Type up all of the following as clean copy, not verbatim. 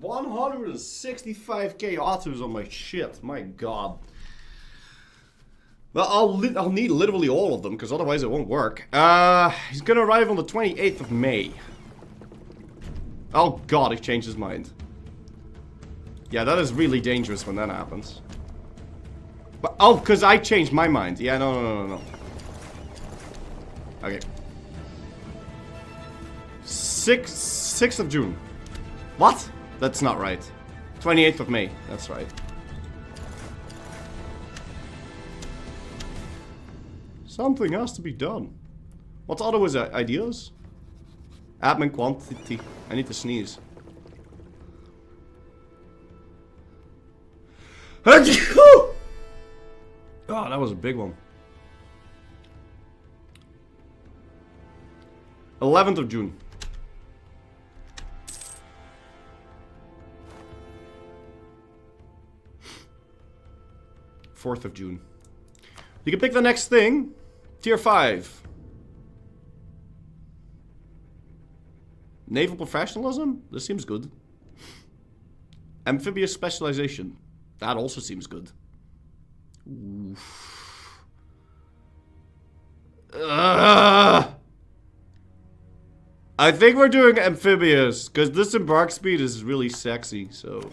165k autos on my shit. My god. Well, I'll need literally all of them, because otherwise it won't work. He's gonna arrive on the 28th of May. Oh god, he changed his mind. Yeah, that is really dangerous when that happens. But, oh, because I changed my mind. Yeah, no. Okay. 6th of June. What? That's not right. 28th of May. That's right. Something has to be done. What other was ideas? Admin quantity. I need to sneeze. Oh, that was a big one. 11th of June. 4th of June. You can pick the next thing. Tier 5. Naval professionalism? This seems good. Amphibious specialization. That also seems good. Oof. I think we're doing amphibious, because disembark speed is really sexy, so...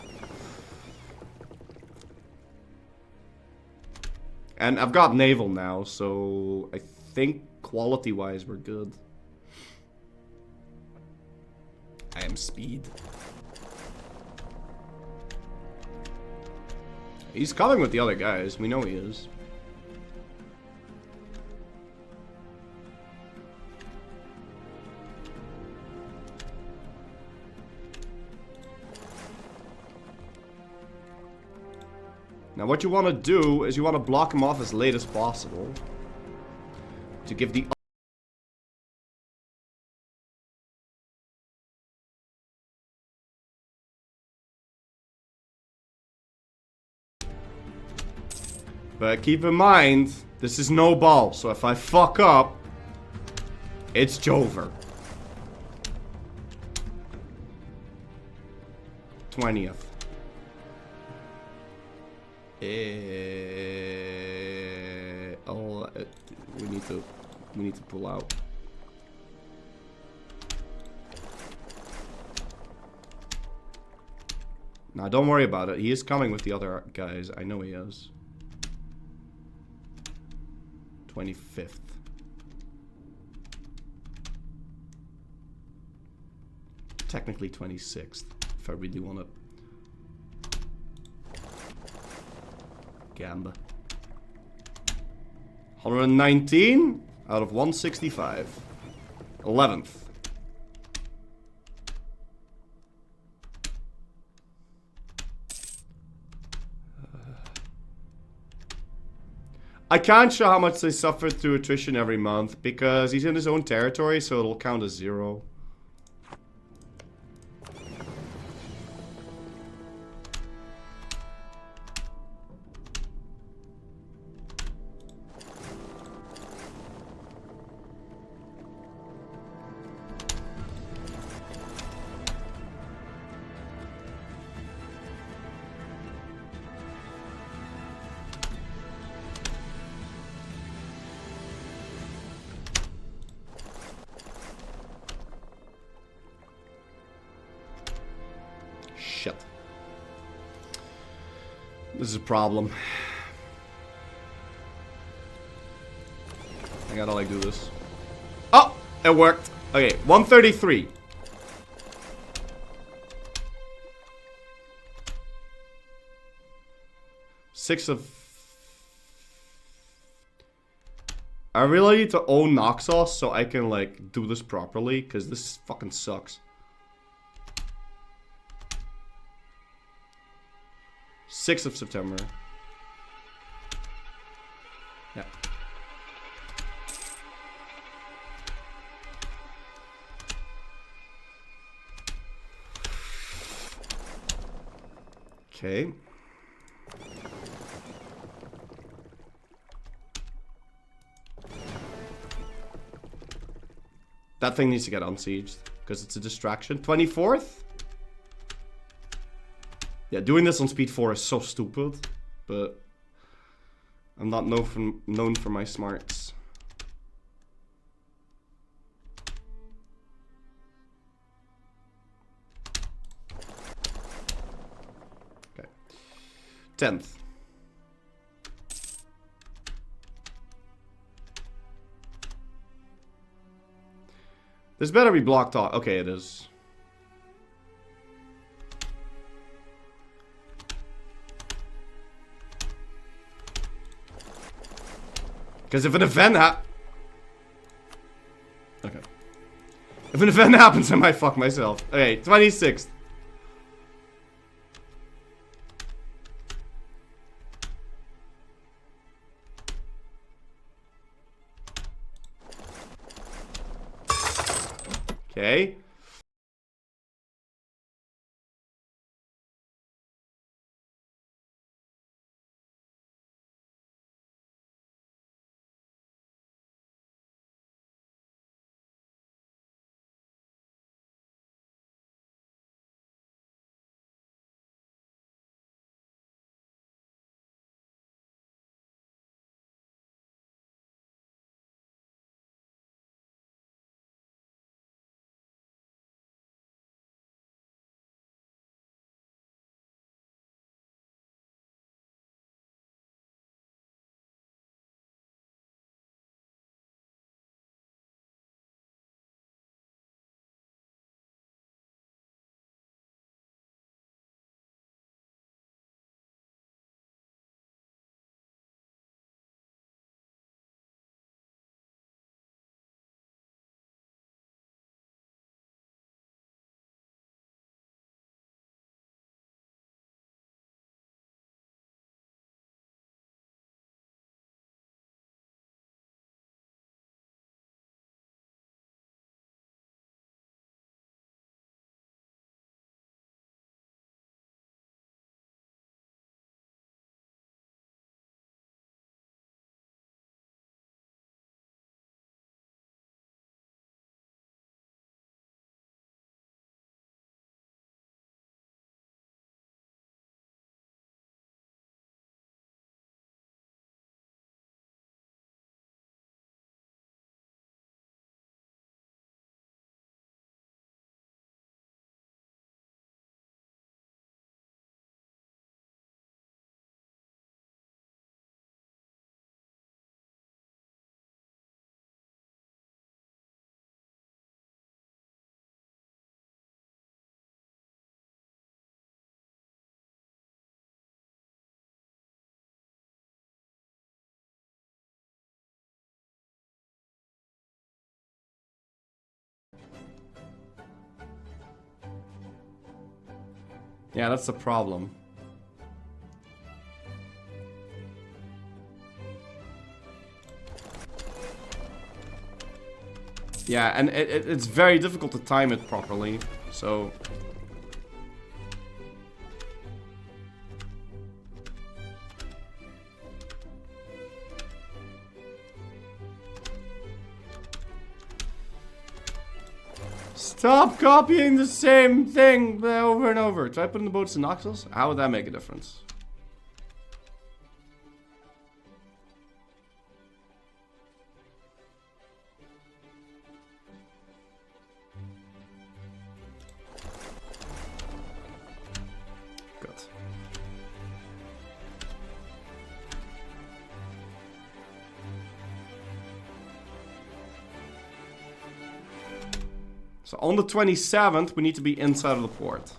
And I've got naval now, so I think quality-wise we're good. I am speed. He's coming with the other guys. We know he is. Now what you want to do is you want to block him off as late as possible. To give the... But keep in mind, this is no ball, so if I fuck up, it's Jover. 20th. We need to pull out. Now don't worry about it. He is coming with the other guys. I know he is. 25th. Technically 26th, if I really want to. Gamba. 119 out of 165. 11th. I can't show how much they suffered through attrition every month because he's in his own territory, so it'll count as 0. Shit. This is a problem. I gotta like do this. Oh! It worked. Okay, 133. Six of... I really need to own Noxos so I can like do this properly, because this fucking sucks. 6th of September. Yeah. Okay. That thing needs to get unsieged because it's a distraction. 24th? Yeah, doing this on speed 4 is so stupid, but I'm not known for my smarts. Okay. 10th. This better be blocked off. Okay, it is. Because if an event Okay. If an event happens, I might fuck myself. Okay, 26th. Okay. Yeah, that's the problem. Yeah, and it's very difficult to time it properly, so... Stop copying the same thing over and over. Try putting the boats in Noxels? How would that make a difference? Good. So on the 27th, we need to be inside of the port.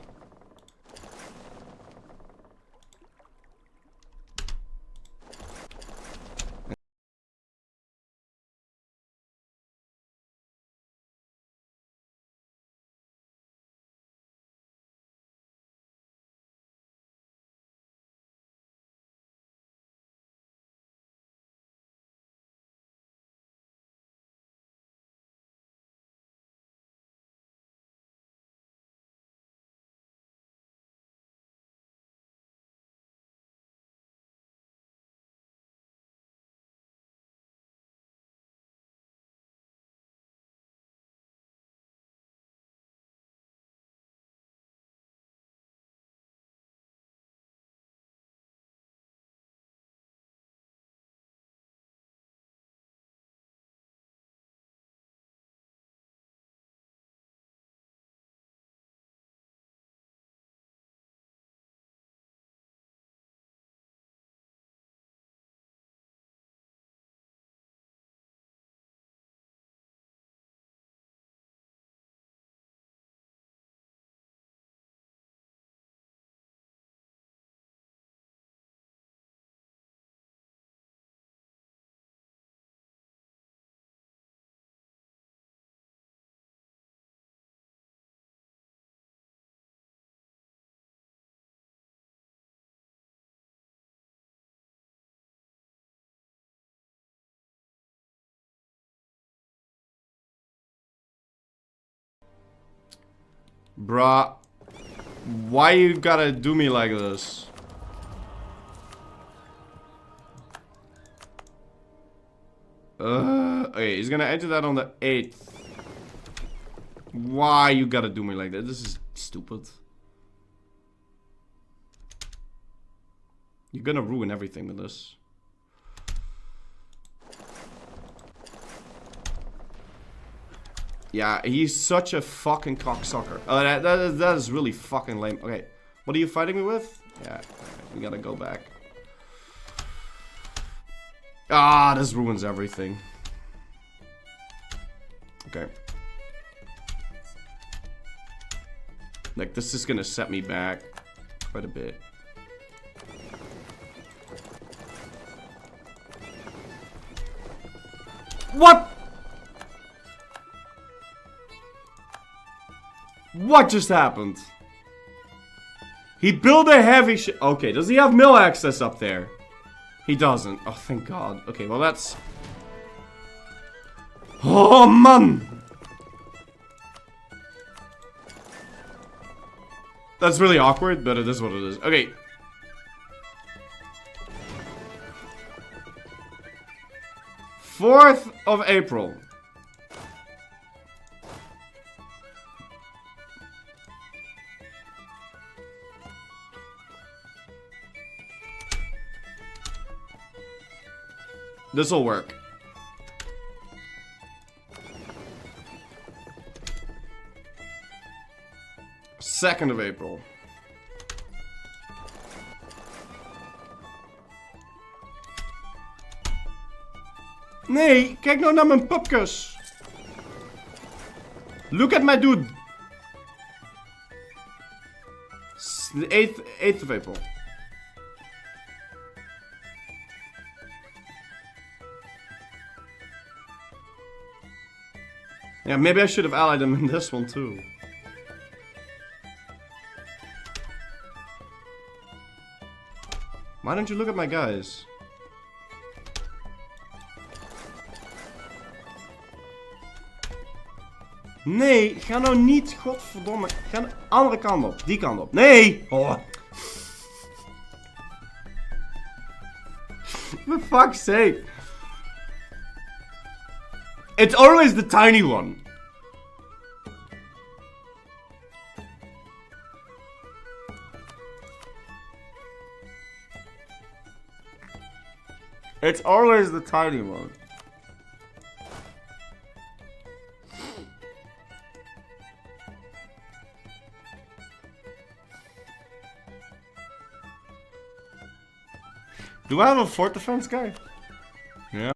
Bruh. Why you gotta do me like this? Okay, he's gonna enter that on the 8th. Why you gotta do me like that? This is stupid. You're gonna ruin everything with this. Yeah, he's such a fucking cocksucker. That is really fucking lame. Okay, what are you fighting me with? Yeah, we gotta go back. Ah, this ruins everything. Okay. Like, this is gonna set me back quite a bit. What? What just happened? He built a heavy ship. Okay, does he have mill access up there? He doesn't. Oh, thank God. Okay, well, that's... Oh, man! That's really awkward, but it is what it is. Okay. Fourth of April. This'll work. Second of April. Nee, kijk nou naar mijn popkus. Look at my dude. 8th of April. Yeah, maybe I should have allied him in this one too. Why don't you look at my guys? Nee, ga nou niet, godverdomme. Ga de andere kant op, die kant op. Nee! Oh. For fuck's sake. It's always the tiny one. It's always the tiny one. Do I have a fort defense guy? Yeah.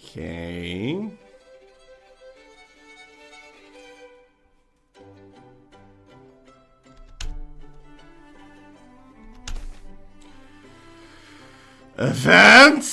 Okay. Event.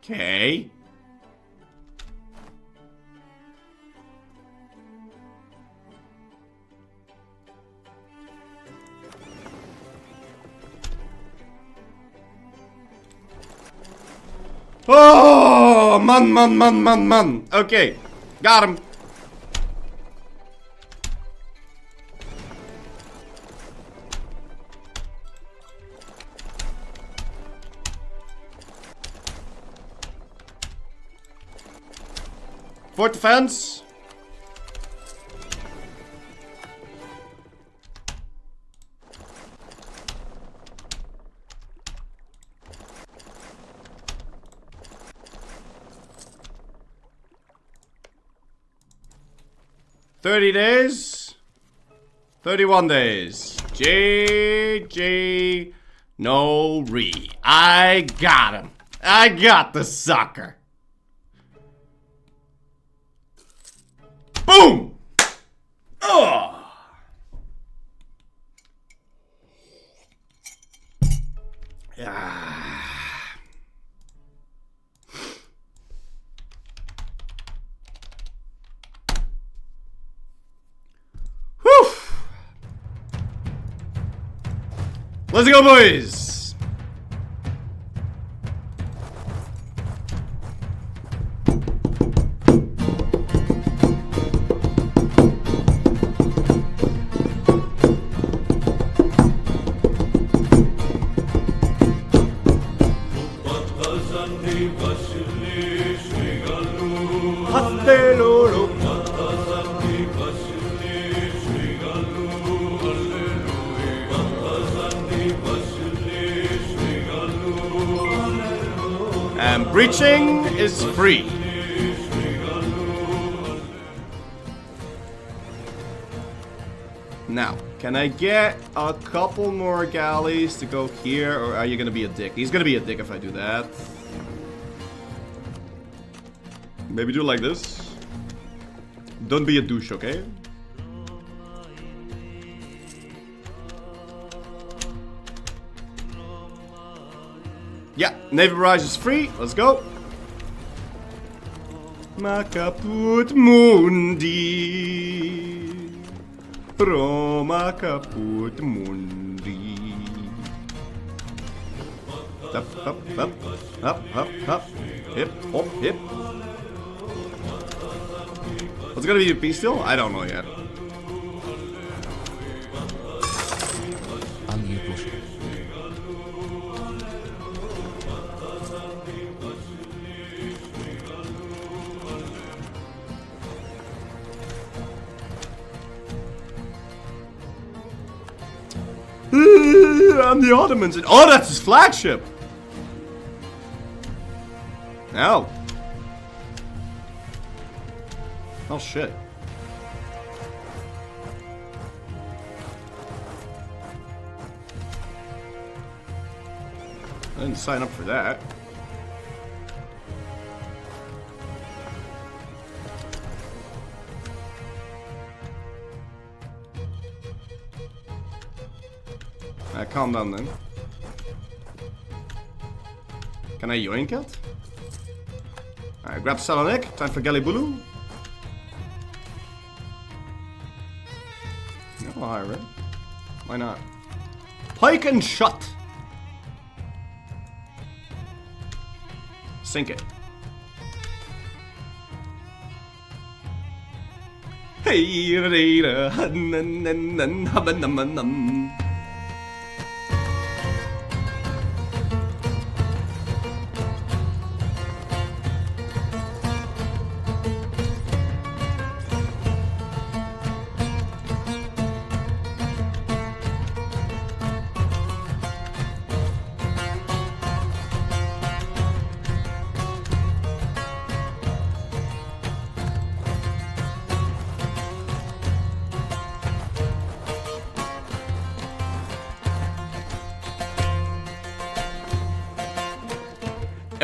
Okay. Oh, man. Okay, got him. Fort defense. $30. 31 days. JJ no re. I got him. I got the sucker. Boom! Oh! Yeah. Whew! Let's go, boys! And breaching is free. Now, can I get a couple more galleys to go here, or are you gonna be a dick? He's gonna be a dick if I do that. Maybe do it like this. Don't be a douche, okay? Yeah, Navy Barrage is free. Let's go. Ma caput mundi. Roma caput mundi. Up, up, up, up, up, up. Hip, hop, hip. What's gonna be a peace deal? I don't know yet. I'm the Ottomans. Oh, that's his flagship. Ow. Oh shit. I didn't sign up for that. Calm down then. Can I yoink it? Alright, grab Switerlake. Time for Galibulu. No, alright. Why not? Pike and shot. Sink it. Hey,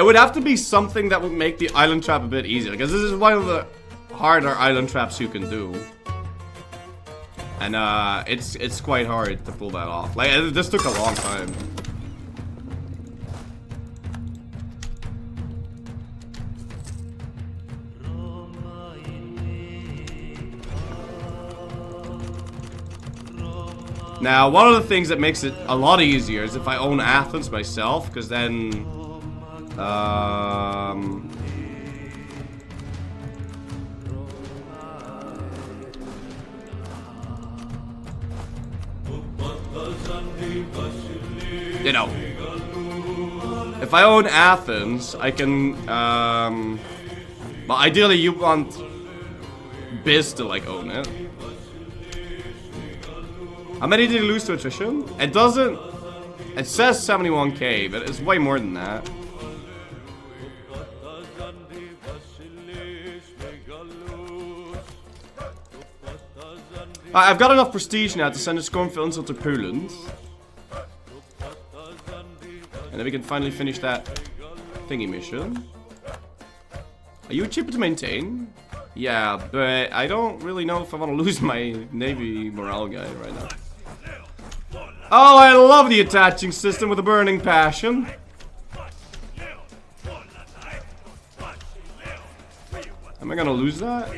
It would have to be something that would make the island trap a bit easier, because this is one of the harder island traps you can do. And it's quite hard to pull that off. Like, this took a long time. Now, one of the things that makes it a lot easier is if I own Athens myself, because then, you know, if I own Athens, I can, well, ideally you want Biz to, like, own it. How many did you lose to attrition? It doesn't... It says 71k, but it's way more than that. I've got enough prestige now to send a Scornfield Insult to Poland. And then we can finally finish that thingy mission. Are you cheaper to maintain? Yeah, but I don't really know if I want to lose my Navy morale guy right now. Oh, I love the attaching system with a burning passion. Am I gonna lose that?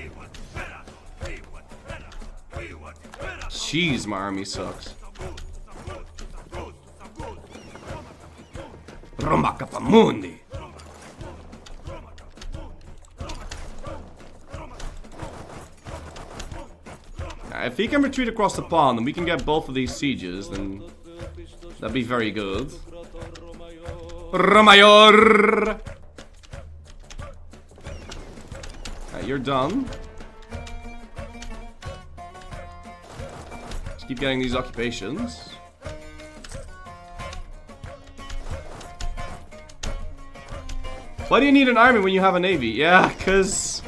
Jeez, my army sucks. Romakapamundi. If he can retreat across the pond and we can get both of these sieges, then that'd be very good. Romayor! Right, you're done. Just keep getting these occupations. Why do you need an army when you have a navy? Yeah, because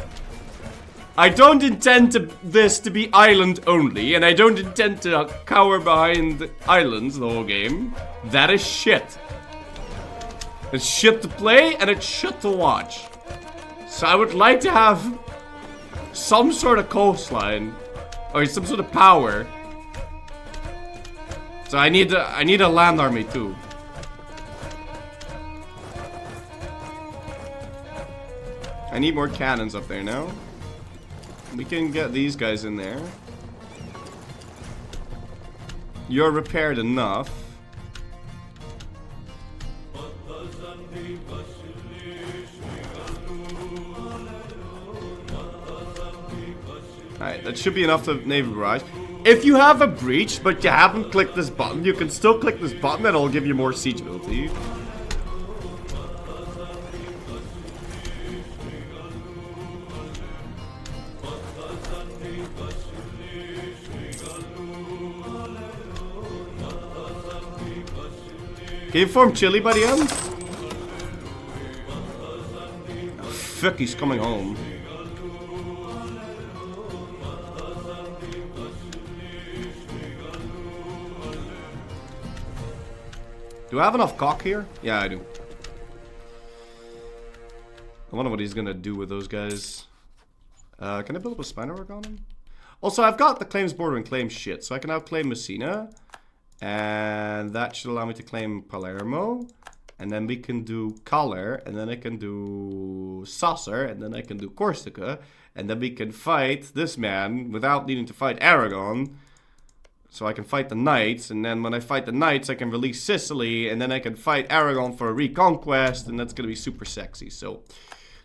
I don't intend this to be island only, and I don't intend to cower behind islands the whole game. That is shit. It's shit to play, and it's shit to watch. So I would like to have some sort of coastline, or some sort of power. So I need a land army too. I need more cannons up there now. We can get these guys in there. You're repaired enough. Alright, that should be enough to Navy Barrage. If you have a breach, but you haven't clicked this button, you can still click this button and it'll give you more siege ability. Can you form Chile by the end? Oh, fuck, he's coming home. Do I have enough cock here? Yeah, I do. I wonder what he's gonna do with those guys. Can I build up a spine work on him? Also, I've got the claims border and claim shit, so I can now claim Messina. And that should allow me to claim Palermo. And then we can do Collar. And then I can do Saucer. And then I can do Corsica. And then we can fight this man without needing to fight Aragon. So I can fight the Knights. And then when I fight the Knights, I can release Sicily. And then I can fight Aragon for a reconquest. And that's going to be super sexy. So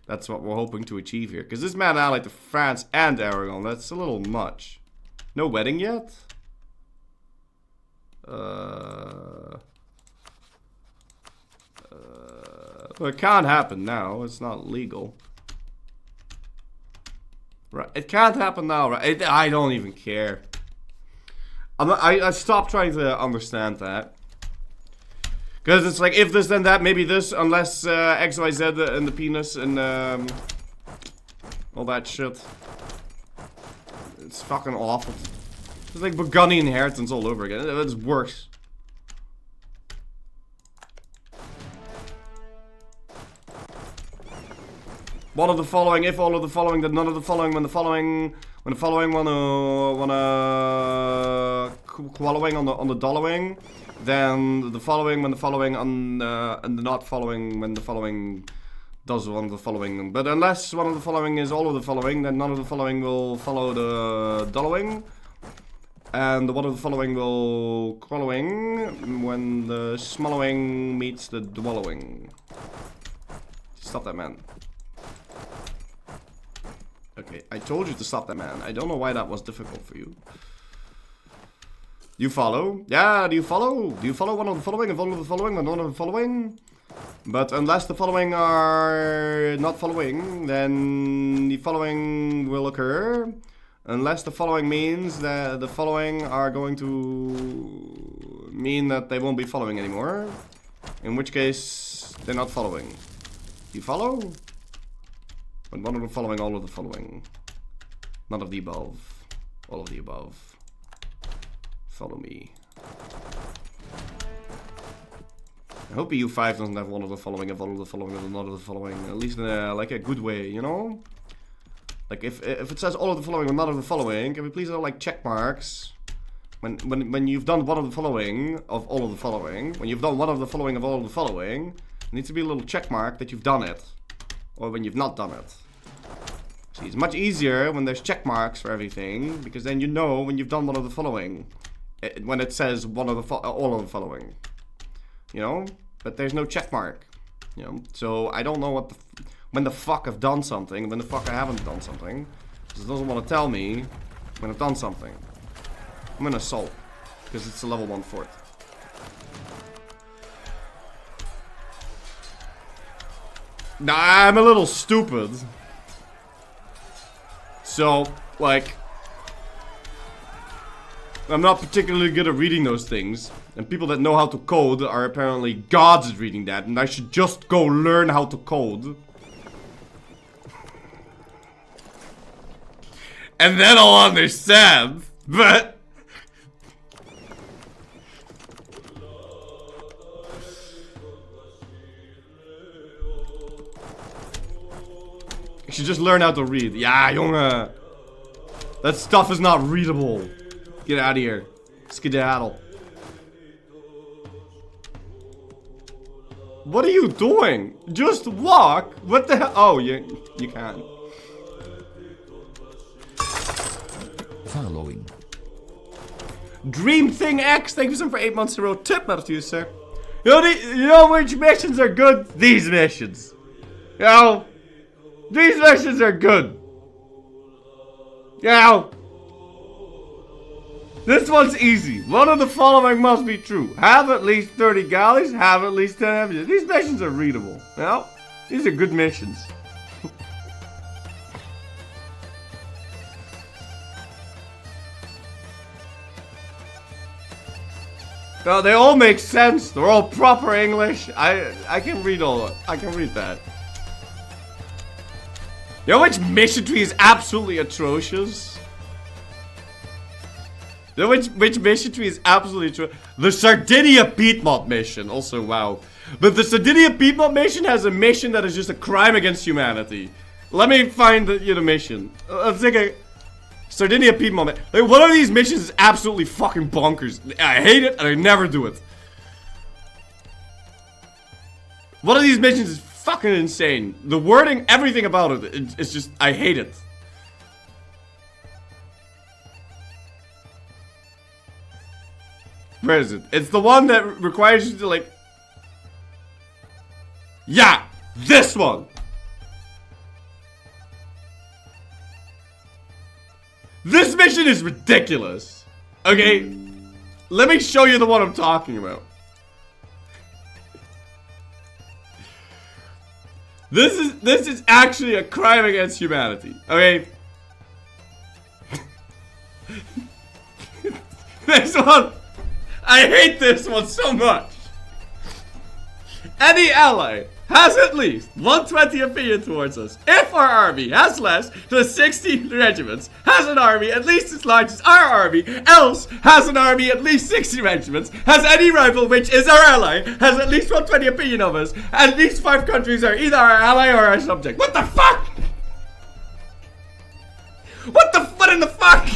that's what we're hoping to achieve here. Because this man allied to France and Aragon. That's a little much. No wedding yet? Well, it can't happen now. It's not legal. Right, it can't happen now, right? I don't even care. I stopped trying to understand that. Because it's like, if this then that, maybe this, unless XYZ and the penis and all that shit. It's fucking awful. It's like Burgundy inheritance all over again. It's worse. One of the following, if all of the following, then none of the following, when the following wanna quallowing on the dollowing, then the following when the following and the not following when the following does one of the following. But unless one of the following is all of the following, then none of the following will follow the dollowing. And one of the following will quallowing when the smallowing meets the dwellowing. Stop that, man. Okay, I told you to stop that, man. I don't know why that was difficult for you. You follow? Yeah, do you follow? Do you follow one of the following and follow the following and one of the following? But unless the following are not following, then the following will occur. Unless the following means that the following are going to mean that they won't be following anymore. In which case, they're not following. You follow? But one of the following, all of the following. None of the above. All of the above. Follow me. I hope EU5 doesn't have one of the following and all of the following and none of the following. At least in like a good way, you know? Like if it says all of the following and none of the following, can we please have like check marks? When you've done one of the following of all of the following, when you've done one of the following of all of the following, there needs to be a little check mark that you've done it. Or when you've not done it. See, it's much easier when there's check marks for everything, because then you know when you've done one of the following. When it says one of the all of the following. You know? But there's no check mark. You know? So I don't know what when the fuck I've done something, when the fuck I haven't done something. Because it doesn't want to tell me when I've done something. I'm gonna assault. Because it's a level 1 fort. Nah, I'm a little stupid. So, like, I'm not particularly good at reading those things. And people that know how to code are apparently gods at reading that. And I should just go learn how to code. And then I'll understand. But you should just learn how to read. Yeah, jongen. That stuff is not readable. Get out of here. Skedaddle. What are you doing? Just walk? What the hell? Oh, you can't. Following. Dream Thing X, thank you for 8 months in a row. Tip matter to you, sir. You know which missions are good? These missions. You know? These missions are good. You know? This one's easy. One of the following must be true. Have at least 30 galleys, have at least 10 evidence. These missions are readable. You know? These are good missions. No, they all make sense. They're all proper English. I can read all of it. I can read that. You know which mission tree is absolutely atrocious? You know which mission tree is absolutely atrocious? The Sardinia Piedmont mission. Also, wow. But the Sardinia Piedmont mission has a mission that is just a crime against humanity. Let me find the mission. Let's take a Sardinia Piedmont. Like, one of these missions is absolutely fucking bonkers. I hate it and I never do it. One of these missions is fucking insane. The wording, everything about it, it's just, I hate it. Where is it? It's the one that requires you to like... Yeah! This one! This mission is ridiculous. Okay? Let me show you the one I'm talking about. This is actually a crime against humanity. Okay? This one, I hate this one so much. Any ally has at least 120 opinion towards us. If our army has less than 60 regiments, has an army at least as large as our army, else has an army at least 60 regiments, has any rival which is our ally, has at least 120 opinion of us, and these 5 countries are either our ally or our subject. What the fuck? What in the fuck?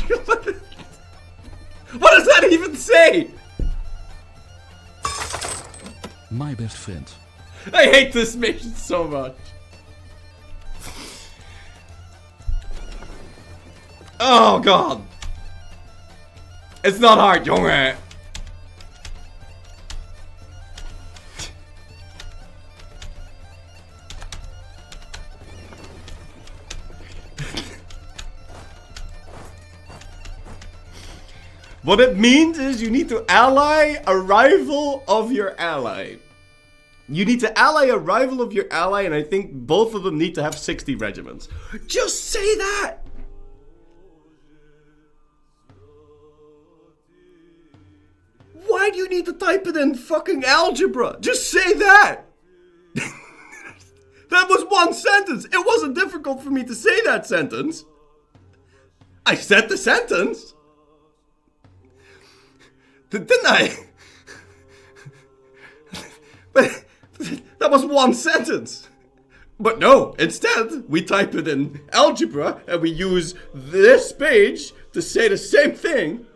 What does that even say? My best friend. I hate this mission so much. Oh god. It's not hard, jongen. What it means is you need to ally a rival of your ally. You need to ally a rival of your ally, and I think both of them need to have 60 regiments. Just say that! Why do you need to type it in fucking algebra? Just say that! That was one sentence! It wasn't difficult for me to say that sentence. I said the sentence! Didn't I? But that was one sentence. But no, instead we type it in algebra and we use this page to say the same thing.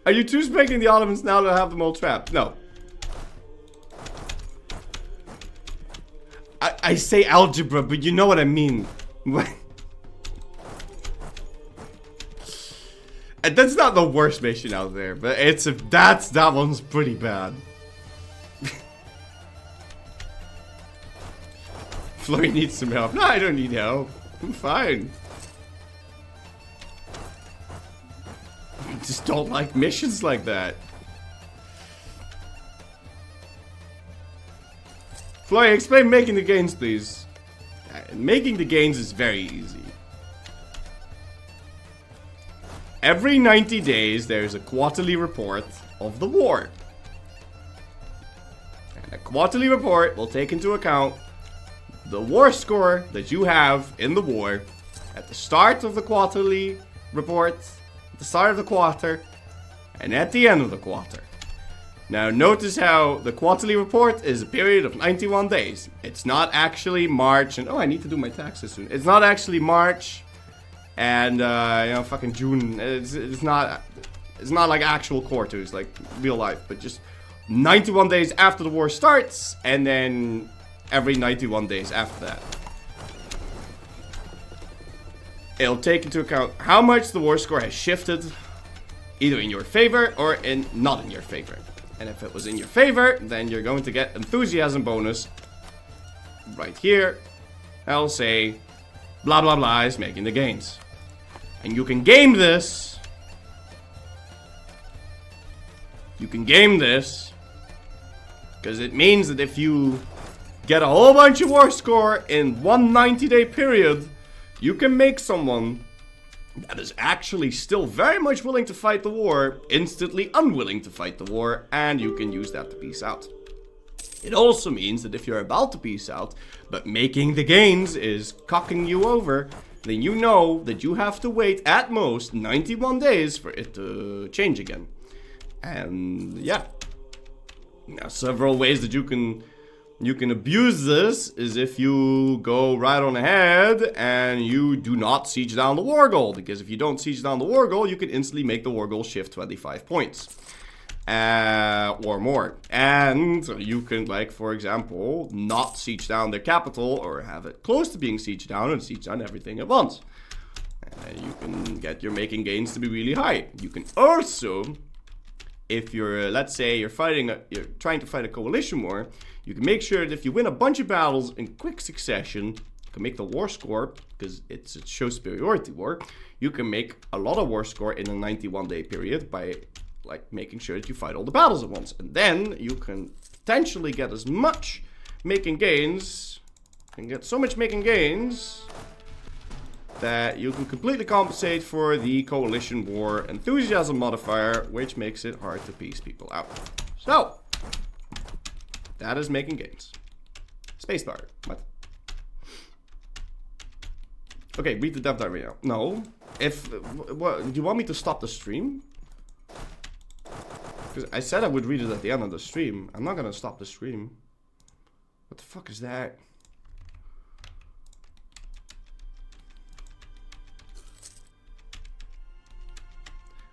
Are you two spanking the Ottomans now to have them all trapped? No. I say algebra, but you know what I mean. And that's not the worst mission out there, but that one's pretty bad. Flurry needs some help. No, I don't need help. I'm fine. I just don't like missions like that. Flurry, explain making the gains, please. Making the gains is very easy. Every 90 days, there's a quarterly report of the war. And a quarterly report will take into account the war score that you have in the war at the start of the quarterly report, at the start of the quarter, and at the end of the quarter. Now, notice how the quarterly report is a period of 91 days. It's not actually March, and oh, I need to do my taxes soon. It's not actually March. And, you know, fucking June, it's not like actual quarters, like real life, but just 91 days after the war starts, and then every 91 days after that. It'll take into account how much the war score has shifted, either in your favor or not in your favor. And if it was in your favor, then you're going to get enthusiasm bonus right here. I'll say, blah blah blah is making the gains. And you can game this. You can game this. Because it means that if you get a whole bunch of war score in one 90-day period, you can make someone that is actually still very much willing to fight the war instantly unwilling to fight the war, and you can use that to peace out. It also means that if you're about to peace out, but making the gains is cocking you over, then you know that you have to wait at most 91 days for it to change again. And yeah. Now, several ways that you can abuse this is if you go right on ahead and you do not siege down the war goal. Because if you don't siege down the war goal, you can instantly make the war goal shift 25 points. Or more. And you can, like, for example, not siege down their capital or have it close to being sieged down and siege down everything at once. And you can get your making gains to be really high. You can also, if you're, let's say you're trying to fight a coalition war, you can make sure that if you win a bunch of battles in quick succession, you can make the war score, because it's a show superiority war, you can make a lot of war score in a 91-day period by like making sure that you fight all the battles at once. And then you can potentially get as much making gains, so much making gains that you can completely compensate for the coalition war enthusiasm modifier, which makes it hard to piece people out. So That is making gains. Spacebar. What? Okay, read the dev diary now. No. If... What? Do you want me to stop the stream? Because I said I would read it at the end of the stream. I'm not gonna stop the stream. What the fuck is that?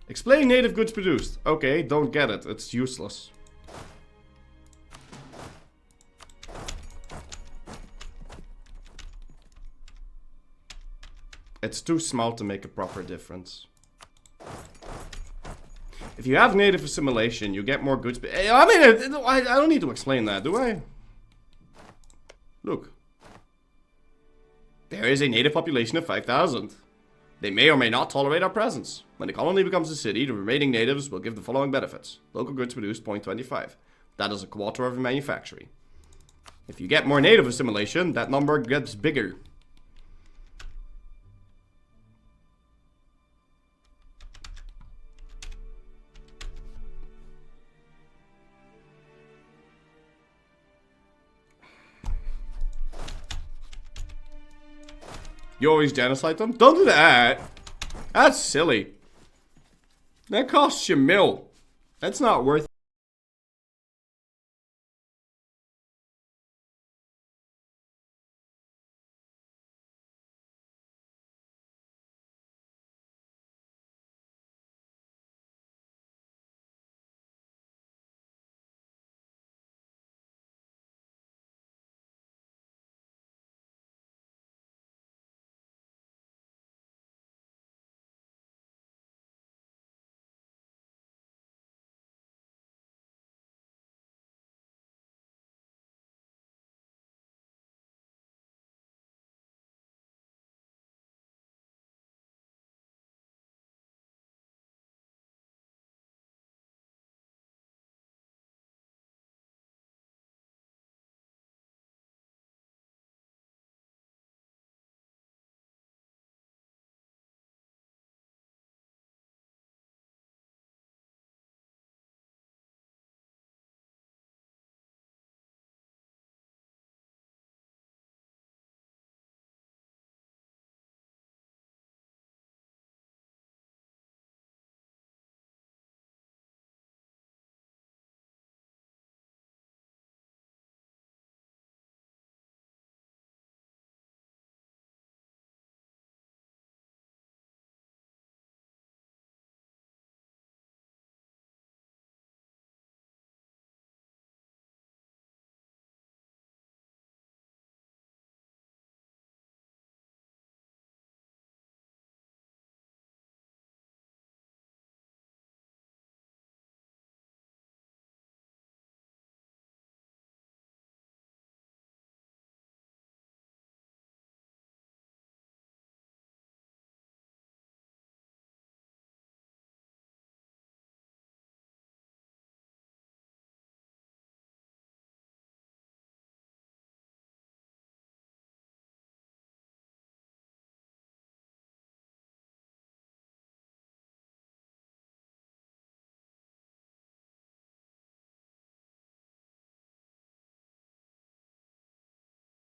Explain native goods produced. Okay, don't get it. It's useless. It's too small to make a proper difference. If you have native assimilation, you get more goods. I mean, I don't need to explain that, do I? Look. There is a native population of 5,000. They may or may not tolerate our presence. When the colony becomes a city, the remaining natives will give the following benefits. Local goods produced 0.25. That is a quarter of your manufacturing. If you get more native assimilation, that number gets bigger. You always genocide them? Don't do that! That's silly. That costs you mil. That's not worth it.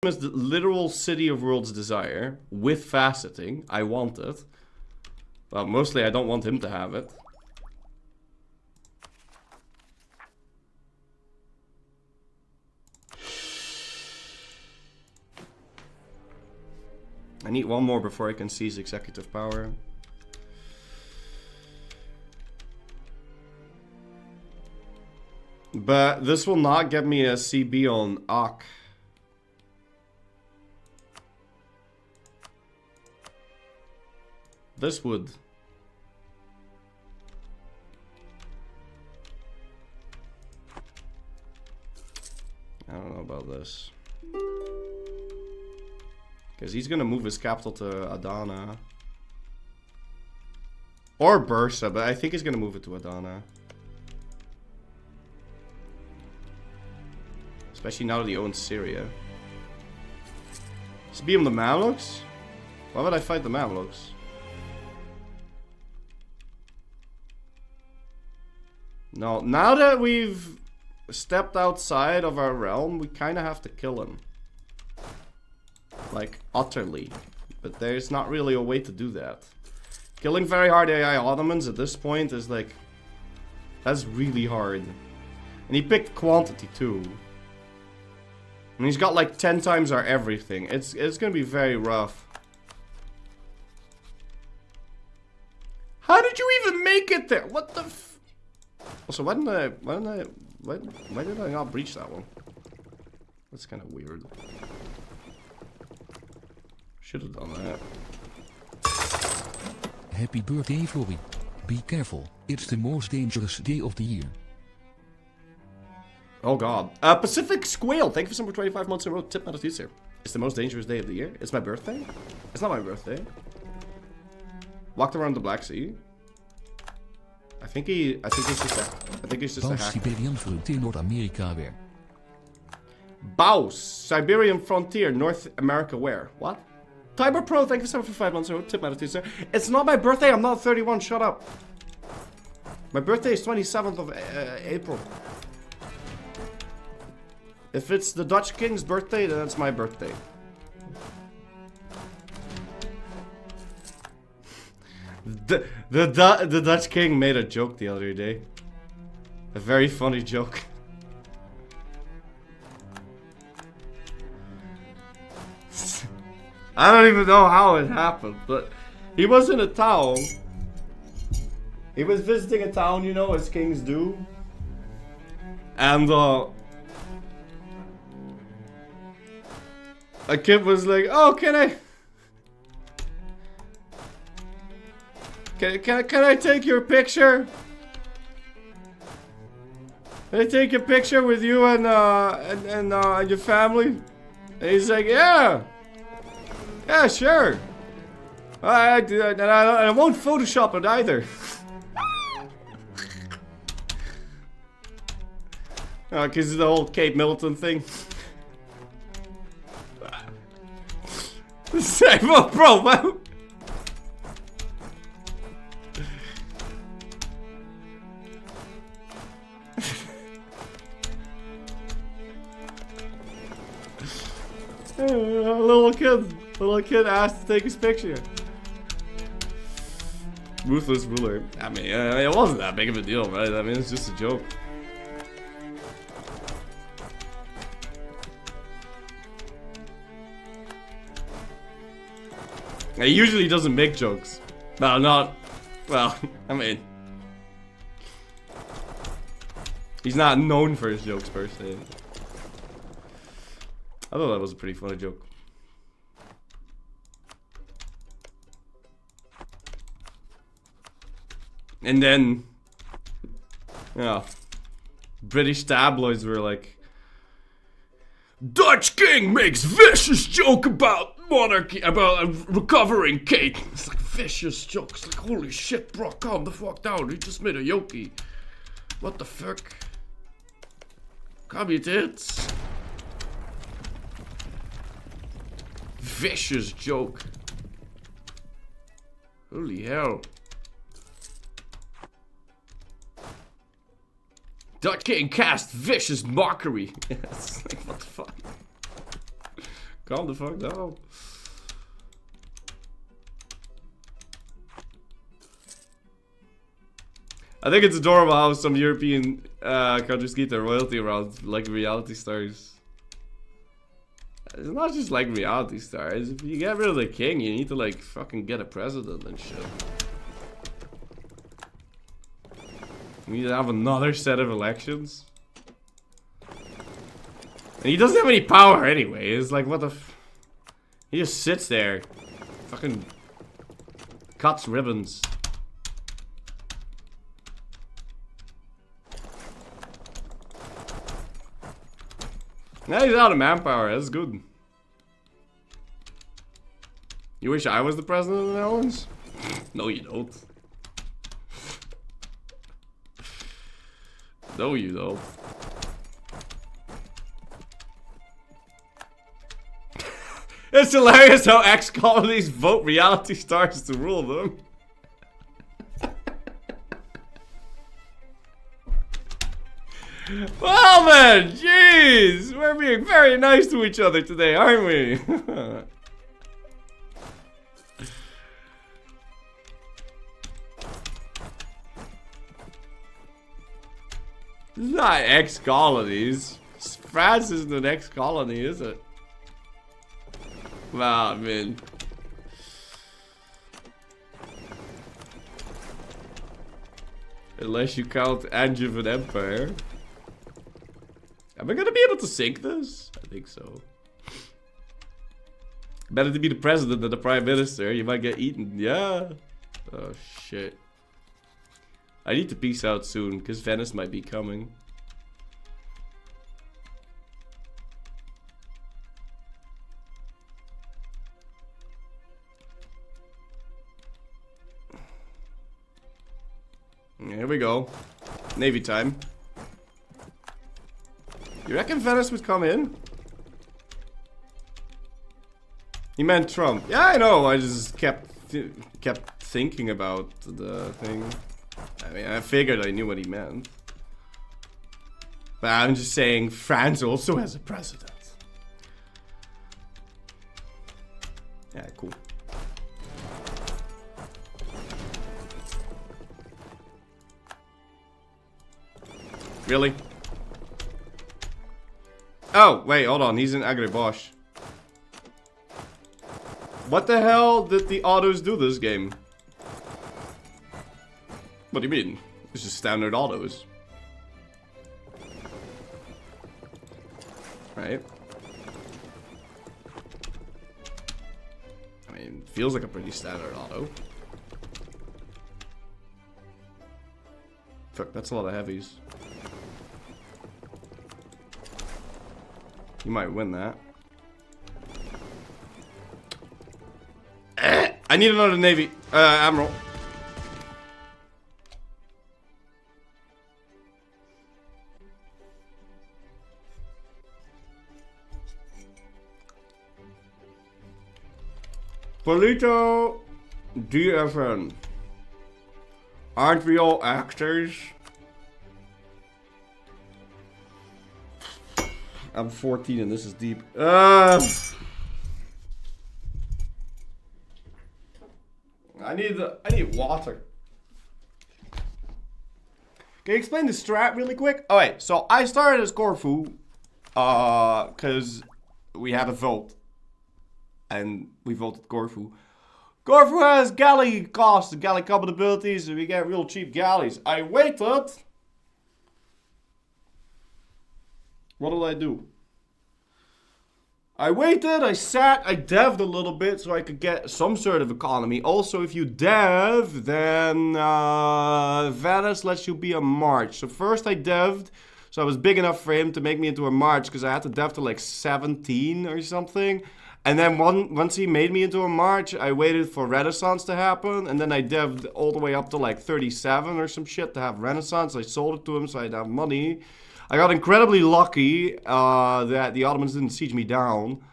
Is the literal city of world's desire with faceting. I want it. Well, mostly I don't want him to have it. I need one more before I can seize executive power. But this will not get me a CB on Ak. This would. I don't know about this. Because he's going to move his capital to Adana. Or Bursa, but I think he's going to move it to Adana. Especially now that he owns Syria. Just be him the Mamluks? Why would I fight the Mamluks? No, now that we've stepped outside of our realm, we kind of have to kill him. Like, utterly. But there's not really a way to do that. Killing very hard AI Ottomans at this point is like... That's really hard. And he picked quantity too. And he's got like 10 times our everything. It's gonna be very rough. How did you even make it there? What the f... Also, why did I not breach that one? That's kind of weird. Should have done that. Happy birthday, Florrie. Be careful, it's the most dangerous day of the year. Oh god. Pacific Squale, thank you for some 25 months in a row. Tip not a teaser. It's the most dangerous day of the year. It's my birthday? It's not my birthday. Walked around the Black Sea. I think he's just a hack. Siberian Frontier Noord-Amerika weer. Baus, Siberian Frontier, North America where? What? Tiber Pro, thank you so much for 5 months. Tip out of teaser. It's not my birthday, I'm not 31, shut up. My birthday is 27th of April. If it's the Dutch King's birthday, then it's my birthday. The Dutch King made a joke the other day. A very funny joke. I don't even know how it happened, but he was in a town. He was visiting a town, you know, as kings do. And a kid was like, "Oh, can I take your picture? Can I take a picture with you and your family?" And he's like, "Yeah, sure. I won't Photoshop it either." Because of the whole Kate Middleton thing. Oh, bro, man. A little kid asked to take his picture. Ruthless ruler. I mean, it wasn't that big of a deal, right? I mean, it's just a joke. He usually doesn't make jokes. No, not... Well, I mean... He's not known for his jokes, per se. I thought that was a pretty funny joke. And then... Yeah. British tabloids were like... Dutch King makes vicious joke about monarchy, about recovering Kate. It's like vicious jokes. Like, holy shit, bro, calm the fuck down. He just made a yoki. What the fuck? Calm your tits. Vicious joke. Holy hell. Dutch King cast vicious mockery. It's like, what the fuck? Calm the fuck down. I think it's adorable how some European countries keep their royalty around like reality stars. It's not just like reality stars. If you get rid of the king, you need to like fucking get a president and shit. We need to have another set of elections. And he doesn't have any power anyway. It's like, what the f... He just sits there. Fucking... cuts ribbons. Now he's out of manpower. That's good. You wish I was the president of the Netherlands? No, you don't. No, you don't. It's hilarious how ex-colonies vote reality stars to rule them. Well then, jeez! We're being very nice to each other today, aren't we? It's not ex-colonies. France isn't an ex-colony, is it? Wow, I mean... Unless you count Angevin Empire. Am I gonna be able to sink this? I think so. Better to be the president than the prime minister. You might get eaten. Yeah. Oh, shit. I need to peace out soon, because Venice might be coming. Here we go. Navy time. You reckon Venice would come in? He meant Trump. Yeah, I know. I just kept thinking about the thing. I mean, I figured I knew what he meant. But I'm just saying France also has a president. Yeah, cool. Really? Oh, wait, hold on. He's in Agrebosch. What the hell did the autos do this game? What do you mean? It's just standard autos. Right? I mean, feels like a pretty standard auto. Fuck, that's a lot of heavies. You might win that. I need another Navy. Admiral. Polito DFN. Aren't we all actors? I'm 14 and this is deep. I need water. Can you explain the strat really quick? Alright, so I started as Corfu, cause we had a vote. And we voted Corfu. Corfu has galley costs, galley compatibilities, and we get real cheap galleys. I waited. What did I do? I waited, I sat, I dev'd a little bit so I could get some sort of economy. Also, if you dev, then Venice lets you be a March. So first I dev'd, so I was big enough for him to make me into a March, because I had to dev to like 17 or something. And then once he made me into a March, I waited for Renaissance to happen. And then I dev'd all the way up to like 37 or some shit to have Renaissance. I sold it to him so I'd have money. I got incredibly lucky that the Ottomans didn't siege me down.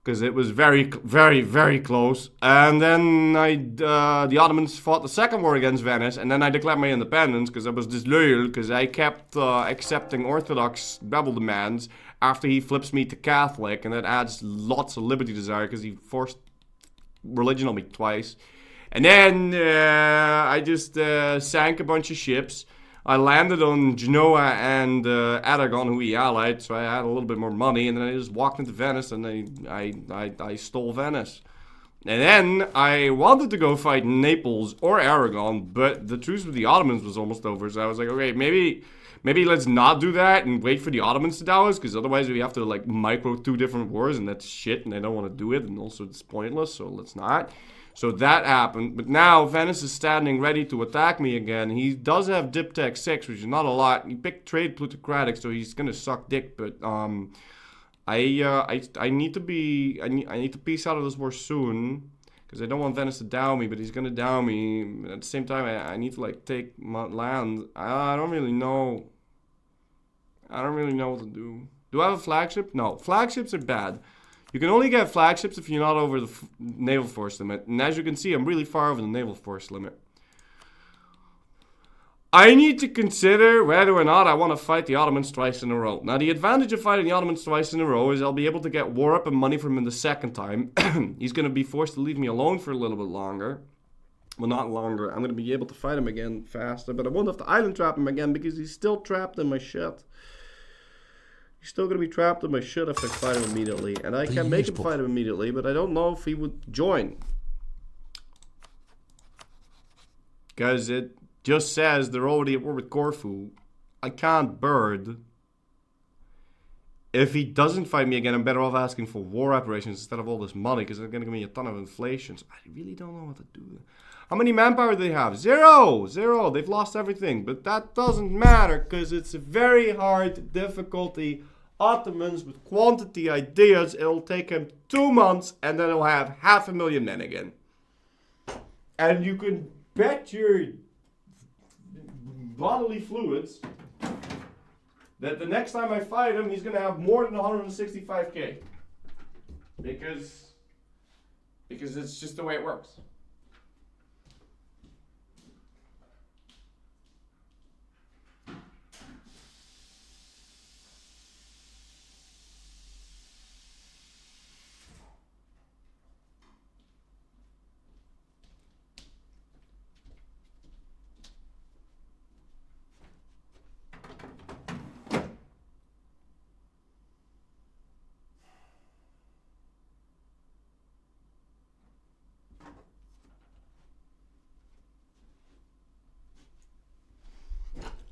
Because it was very, very, very close. And then the Ottomans fought the second war against Venice. And then I declared my independence because I was disloyal. Because I kept accepting Orthodox rebel demands after he flips me to Catholic. And that adds lots of liberty desire because he forced religion on me twice. And then I just sank a bunch of ships. I landed on Genoa and Aragon, who he allied, so I had a little bit more money, and then I just walked into Venice and I stole Venice. And then I wanted to go fight Naples or Aragon, but the truce with the Ottomans was almost over, so I was like, okay, maybe let's not do that and wait for the Ottomans to dow us, because otherwise we have to like micro 2 different wars, and that's shit, and I don't want to do it, and also it's pointless, so let's not. So that happened, but now Venice is standing ready to attack me again. He does have Diptech 6, which is not a lot. He picked Trade Plutocratic, so he's gonna suck dick. But I need to peace out of this war soon, because I don't want Venice to down me. But he's gonna down me. At the same time, I need to like take my land. I don't really know. I don't really know what to do. Do I have a flagship? No, flagships are bad. You can only get flagships if you're not over the naval force limit. And as you can see, I'm really far over the naval force limit. I need to consider whether or not I want to fight the Ottomans twice in a row. Now, the advantage of fighting the Ottomans twice in a row is I'll be able to get war up and money from him the second time. He's going to be forced to leave me alone for a little bit longer. Well, not longer. I'm going to be able to fight him again faster, but I won't have to island trap him again because he's still trapped in my shit. He's still going to be trapped in my shit if I fight him immediately. And I can make him fight him immediately, but I don't know if he would join. Because it just says they're already at war with Corfu. I can't bird. If he doesn't fight me again, I'm better off asking for war reparations instead of all this money, because they're going to give me a ton of inflation. So I really don't know what to do. How many manpower do they have? Zero! Zero. They've lost everything. But that doesn't matter, because it's a very hard difficulty. Ottomans with quantity ideas. It'll take him 2 months, and then he'll have 500,000 men again. And you can bet your bodily fluids that the next time I fight him, he's going to have more than 165k. Because it's just the way it works.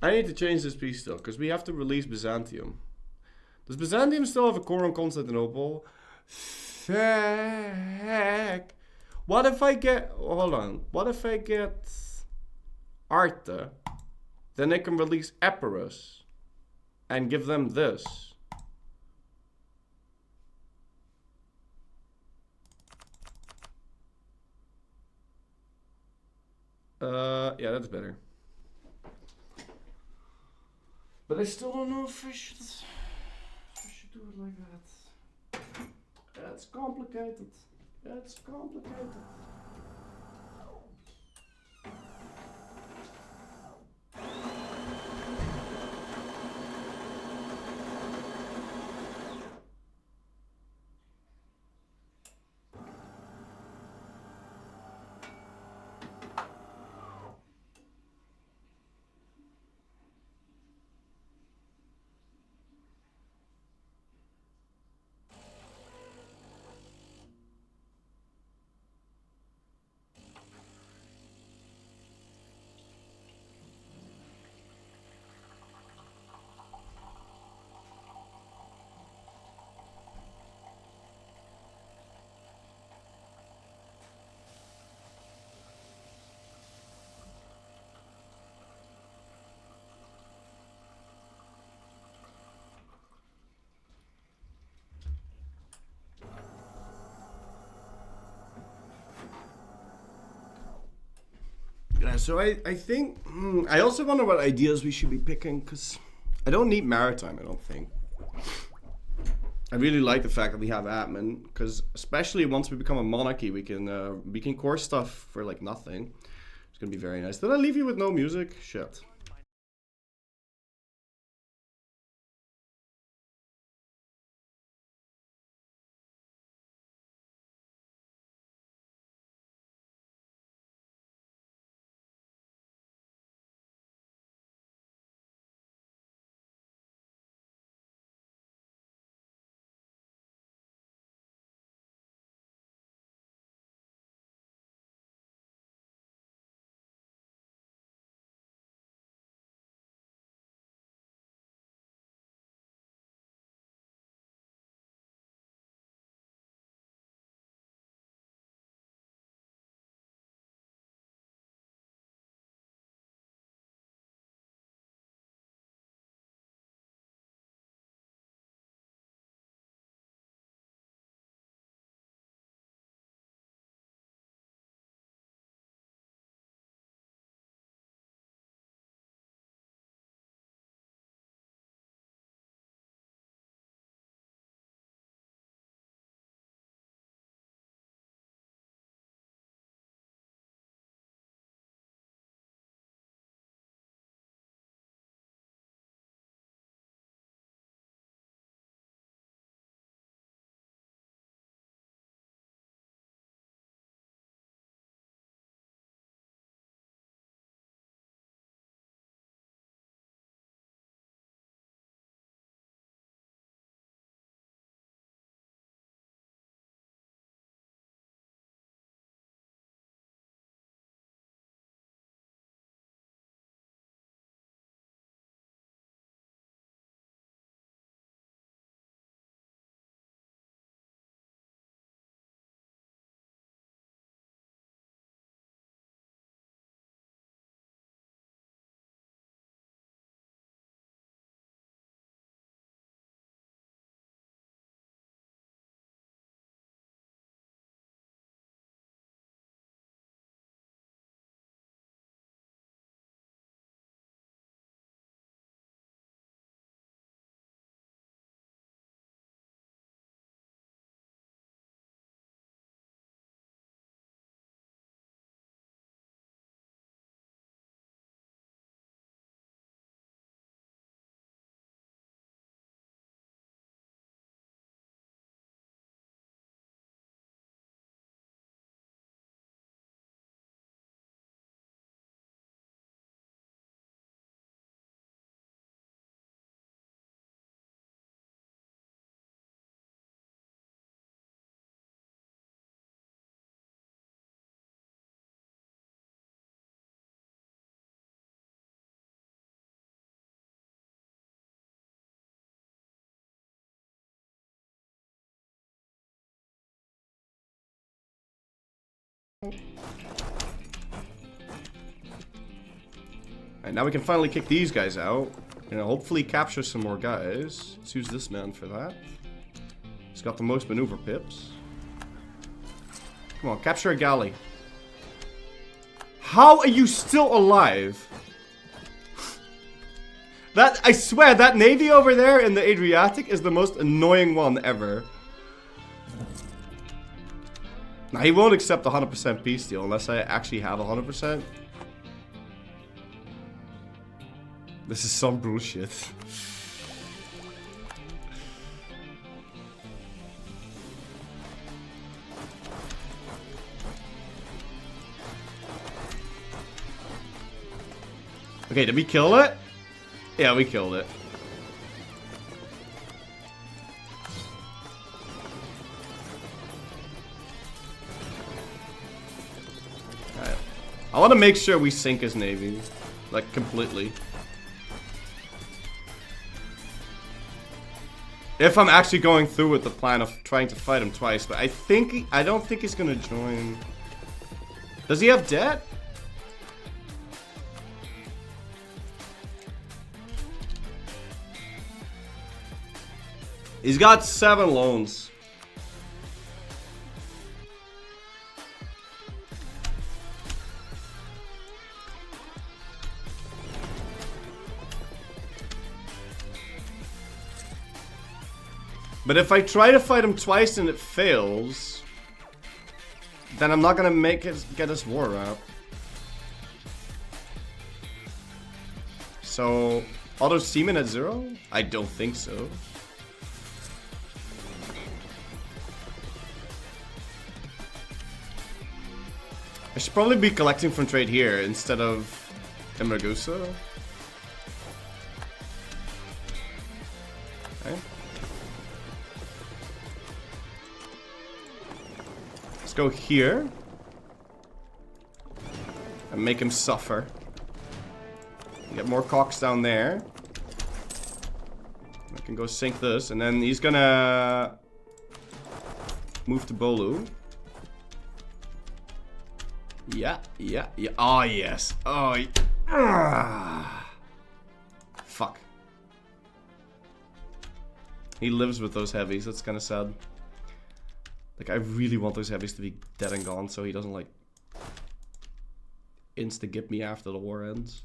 I need to change this piece still, because we have to release Byzantium. Does Byzantium still have a core on Constantinople? Fuck. What if I get... Hold on. What if I get Arta? Then I can release Epirus and give them this. Yeah, that's better. But I still don't know if I should do it like that. That's complicated. That's complicated. Yeah, so I think... I also wonder what ideas we should be picking, because I don't need maritime, I don't think. I really like the fact that we have admin, because especially once we become a monarchy, we can core stuff for like nothing. It's going to be very nice. Did I leave you with no music? Shit. And now we can finally kick these guys out. And hopefully capture some more guys. Let's use this man for that. He's got the most maneuver pips. Come on, capture a galley. How are you still alive? That, I swear, that navy over there in the Adriatic is the most annoying one ever. Now, he won't accept 100% peace deal unless I actually have 100%. This is some bullshit. Okay, did we kill it? Yeah, we killed it. Alright. I want to make sure we sink his navy. Like, completely. If I'm actually going through with the plan of trying to fight him twice, but I don't think he's gonna join. Does he have debt? He's got 7 loans. But if I try to fight him twice and it fails, then I'm not gonna get his war up. So, auto seaman at 0? I don't think so. I should probably be collecting from trade here instead of in Ragusa. Okay. Let's go here. And make him suffer. Get more cocks down there. I can go sink this, and then he's gonna move to Bolu. Yeah. Oh, yes. Oh, fuck. He lives with those heavies. That's kind of sad. Like, I really want those heavies to be dead and gone so he doesn't, like, insta-gip me after the war ends.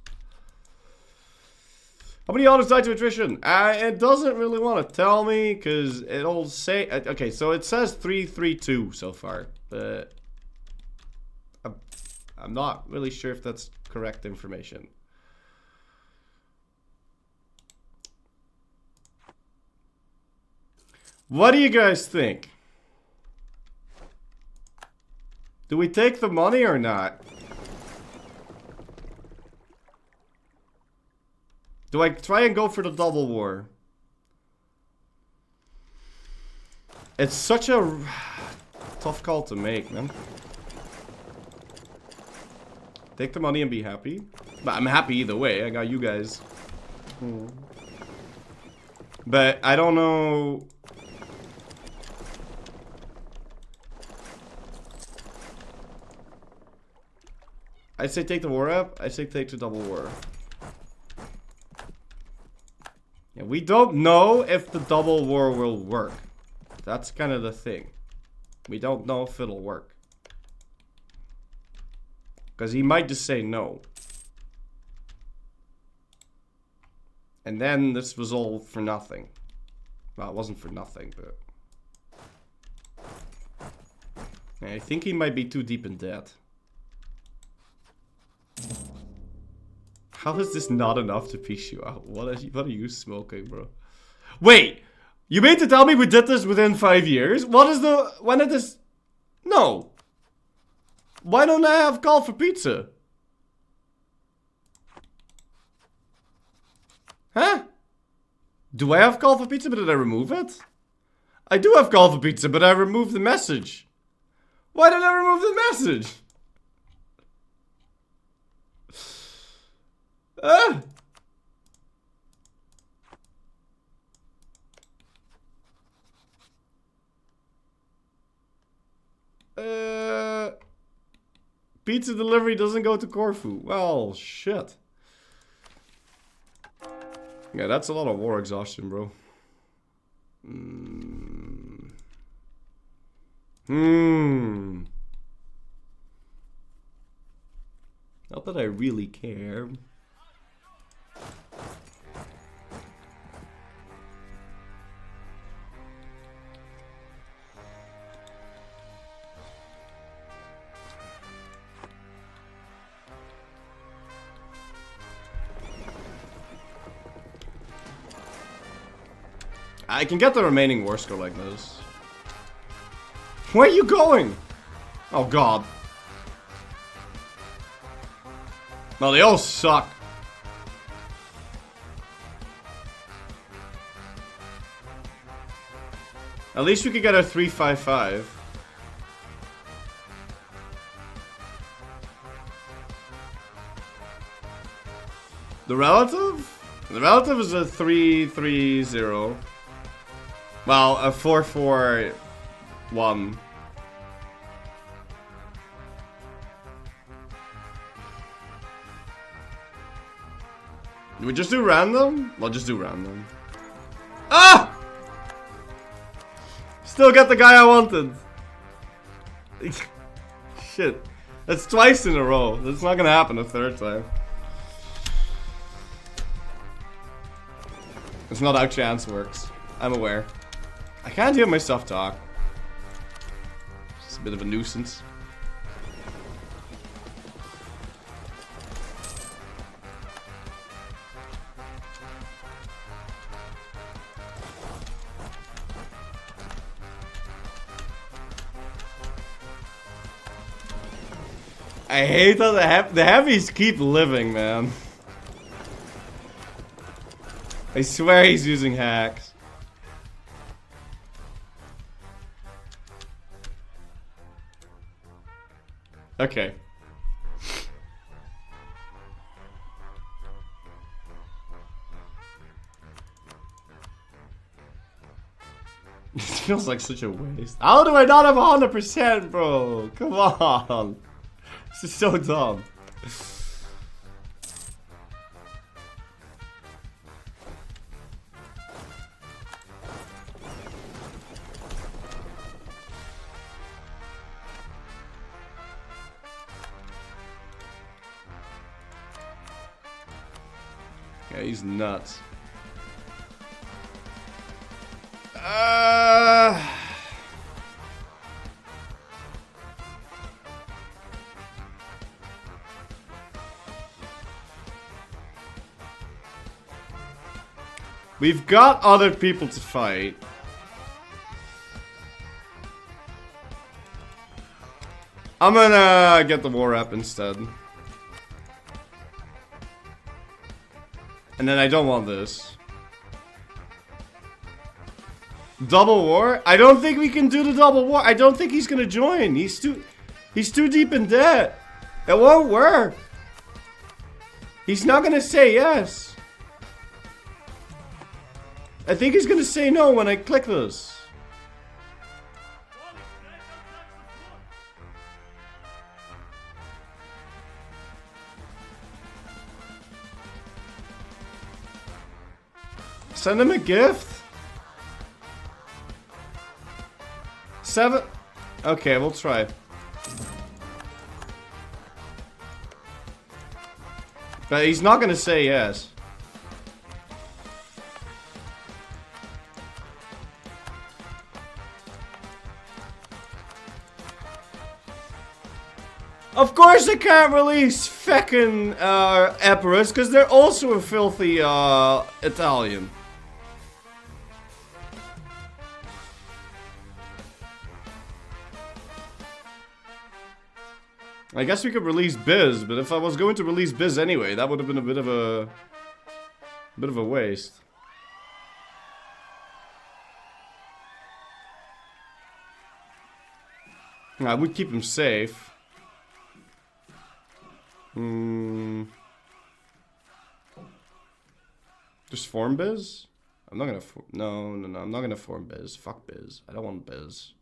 How many autos died to attrition? It doesn't really want to tell me because it'll say... Okay, so it says 332 so far, but... I'm not really sure if that's correct information. What do you guys think? Do we take the money or not? Do I try and go for the double war? It's such a tough call to make, man. Take the money and be happy. But I'm happy either way. I got you guys. But I don't know. I say take the war up. I say take the double war. Yeah, we don't know if the double war will work. That's kind of the thing. We don't know if it'll work. Because he might just say no. And then this was all for nothing. Well, it wasn't for nothing, but... Yeah, I think he might be too deep in debt. How is this not enough to piece you out? What are you smoking, bro? Wait! You mean to tell me we did this within 5 years? What is the... When did this... No! Why don't I have call for pizza? Huh? Do I have call for pizza, but did I remove it? I do have call for pizza, but I removed the message. Why did I remove the message? Pizza delivery doesn't go to Corfu. Well, shit. Yeah, that's a lot of war exhaustion, bro. Not that I really care. I can get the remaining war score like this. Where are you going? Oh god. No, they all suck. At least we could get a 3-5-5. The relative? The relative is a 3-3-0. Well, a 4-4-1. Do we just do random? We'll just do random. Ah! Still got the guy I wanted. Shit. That's twice in a row. That's not gonna happen a third time. It's not how chance works. I'm aware. I can't hear myself talk. It's a bit of a nuisance. I hate that the heavies keep living, man. I swear he's using hacks. Okay. It feels like such a waste. How do I not have 100%, bro? Come on. This is so dumb. Yeah, he's nuts. We've got other people to fight. I'm gonna get the war app instead. And then I don't want this. Double war? I don't think we can do the double war. I don't think he's gonna join. He's too deep in debt. It won't work. He's not gonna say yes. I think he's gonna say no when I click this. Send him a gift? 7? Okay, we'll try. But he's not gonna say yes. Of course I can't release feckin' Epirus, because they're also a filthy Italian. I guess we could release Biz, but if I was going to release Biz anyway, that would have been a bit of a waste. I would keep him safe. Just form Biz? I'm not gonna no, I'm not gonna form Biz. Fuck Biz. I don't want Biz.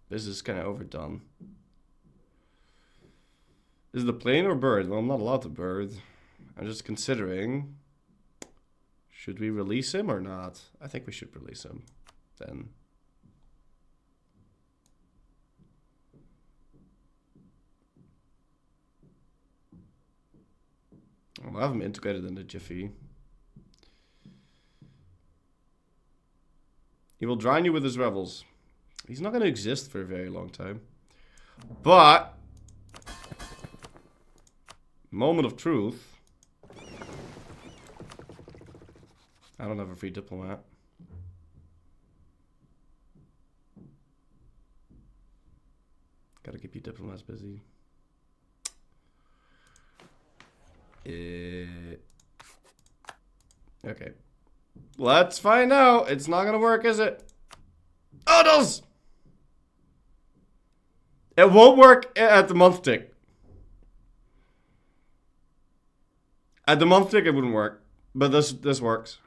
Biz is kinda overdone. Is it a plane or bird? Well, I'm not allowed to bird. I'm just considering. Should we release him or not? I think we should release him. Then. I'll have him integrated into Jiffy. He will drown you with his revels. He's not going to exist for a very long time. But... moment of truth. I don't have a free diplomat. Gotta keep you diplomats busy. Okay. Let's find out. It's not gonna work, is it? Oh, it does! It won't work at the month tick. At the month tick, it wouldn't work. But this works.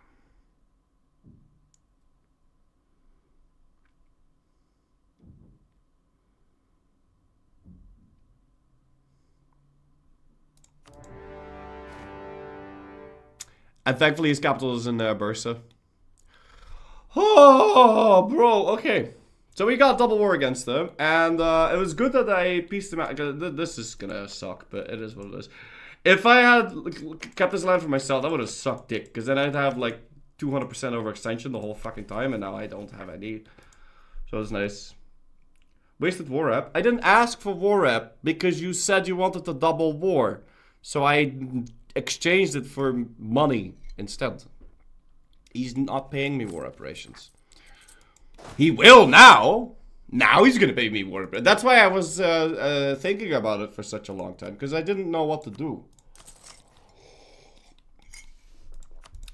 And thankfully his capital is in Bursa. Oh, bro, okay. So we got double war against them, and it was good that I pieced them out. This is gonna suck, but it is what it is. If I had kept this land for myself, that would have sucked dick, because then I'd have like 200% overextension the whole fucking time, and now I don't have any. So it's nice. Wasted war rep. I didn't ask for war rep because you said you wanted the double war. So I exchanged it for money instead. He's not paying me war reparations. He will now. Now he's gonna pay me war reparations. That's why I was thinking about it for such a long time, because I didn't know what to do.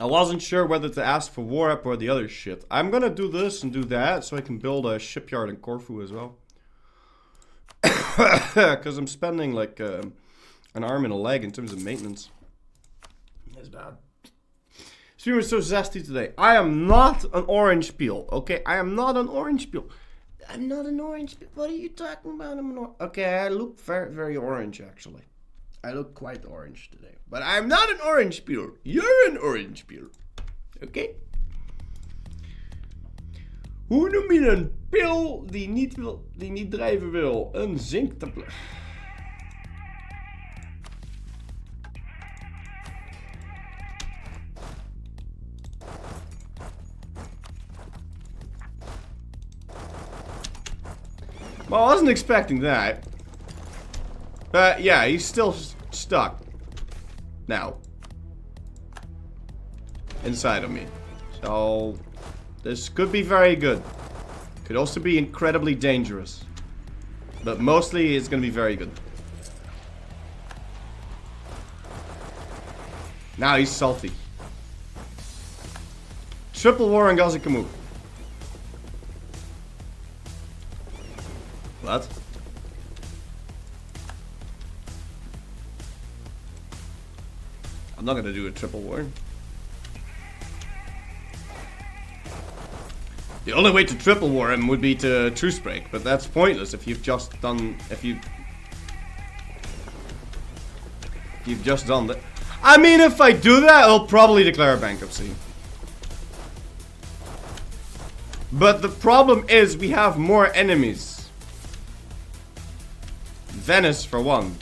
I wasn't sure whether to ask for war rep or the other shit. I'm gonna do this and do that so I can build a shipyard in Corfu as well. Because I'm spending like an arm and a leg in terms of maintenance. That's bad. Stream was so zesty today. I am not an orange peel, okay? I am not an orange peel. I'm not an orange peel. What are you talking about? Okay, I look very, very orange, actually. I look quite orange today. But I'm not an orange peel. You're an orange peel. Okay? Hoe noem je een pil die niet drijven wil? Een zinktablet. Well, I wasn't expecting that. But yeah, he's still stuck. Now. Inside of me. So, this could be very good. Could also be incredibly dangerous. But mostly it's gonna be very good. Now he's salty. Triple war on Gazikamu. What? I'm not gonna do a triple war. The only way to triple war him would be to truce break, but that's pointless if you've just done you've just done that. I mean, if I do that, I'll probably declare bankruptcy. But the problem is we have more enemies. Venice for one.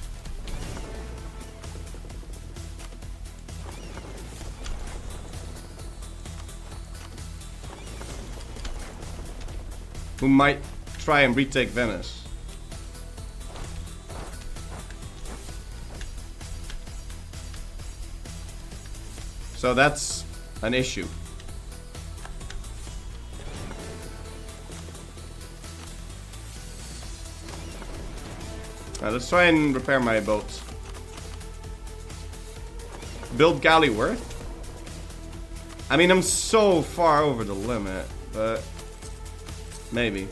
Who might try and retake Venice. So that's an issue. Let's try and repair my boats. Build galley worth? I mean, I'm so far over the limit, but maybe.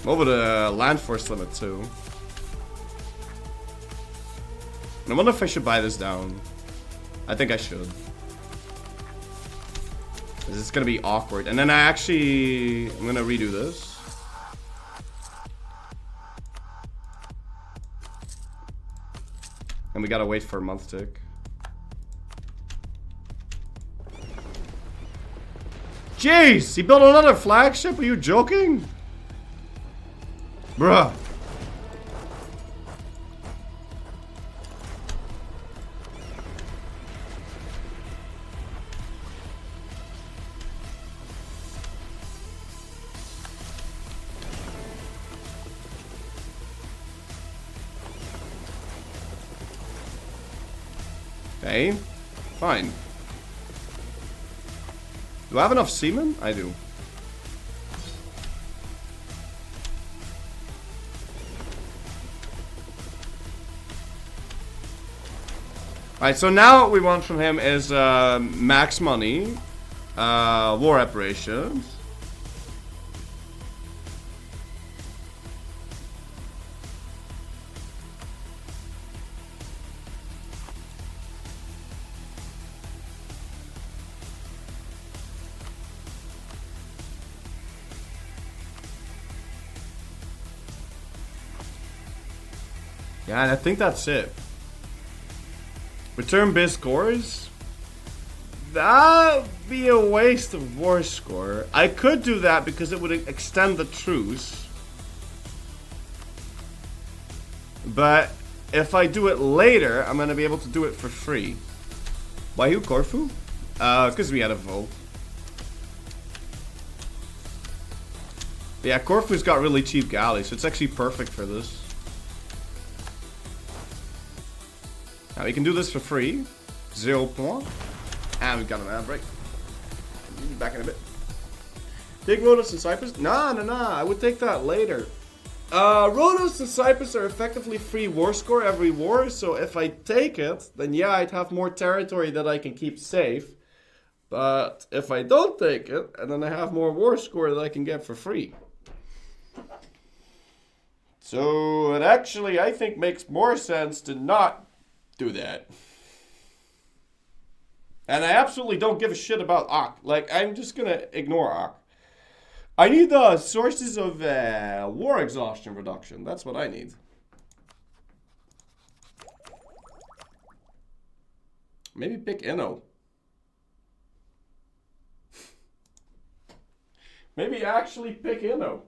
Over the land force limit too. I wonder if I should buy this down. I think I should. This is gonna be awkward. And then I'm gonna redo this. And we gotta wait for a month tick. Jeez, he built another flagship? Are you joking? Bruh. Okay, fine. Do I have enough seamen? I do. Alright, so now what we want from him is max money, war reparations. Yeah, and I think that's it. Return base scores? That'd be a waste of war score. I could do that because it would extend the truce. But if I do it later, I'm gonna be able to do it for free. Why who, Corfu? Because we had a vote. Yeah, Corfu's got really cheap galleys, so it's actually perfect for this. Now we can do this for free. 0 point. And we've got an ad break. Back in a bit. Take Rhodos and Cyprus? Nah. I would take that later. Rhodos and Cyprus are effectively free war score every war. So if I take it, then yeah, I'd have more territory that I can keep safe. But if I don't take it, and then I have more war score that I can get for free. So it actually, I think, makes more sense to not do that. And I absolutely don't give a shit about Ak. Like, I'm just gonna ignore Ak. I need the sources of war exhaustion reduction. That's what I need. Maybe pick Inno. Maybe actually pick Inno.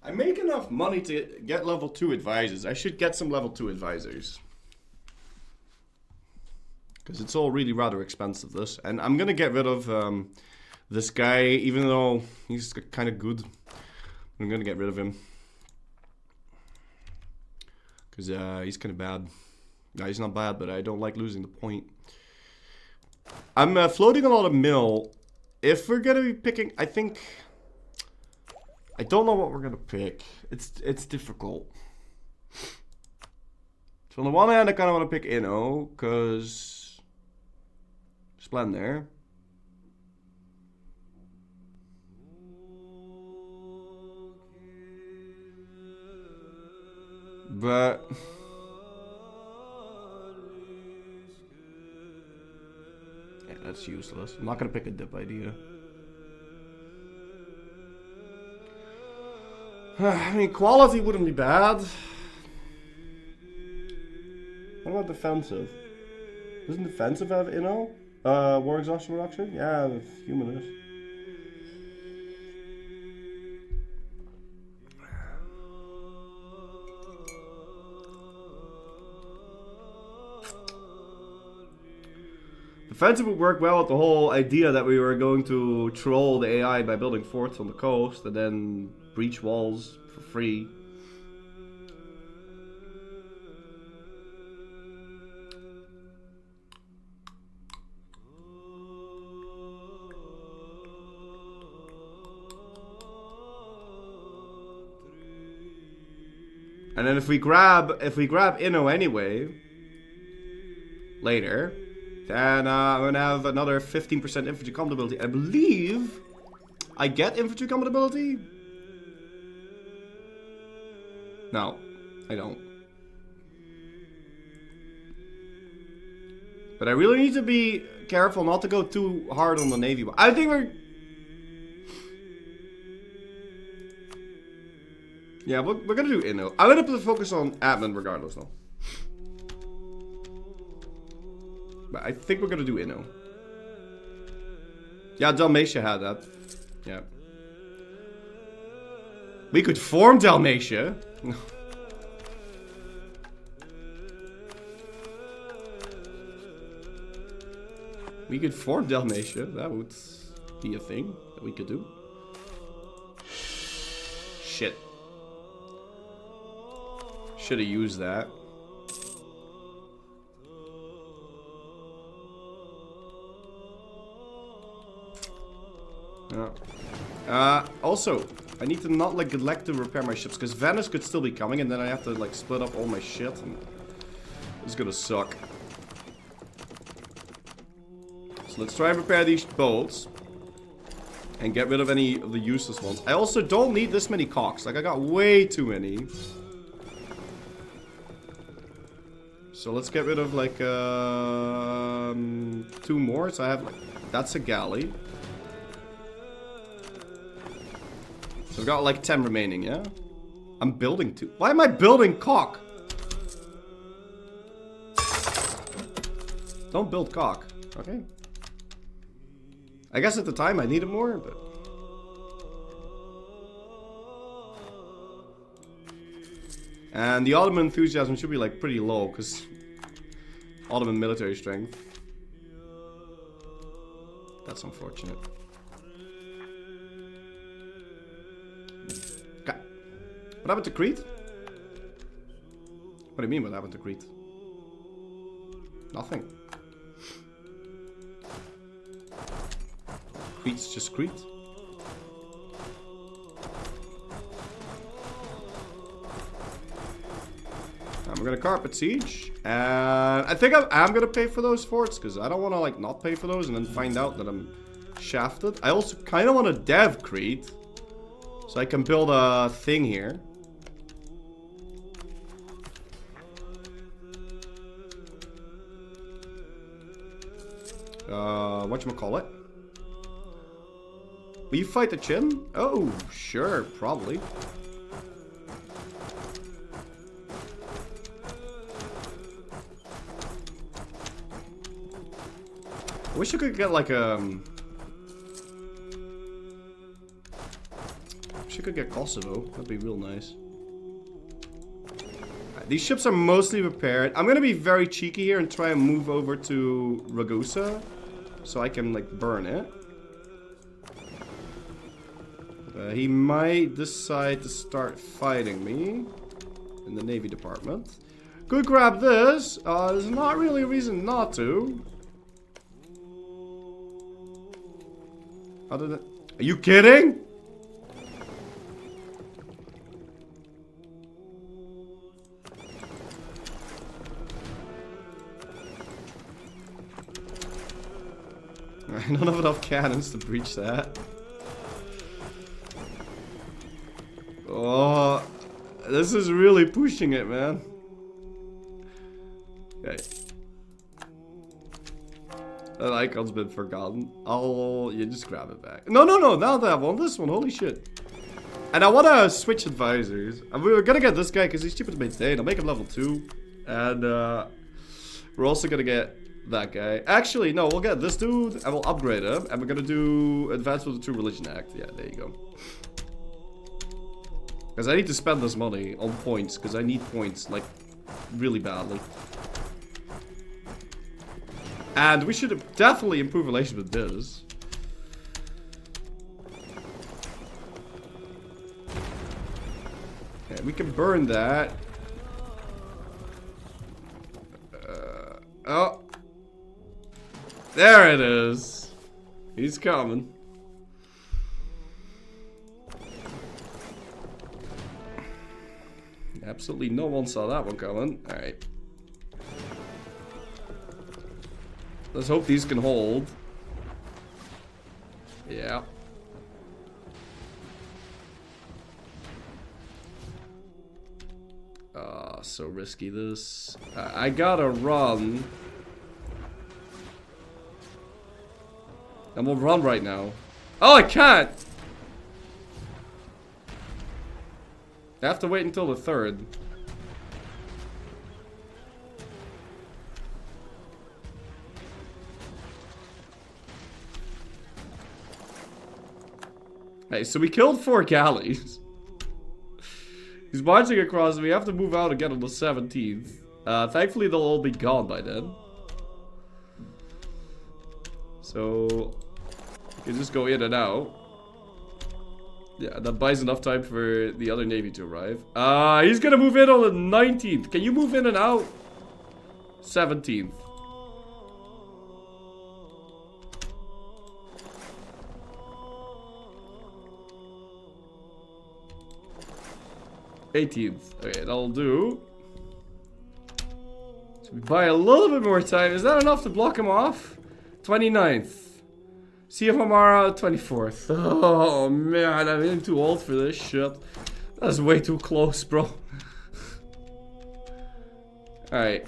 I make enough money to get level 2 advisors. I should get some level 2 advisors. Because it's all really rather expensive, this. And I'm going to get rid of this guy, even though he's kind of good. I'm going to get rid of him. Because he's kind of bad. No, he's not bad, but I don't like losing the point. I'm floating a lot of mill. If we're gonna be picking, I think... I don't know what we're gonna pick. It's difficult. So on the one hand, I kind of want to pick Inno, because... Splendor. But... Yeah, that's useless. I'm not gonna pick a dip idea. I mean, quality wouldn't be bad. What about defensive? Doesn't defensive have Inno? War exhaustion reduction? Yeah, the humanist. Defensive would work well with the whole idea that we were going to troll the AI by building forts on the coast and then breach walls for free. And then if we grab Inno anyway later, then I'm gonna have another 15% infantry combat ability. I believe I get infantry combat ability. No, I don't. But I really need to be careful not to go too hard on the navy. I think we're... Yeah, we're gonna do Inno. I'm gonna put the focus on admin regardless though. But I think we're gonna do Inno. Yeah, Dalmatia had that. Yeah. We could form Dalmatia. We could form Dalmatia. That would be a thing that we could do. Shit. Should have used that. Also, I need to not like neglect to repair my ships because Venice could still be coming, and then I have to like split up all my shit, and it's gonna suck. So let's try and repair these boats and get rid of any of the useless ones. I also don't need this many cocks. Like I got way too many. So let's get rid of like 2 more. So I have like, that's a galley. So I've got like 10 remaining, yeah? I'm building 2. Why am I building cock? Don't build cock. Okay. I guess at the time I needed more, but... And the Ottoman enthusiasm should be like pretty low, because Ottoman military strength. That's unfortunate. Okay. What happened to Crete? What do you mean what happened to Crete? Nothing. Crete's just Crete. I'm gonna carpet siege, and I think I'm gonna pay for those forts because I don't want to like not pay for those and then find out that I'm shafted. I also kind of want to dev Crete, so I can build a thing here. Whatchamacallit? Will you fight the Chin? Oh, sure, probably. I wish I could get like wish I could get Kosovo. That'd be real nice. Right, these ships are mostly repaired. I'm gonna be very cheeky here and try and move over to Ragusa, so I can like burn it. He might decide to start fighting me in the Navy department. Could grab this. There's not really a reason not to. Other than... Are you kidding? I don't have enough cannons to breach that. Oh, this is really pushing it, man. Okay. That icon's been forgotten. You just grab it back. No, now that I want this one, holy shit. And I want to switch advisors. And we were gonna get this guy because he's cheaper to maintain. I'll make him level 2. And we're also gonna get that guy. Actually, no, we'll get this dude and we'll upgrade him. And we're gonna do Advance with the True Religion Act. Yeah, there you go. Because I need to spend this money on points, because I need points, like, really badly. And we should definitely improve relations with this. Okay, we can burn that. Oh. There it is. He's coming. Absolutely no one saw that one coming. Alright. Let's hope these can hold. Yeah. So risky this. I gotta run. And we'll run right now. Oh, I can't! I have to wait until the 3rd. Hey, so we killed 4 galleys. He's marching across and we have to move out again on the 17th. Thankfully they'll all be gone by then. So we can just go in and out. Yeah, that buys enough time for the other navy to arrive. He's gonna move in on the 19th. Can you move in and out? 17th. Okay, that'll do. So we buy a little bit more time. Is that enough to block him off? 29th. Sea of Amara, 24th. Oh man, I'm getting too old for this shit. That's way too close, bro. Alright.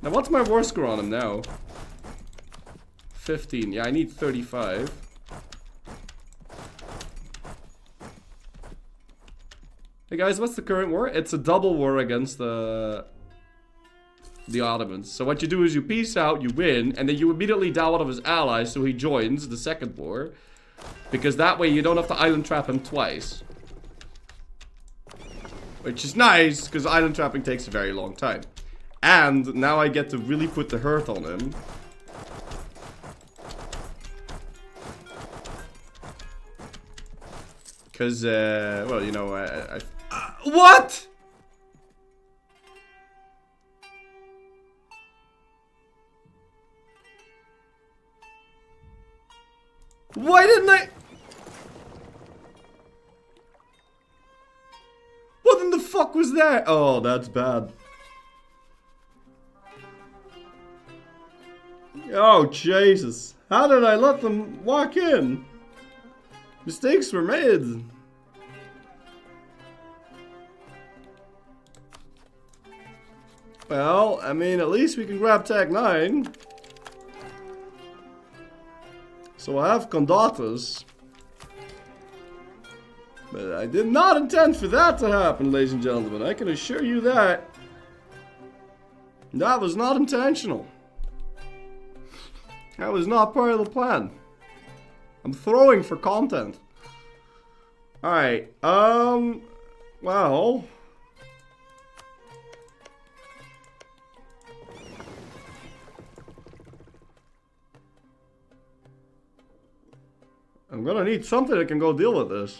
Now what's my war score on him now? 15. Yeah, I need 35. Hey guys, what's the current war? It's a double war against the Ottomans. So what you do is you peace out, you win, and then you immediately down one of his allies so he joins the second war. Because that way you don't have to island trap him twice. Which is nice, because island trapping takes a very long time. And now I get to really put the hurt on him. Because, well, you know, what?! Why didn't I... What in the fuck was that? Oh, that's bad. Oh, Jesus. How did I let them walk in? Mistakes were made. Well, I mean, at least we can grab Tag 9. So I have condatas. But I did not intend for that to happen, ladies and gentlemen. I can assure you that. That was not intentional. That was not part of the plan. I'm throwing for content. Alright, well... I'm gonna need something that can go deal with this.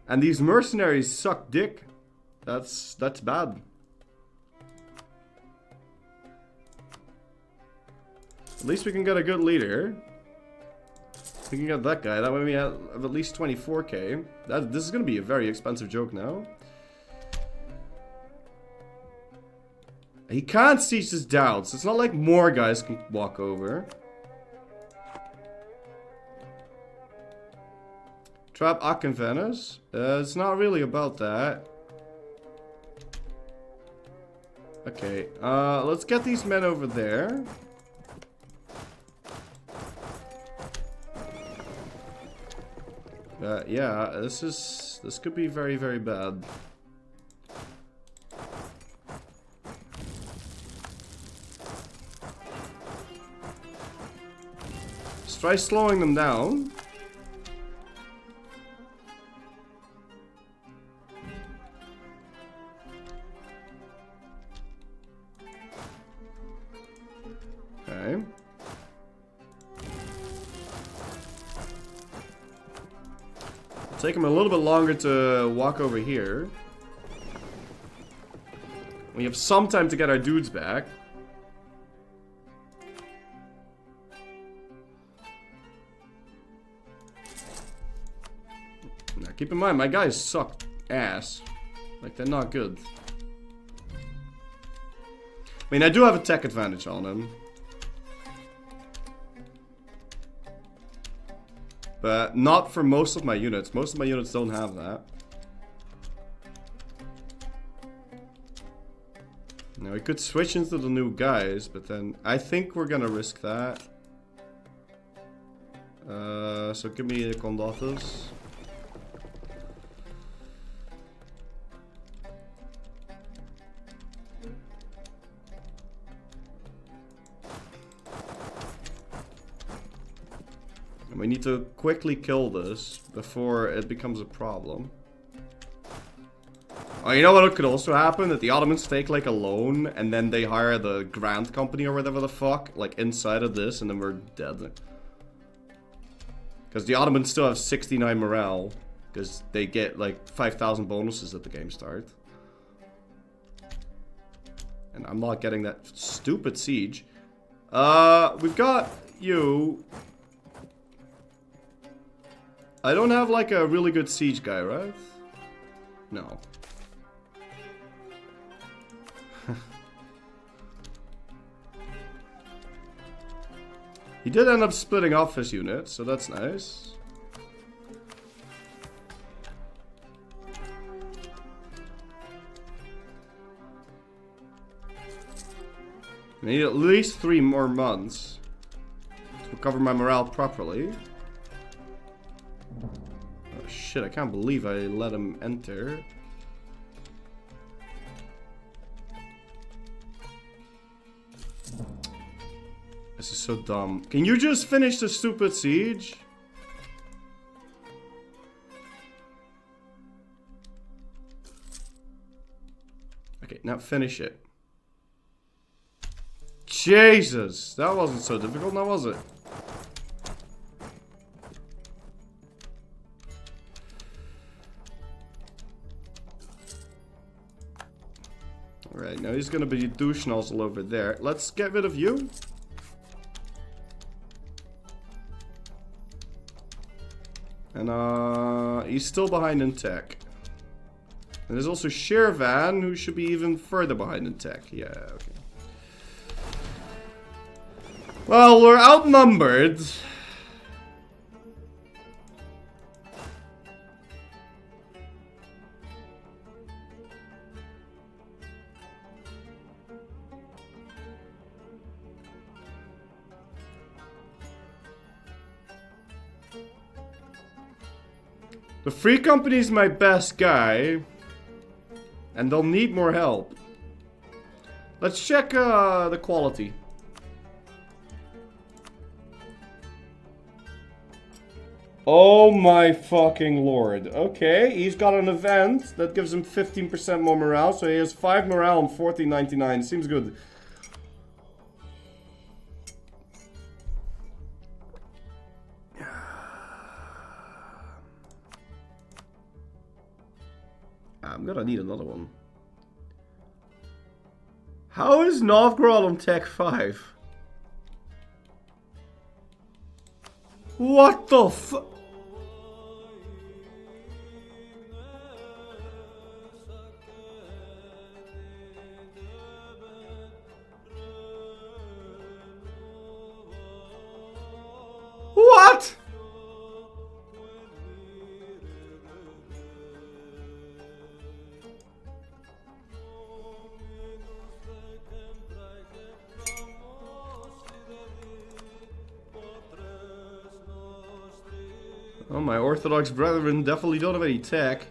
And these mercenaries suck dick. That's bad. At least we can get a good leader. We can get that guy. That way we have at least 24k. This is gonna be a very expensive joke now. He can't siege his doubts. It's not like more guys can walk over. Trap Akenvenes. It's not really about that. Okay, let's get these men over there. Yeah, this could be very, very bad. Let's try slowing them down. Okay. Take him a little bit longer to walk over here. We have some time to get our dudes back. Now keep in mind, my guys suck ass. Like, they're not good. I mean, I do have a tech advantage on them. But not for most of my units. Most of my units don't have that. Now we could switch into the new guys, but then I think we're gonna risk that. So give me the Condatos. We need to quickly kill this before it becomes a problem. Oh, you know what could also happen? That the Ottomans take like a loan and then they hire the Grand Company or whatever the fuck, like inside of this, and then we're dead. Because the Ottomans still have 69 morale, because they get like 5,000 bonuses at the game start. And I'm not getting that stupid siege. We've got you. I don't have like a really good siege guy, right? No. He did end up splitting off his unit, so that's nice. I need at least 3 more months to recover my morale properly. Oh shit, I can't believe I let him enter. This is so dumb. Can you just finish the stupid siege? Okay, now finish it. Jesus, that wasn't so difficult, now was it? Alright, now he's gonna be douche nozzle over there. Let's get rid of you. And he's still behind in tech. And there's also Shervan, who should be even further behind in tech. Yeah, okay. Well, we're outnumbered. The Free Company's my best guy. And they'll need more help. Let's check the quality. Oh my fucking lord. Okay, he's got an event that gives him 15% more morale. So he has 5 morale and 1499. Seems good. I'm gonna need another one. How is Novgorod on Tech 5? What the fu- What? Oh, my Orthodox brethren definitely don't have any tech.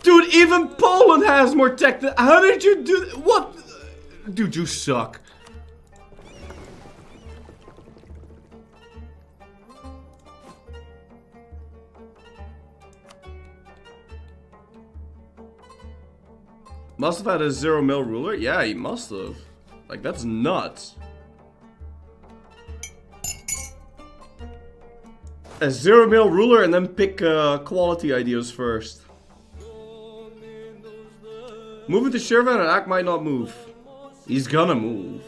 Dude, even Poland has more tech than- How did you do- What? Dude, you suck. Must have had a 0 mil ruler? Yeah, he must have. Like, that's nuts. A 0 mil ruler and then pick quality ideas first. Move it to Shirvan and Ak might not move. He's gonna move.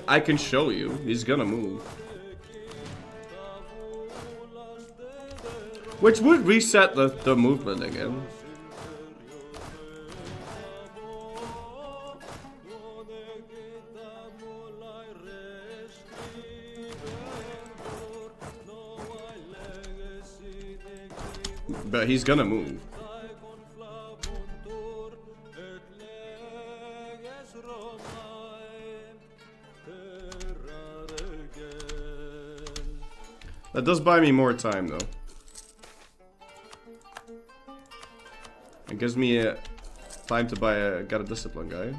I can show you. He's gonna move. Which would reset the movement again. But he's gonna move. That does buy me more time though. It gives me time to buy get a discipline guy.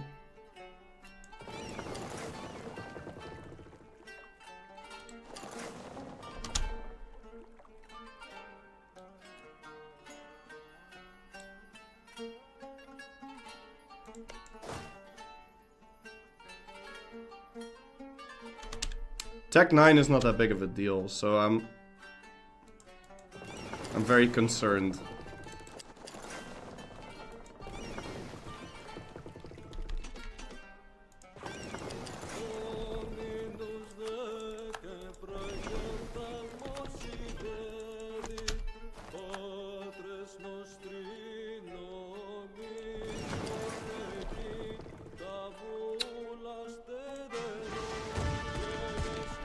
Tech 9 is not that big of a deal, so I'm very concerned.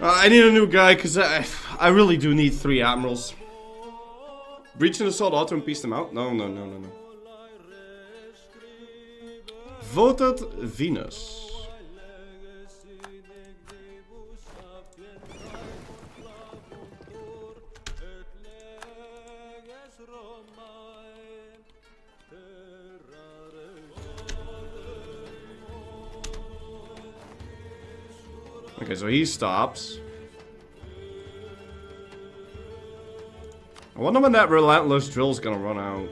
I need a new guy because I really do need 3 admirals. Breach and assault auto and piece them out? No. Voted Venus. Okay, so he stops. I wonder when that relentless drill's gonna run out.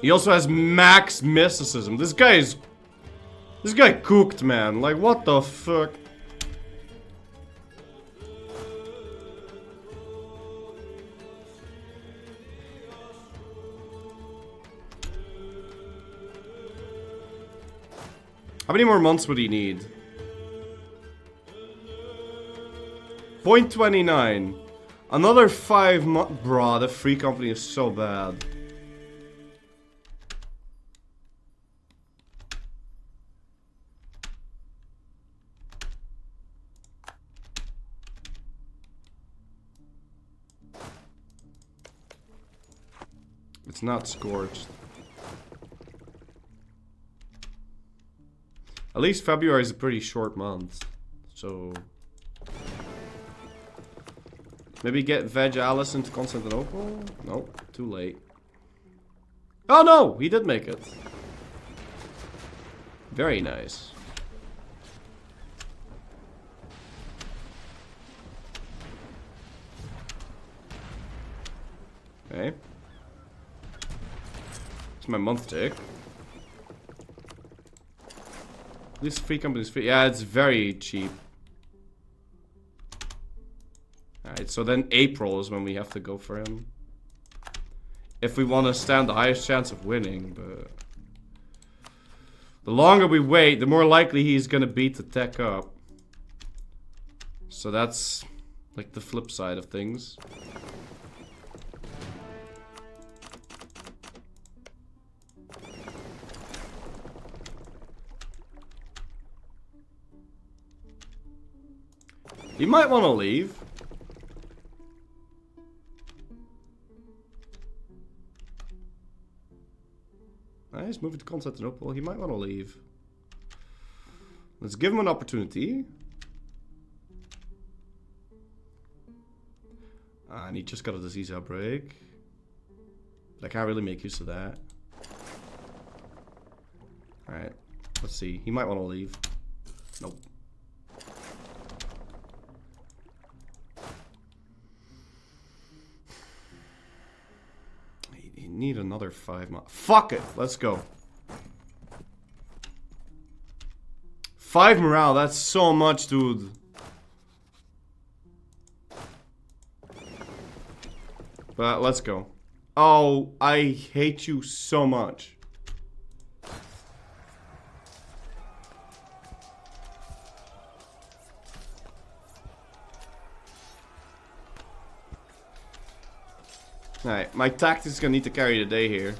He also has max mysticism. This guy cooked, man. Like, what the fuck? How many more months would he need? 0.29. Another 5 months. Bruh, the free company is so bad. It's not scorched. At least February is a pretty short month. So... maybe get Veg Alice into Constantinople? Nope, too late. Oh no! He did make it. Very nice. Okay. It's my month tick. This free company's free. Yeah, it's very cheap. shit. So then April is when we have to go for him. If we want to stand the highest chance of winning, but... The longer we wait, the more likely he's gonna beat the tech up. So that's like the flip side of things. He might want to leave. He's moving to Constantinople. He might want to leave. Let's give him an opportunity. And he just got a disease outbreak. But I can't really make use of that. Alright. Let's see. He might want to leave. Nope. Need another 5 months. Fuck it. Let's go. 5 morale. That's so much, dude. But let's go. Oh, I hate you so much. Alright, my tactics gonna need to carry the day here.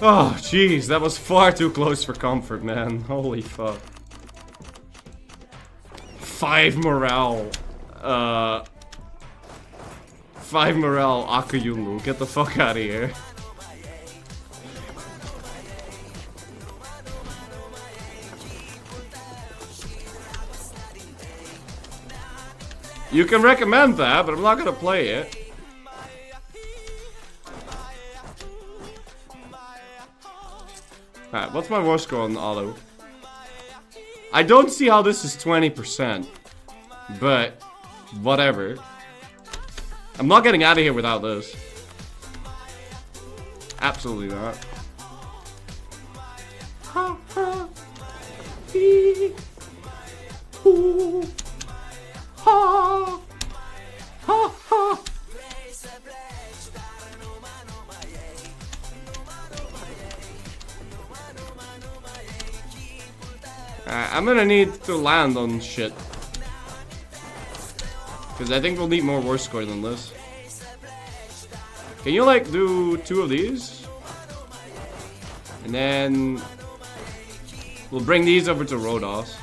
Oh, jeez, that was far too close for comfort, man. Holy fuck. 5 morale. 5 morale, Akayunlu. Get the fuck out of here. You can recommend that, but I'm not gonna play it. Alright, what's my war score on auto? I don't see how this is 20%. But, whatever. I'm not getting out of here without this. Absolutely not. Ha ha. Hee. Hoo. Ha. Ha ha. I'm gonna need to land on shit. Because I think we'll need more war score than this. Can you like do 2 of these? And then we'll bring these over to Rhodos.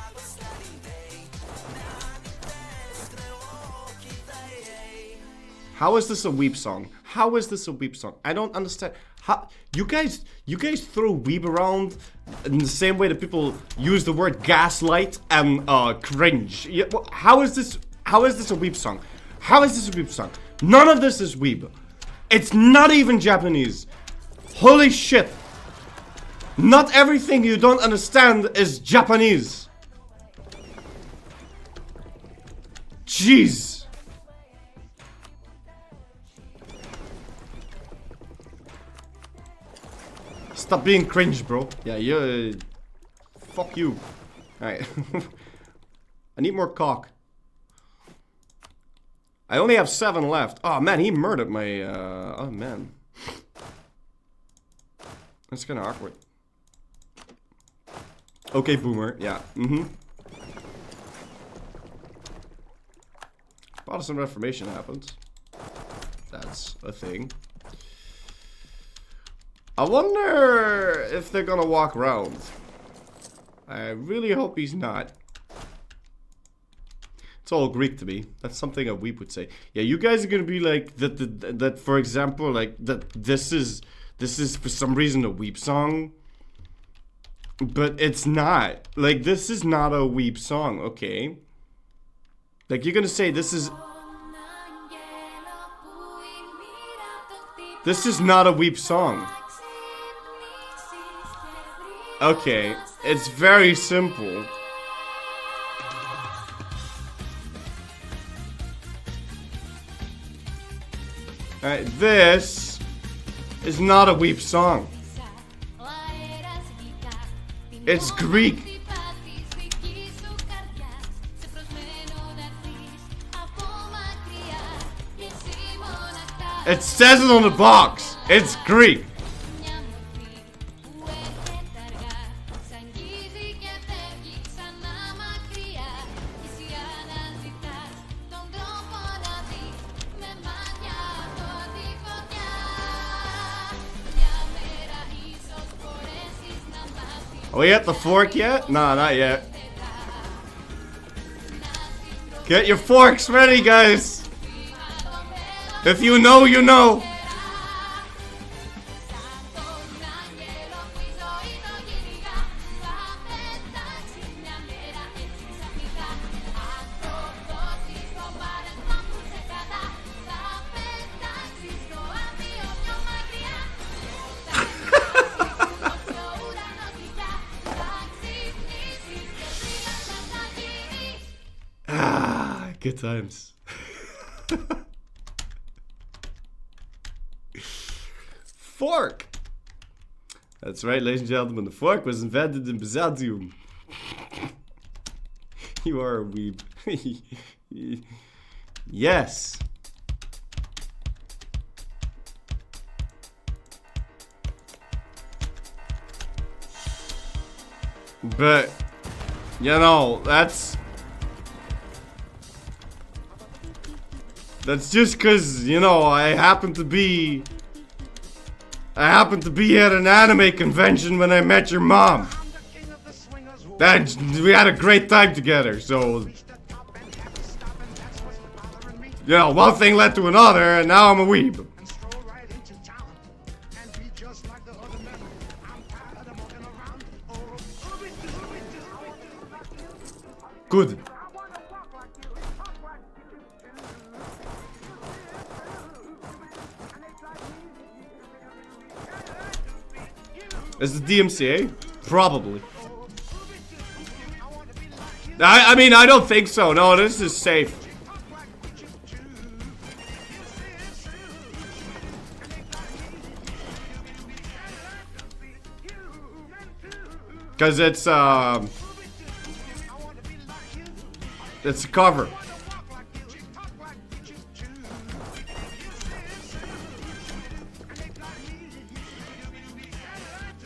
How is this a weep song? How is this a weep song? I don't understand. How you guys throw weep around in the same way that people use the word gaslight and cringe. Yeah, how is this a weep song? How is this a weep song? None of this is weep. It's not even Japanese. Holy shit. Not everything you don't understand is Japanese. Jeez. Stop being cringe, bro. Yeah, you. Fuck you. Alright. I need more cock. I only have 7 left. Oh man, he murdered my. Oh man. That's kind of awkward. Okay, boomer. Yeah. Protestant Reformation happens. That's a thing. I wonder if they're gonna walk around. I really hope he's not. It's all Greek to me. That's something a weep would say. Yeah, you guys are gonna be like that. For example, like that. This is for some reason a weep song, but it's not. Like this is not a weep song. Okay. Like you're gonna say this is. This is not a weep song. Okay, it's very simple. Alright, this is not a weep song. It's Greek. It says it on the box. It's Greek. Are we at the fork yet? Nah, not yet. Get your forks ready, guys. If you know, you know. Good times. Fork! That's right, ladies and gentlemen, the fork was invented in Byzantium. You are a weeb. Yes. But, you know, that's just cause, you know, I happen to be at an anime convention when I met your mom. We had a great time together, so You know, one thing led to another, and now I'm a weeb. Good. Is the DMCA? Probably. I mean, I don't think so. No, this is safe. Cause it's a cover.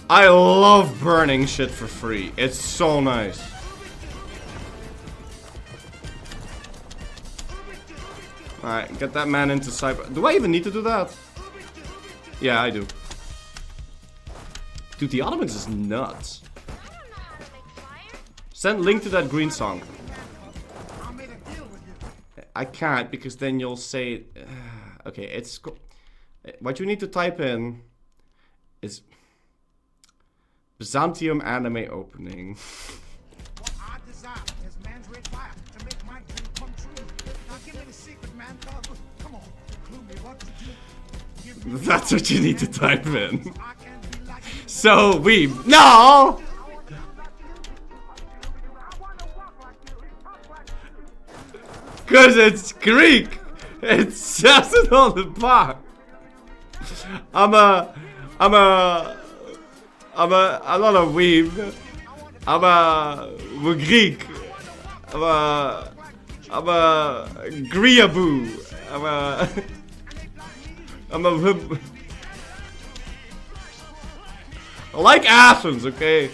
I love burning shit for free. It's so nice. Alright, get that man into cyber. Do I even need to do that? Yeah, I do. Dude, the Ottomans is nuts. Send link to that green song. I can't because then you'll say... okay, it's... what you need to type in is... Byzantium anime opening. That's what you need to type in. So we... No! Cause it's Greek! It says it on the box! I'm not a weeb. We're Greek. I'm a Griaboo. I like Athens, okay?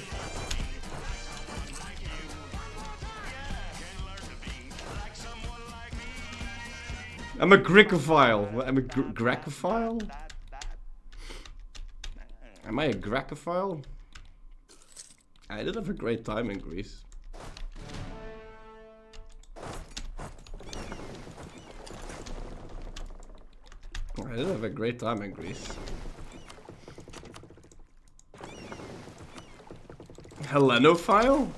I'm a Greekophile. I'm a Greekophile? Am I a Greekophile? I did have a great time in Greece. I did have a great time in Greece. Hellenophile?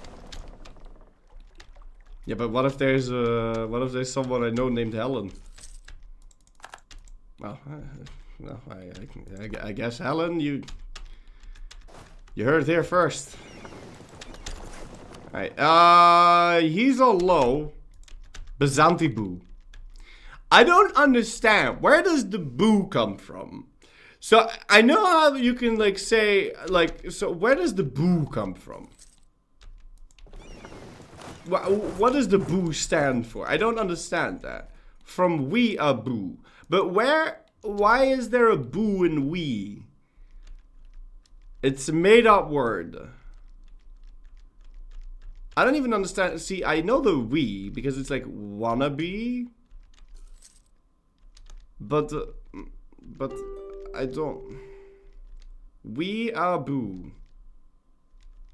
Yeah, but what if there's someone I know named Helen? Well, no, I guess Helen, you heard it here first. Alright, he's a low Byzantiboo. I don't understand. Where does the boo come from? So I know how you can like say like, so where does the boo come from? What does the boo stand for? I don't understand that. From we are boo. But why is there a boo in we? It's a made up word. I don't even understand. See, I know the we because it's like wannabe. But I don't. We are boo.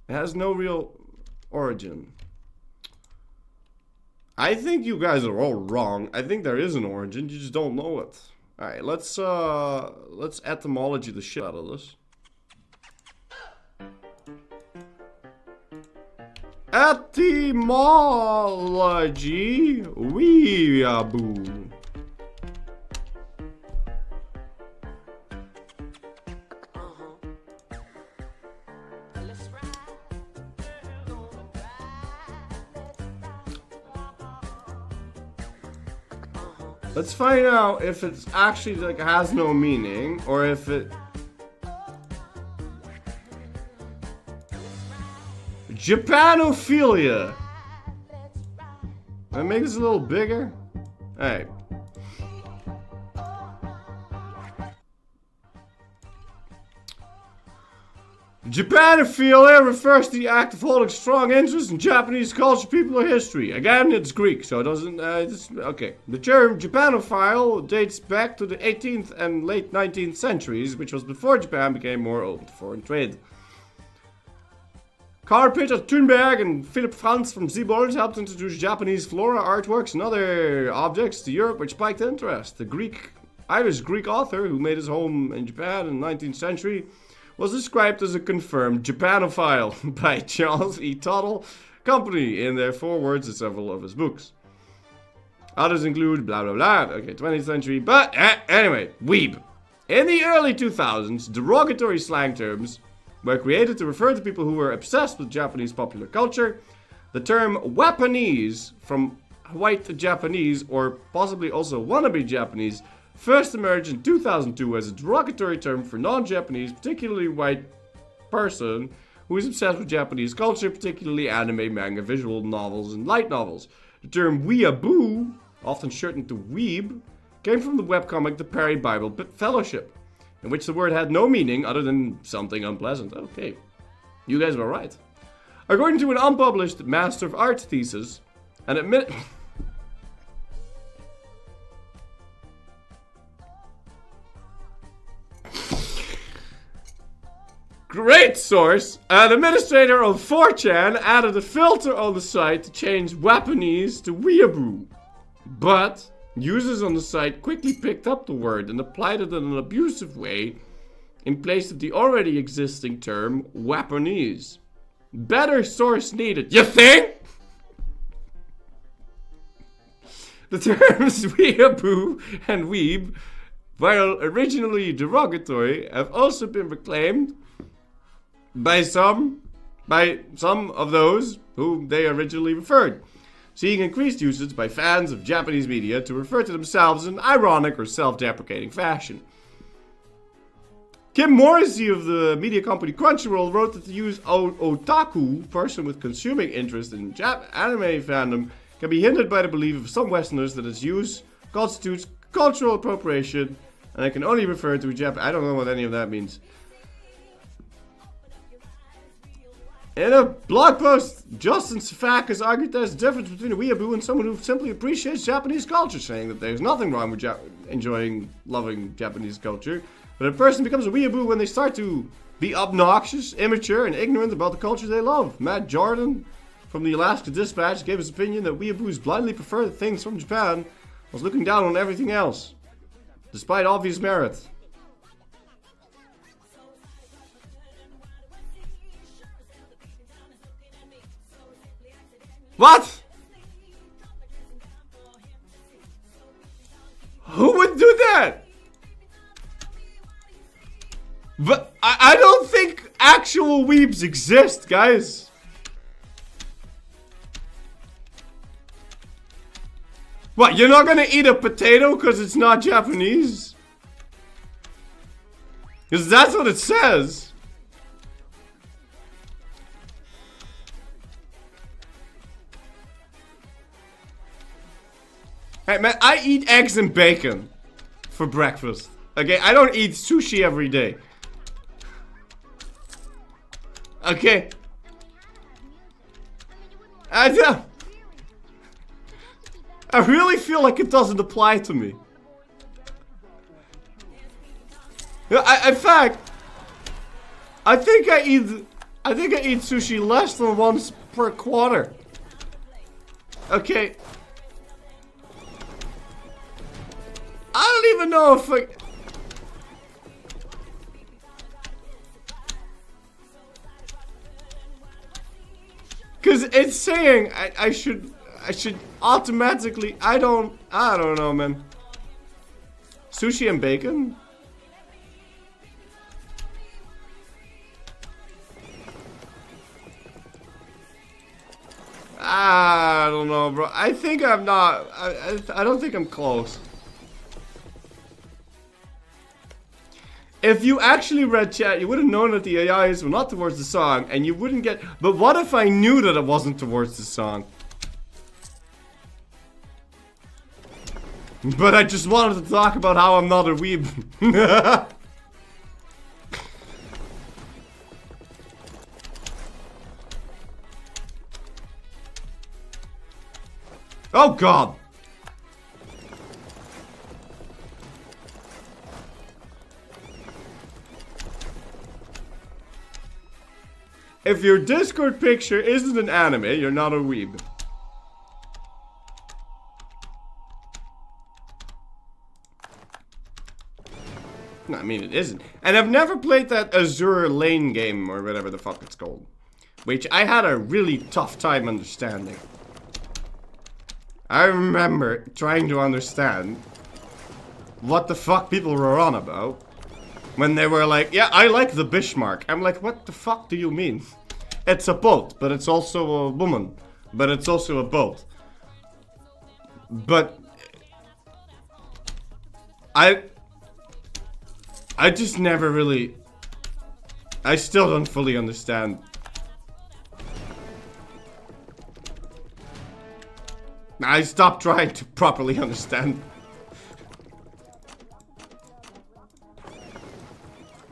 It has no real origin. I think you guys are all wrong. I think there is an origin, you just don't know it. Alright, let's etymology the shit out of this. Etymology weeaboo. Let's find out if it's actually like has no meaning or if it Japanophilia. Can I make this a little bigger? Alright. Japanophilia refers to the act of holding strong interest in Japanese culture, people, or history. Again, it's Greek, so it doesn't... okay. The term Japanophile dates back to the 18th and late 19th centuries, which was before Japan became more open to foreign trade. Karl Peter Thunberg and Philip Franz from Siebold helped introduce Japanese flora, artworks, and other objects to Europe, which spiked interest. The Irish-Greek author, who made his home in Japan in the 19th century, was described as a confirmed Japanophile by Charles E. Tuttle Company in their forewords of several of his books. Others include blah blah blah. Okay, 20th century. But anyway, weeb. In the early 2000s, derogatory slang terms were created to refer to people who were obsessed with Japanese popular culture. The term Wapanese, from white Japanese or possibly also wannabe Japanese, first emerged in 2002 as a derogatory term for non-Japanese, particularly white person who is obsessed with Japanese culture, particularly anime, manga, visual novels, and light novels. The term weeaboo, often shortened to weeb, came from the webcomic The Perry Bible Fellowship, in which the word had no meaning other than something unpleasant. Okay, you guys were right. According to an unpublished Master of Arts thesis, and admit... Great source! An administrator on 4chan added a filter on the site to change Wapanese to weeaboo. But users on the site quickly picked up the word and applied it in an abusive way in place of the already existing term Wapanese. Better source needed, you think? The terms weeaboo and weeb, while originally derogatory, have also been reclaimed by some of those whom they originally referred, seeing increased usage by fans of Japanese media to refer to themselves in ironic or self-deprecating fashion. Kim Morrissey of the media company Crunchyroll wrote that the use otaku, person with consuming interest in anime fandom, can be hindered by the belief of some Westerners that its use constitutes cultural appropriation, and it can only refer to Japan. I don't know what any of that means. In a blog post, Justin Safak has argued there's a difference between a weeaboo and someone who simply appreciates Japanese culture, saying that there's nothing wrong with loving Japanese culture, but a person becomes a weeaboo when they start to be obnoxious, immature, and ignorant about the culture they love. Matt Jordan from the Alaska Dispatch gave his opinion that weeaboos blindly prefer the things from Japan, whilst looking down on everything else, despite obvious merit. What? Who would do that? But I don't think actual weebs exist, guys. What, you're not gonna eat a potato because it's not Japanese? Because that's what it says. Hey man, I eat eggs and bacon for breakfast. Okay, I don't eat sushi every day. Okay. I really feel like it doesn't apply to me. In fact, I think I eat sushi less than once per quarter. Okay. I don't even know if I... Cause it's saying I should automatically... I don't know, man. Sushi and bacon? I don't know, bro. I think I'm not... I don't think I'm close. If you actually read chat, you would have known that the AIs were not towards the song, and you wouldn't get... But what if I knew that it wasn't towards the song? But I just wanted to talk about how I'm not a weeb. Oh god! If your Discord picture isn't an anime, you're not a weeb. No, I mean it isn't. And I've never played that Azure Lane game or whatever the fuck it's called. Which I had a really tough time understanding. I remember trying to understand what the fuck people were on about. When they were like, yeah, I like the Bismarck. I'm like, what the fuck do you mean? It's a boat, but it's also a woman. But it's also a boat. But I just never really... I still don't fully understand. I stopped trying to properly understand.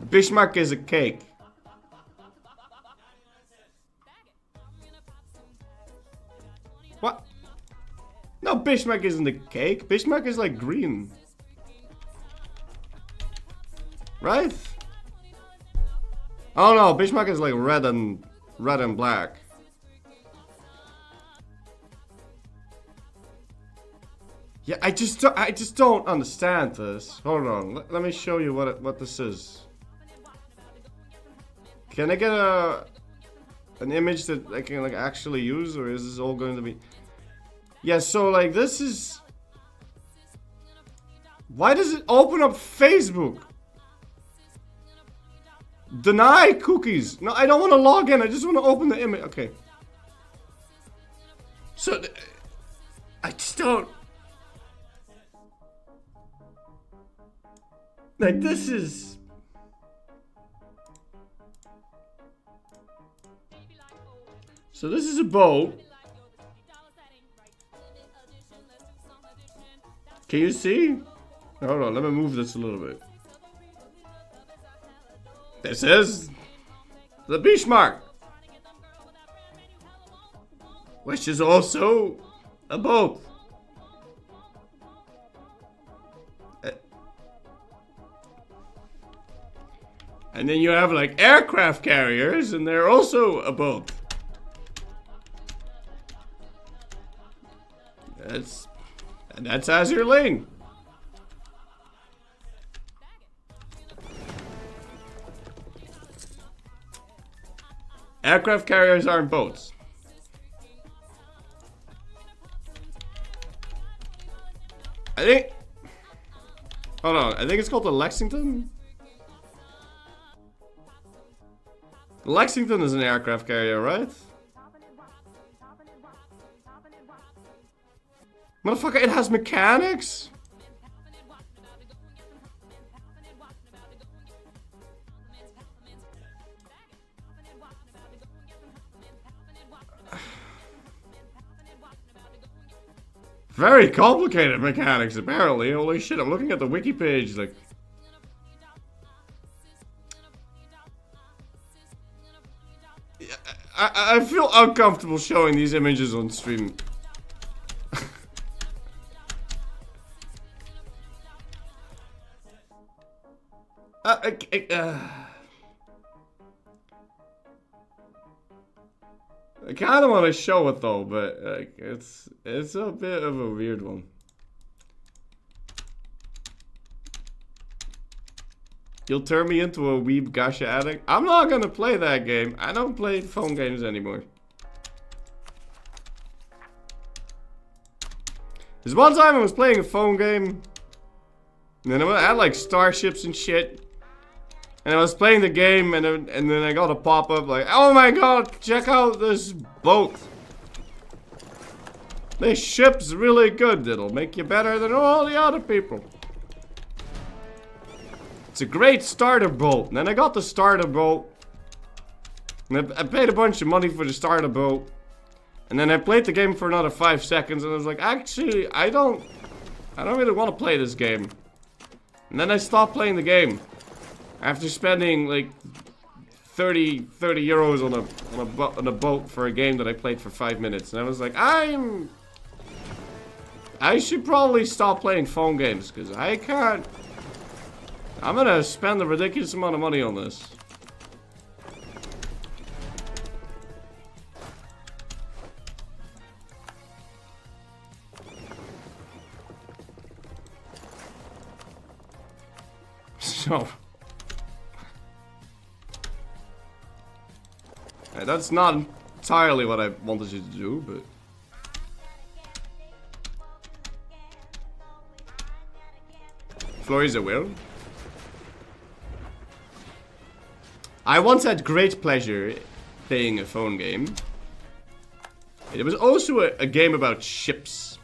Bismarck is a cake. What? No, Bismarck isn't a cake. Bismarck is like green. Right? Oh no, Bismarck is like red and black. Yeah, I just don't understand this. Hold on, let me show you what this is. Can I get an image that I can like actually use, or is this all going to be? Yeah, so like this is. Why does it open up Facebook? Deny cookies. No, I don't want to log in. I just want to open the image. Okay. So I just don't. Like this is. So this is a boat. Can you see? Hold on, let me move this a little bit. This is the Bismarck, which is also a boat. And then you have like aircraft carriers, and they're also a boat. That's Azure Lane. Aircraft carriers aren't boats. I think... Hold on, I think it's called the Lexington? Lexington is an aircraft carrier, right? Motherfucker, it has mechanics? Very complicated mechanics, apparently. Holy shit, I'm looking at the wiki page, like... I feel uncomfortable showing these images on stream. I kind of want to show it though, but it's a bit of a weird one. You'll turn me into a weeb gacha addict? I'm not gonna play that game. I don't play phone games anymore. There's one time I was playing a phone game, and then I had like starships and shit. And I was playing the game, and then I got a pop-up like, oh my god, check out this boat. This ship's really good. It'll make you better than all the other people. It's a great starter boat. And then I got the starter boat. And I paid a bunch of money for the starter boat. And then I played the game for another 5 seconds, and I was like, actually, I don't really want to play this game. And then I stopped playing the game. After spending like 30 euros on a boat for a game that I played for 5 minutes, and I was like, I should probably stop playing phone games because I can't. I'm gonna spend a ridiculous amount of money on this. So... that's not entirely what I wanted you to do, but... Flory's a will. I once had great pleasure playing a phone game. It was also a game about ships.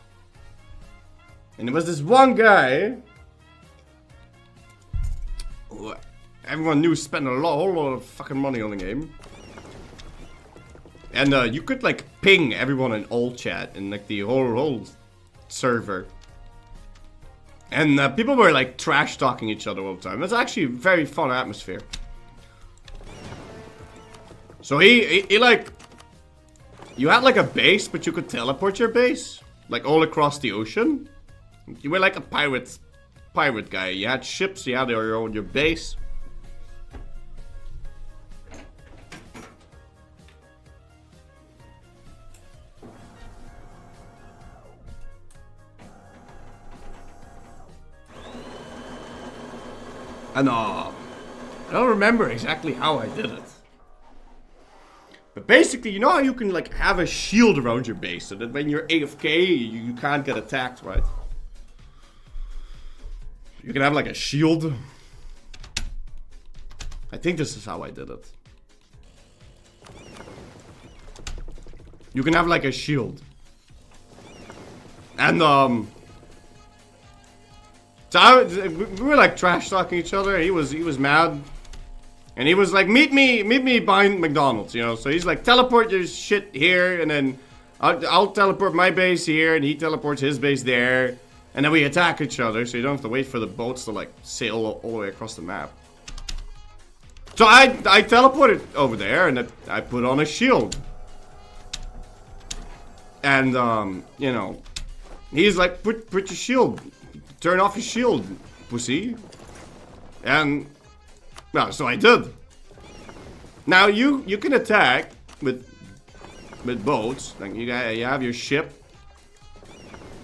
And there was this one guy who everyone knew spent a whole lot of fucking money on the game. And you could like ping everyone in all chat in like the whole server. And people were like trash talking each other all the time. That's actually a very fun atmosphere. So he like, you had like a base, but you could teleport your base like all across the ocean. You were like a pirate guy. You had ships, you had your base. And I don't remember exactly how I did it. But basically, you know how you can like have a shield around your base so that when you're AFK, you can't get attacked, right? You can have like a shield. I think this is how I did it. You can have like a shield. And so we were like trash talking each other. He was mad, and he was like, "Meet me behind McDonald's," you know. So he's like, "Teleport your shit here, and then I'll teleport my base here, and he teleports his base there, and then we attack each other. So you don't have to wait for the boats to like sail all the way across the map." So I teleported over there, and I put on a shield, and you know, he's like, "Put your shield." Turn off your shield, pussy. And well, so I did. Now you can attack with boats. Like you have your ship,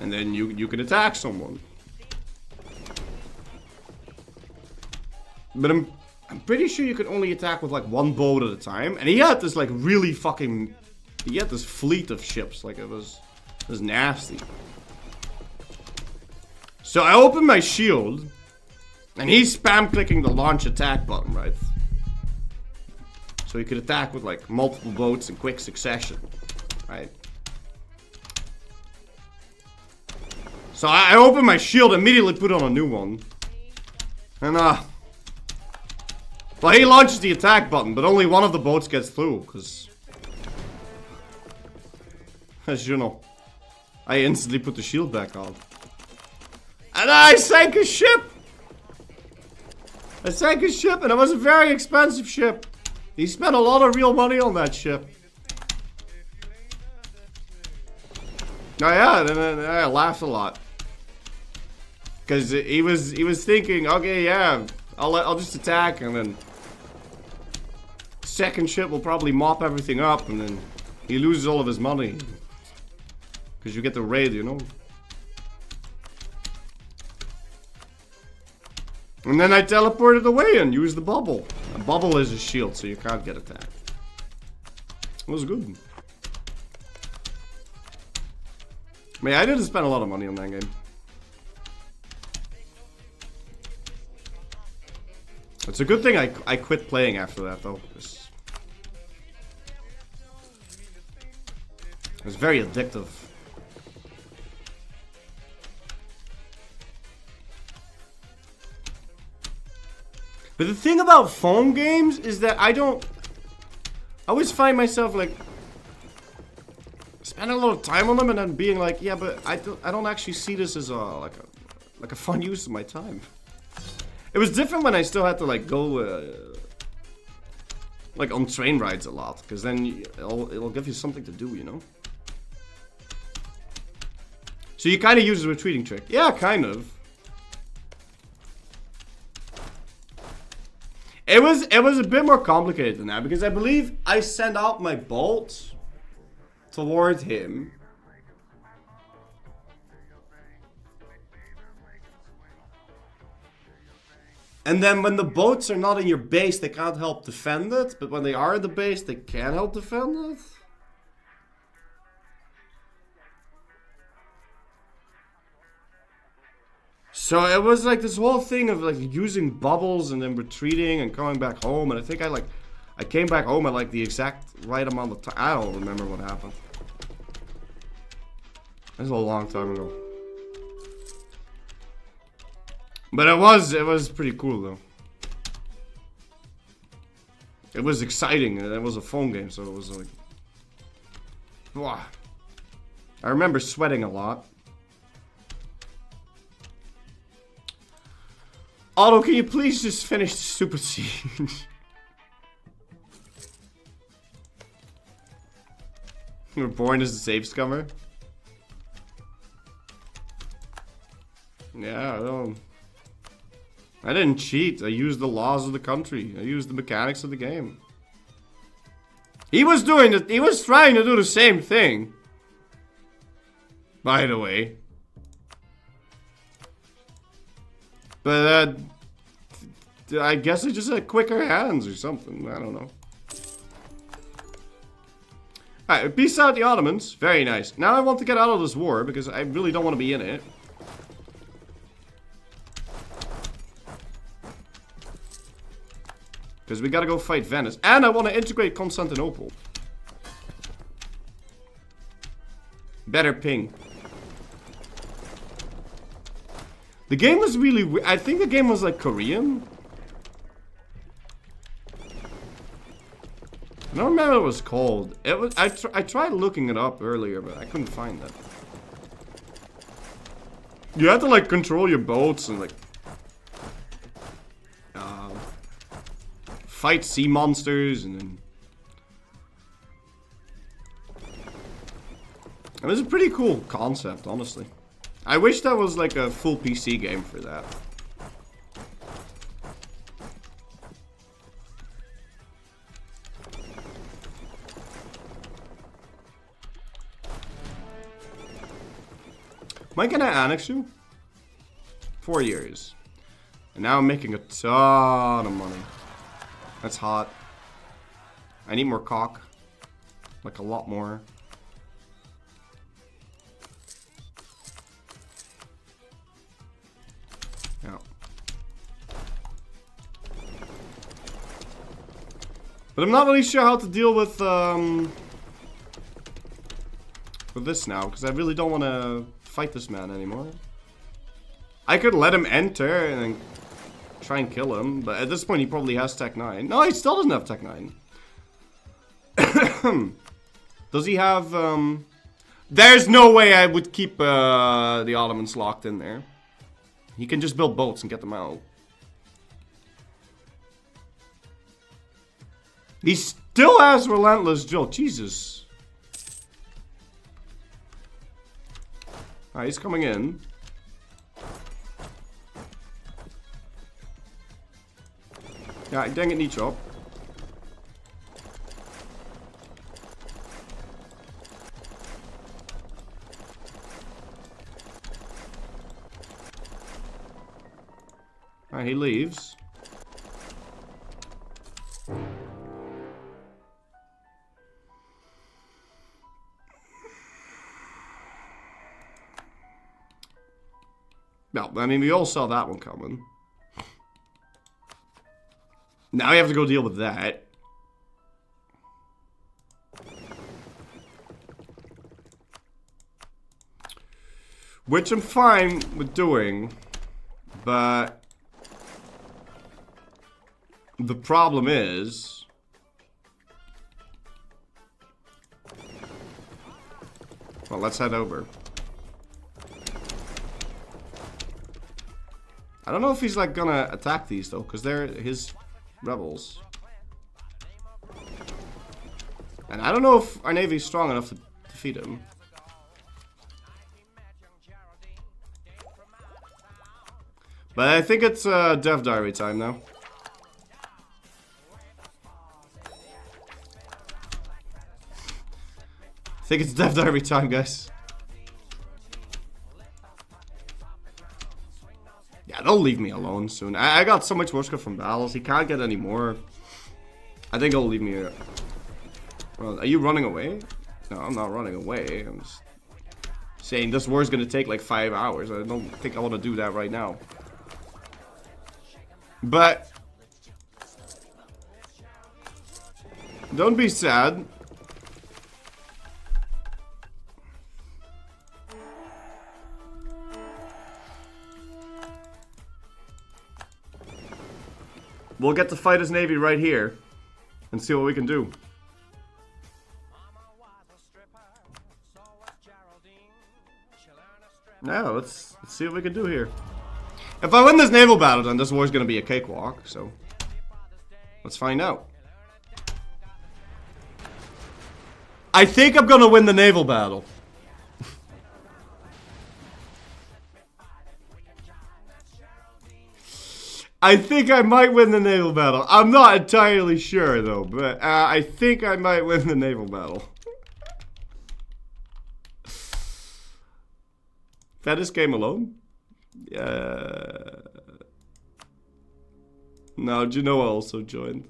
and then you can attack someone. But I'm pretty sure you could only attack with like one boat at a time. And he had this like really fucking, he had this fleet of ships. Like it was nasty. So I opened my shield, and he's spam clicking the launch attack button, right? So he could attack with like multiple boats in quick succession, right? So I opened my shield, immediately put on a new one. And well, he launches the attack button, but only one of the boats gets through, because as you know, I instantly put the shield back on. And I sank a ship! I sank a ship, and it was a very expensive ship. He spent a lot of real money on that ship. Oh yeah, and I laughed a lot. Because he was thinking, okay, yeah, I'll just attack, and then second ship will probably mop everything up, and then he loses all of his money. Because you get the raid, you know? And then I teleported away and used the bubble. A bubble is a shield, so you can't get attacked. It was good. I mean, I didn't spend a lot of money on that game. It's a good thing I quit playing after that, though. It was very addictive. But the thing about phone games is that I always find myself like spending a lot of time on them and then being like, yeah, but I don't actually see this as like a fun use of my time. It was different when I still had to like go like on train rides a lot, because then it'll give you something to do, you know. So you kind of use a retreating trick, yeah, kind of. It was a bit more complicated than that, because I believe I sent out my bolt toward him. And then when the boats are not in your base, they can't help defend it. But when they are in the base, they can help defend it. So it was like this whole thing of like using bubbles and then retreating and coming back home. And I think I came back home at like the exact right amount of time. I don't remember what happened. This is a long time ago. But it was pretty cool though. It was exciting and it was a phone game, so it was like, wow. I remember sweating a lot. Otto, can you please just finish the stupid siege? You were born as a safe scummer? Yeah, I didn't cheat. I used the laws of the country. I used the mechanics of the game. He was doing it. He was trying to do the same thing. By the way. But I guess I just had quicker hands or something. I don't know. Alright, peace out the Ottomans. Very nice. Now I want to get out of this war because I really don't want to be in it. Because we gotta go fight Venice. And I want to integrate Constantinople. Better ping. The game was really weird. I think the game was like Korean. I don't remember what it was called. It was. I tried looking it up earlier, but I couldn't find it. You had to like control your boats and like fight sea monsters and then. It was a pretty cool concept, honestly. I wish that was like a full PC game for that. Am I gonna annex you? 4 years. And now I'm making a ton of money. That's hot. I need more cock. Like a lot more. Yeah. But I'm not really sure how to deal with this now, because I really don't want to fight this man anymore. I could let him enter and then try and kill him, but at this point he probably has Tech 9. No, he still doesn't have Tech 9. Does he have, There's no way I would keep the Ottomans locked in there. He can just build boats and get them out. He still has Relentless Jolt. Jesus. Alright, he's coming in. Ja, ik denk het niet zo. Alright, he leaves. Well, I mean, we all saw that one coming. Now we have to go deal with that. Which I'm fine with doing. But the problem is, well, let's head over. I don't know if he's like gonna attack these though, because they're his rebels. And I don't know if our navy is strong enough to defeat him. But I think it's Death Diary time now. I think it's Death Diary time, guys. Yeah, the He'll leave me alone soon. I got so much worse from battles. He can't get any more. I think he'll leave me here. Well, are you running away? No, I'm not running away. I'm just saying this war's gonna take like 5 hours. I don't think I want to do that right now. But don't be sad. We'll get to fight his navy right here and see what we can do. Now, let's see what we can do here. If I win this naval battle, then this war's gonna be a cakewalk, so let's find out. I think I'm gonna win the naval battle. I think I might win the naval battle. I'm not entirely sure though, but I think I might win the naval battle. Fetish game alone? No, Genoa also joined.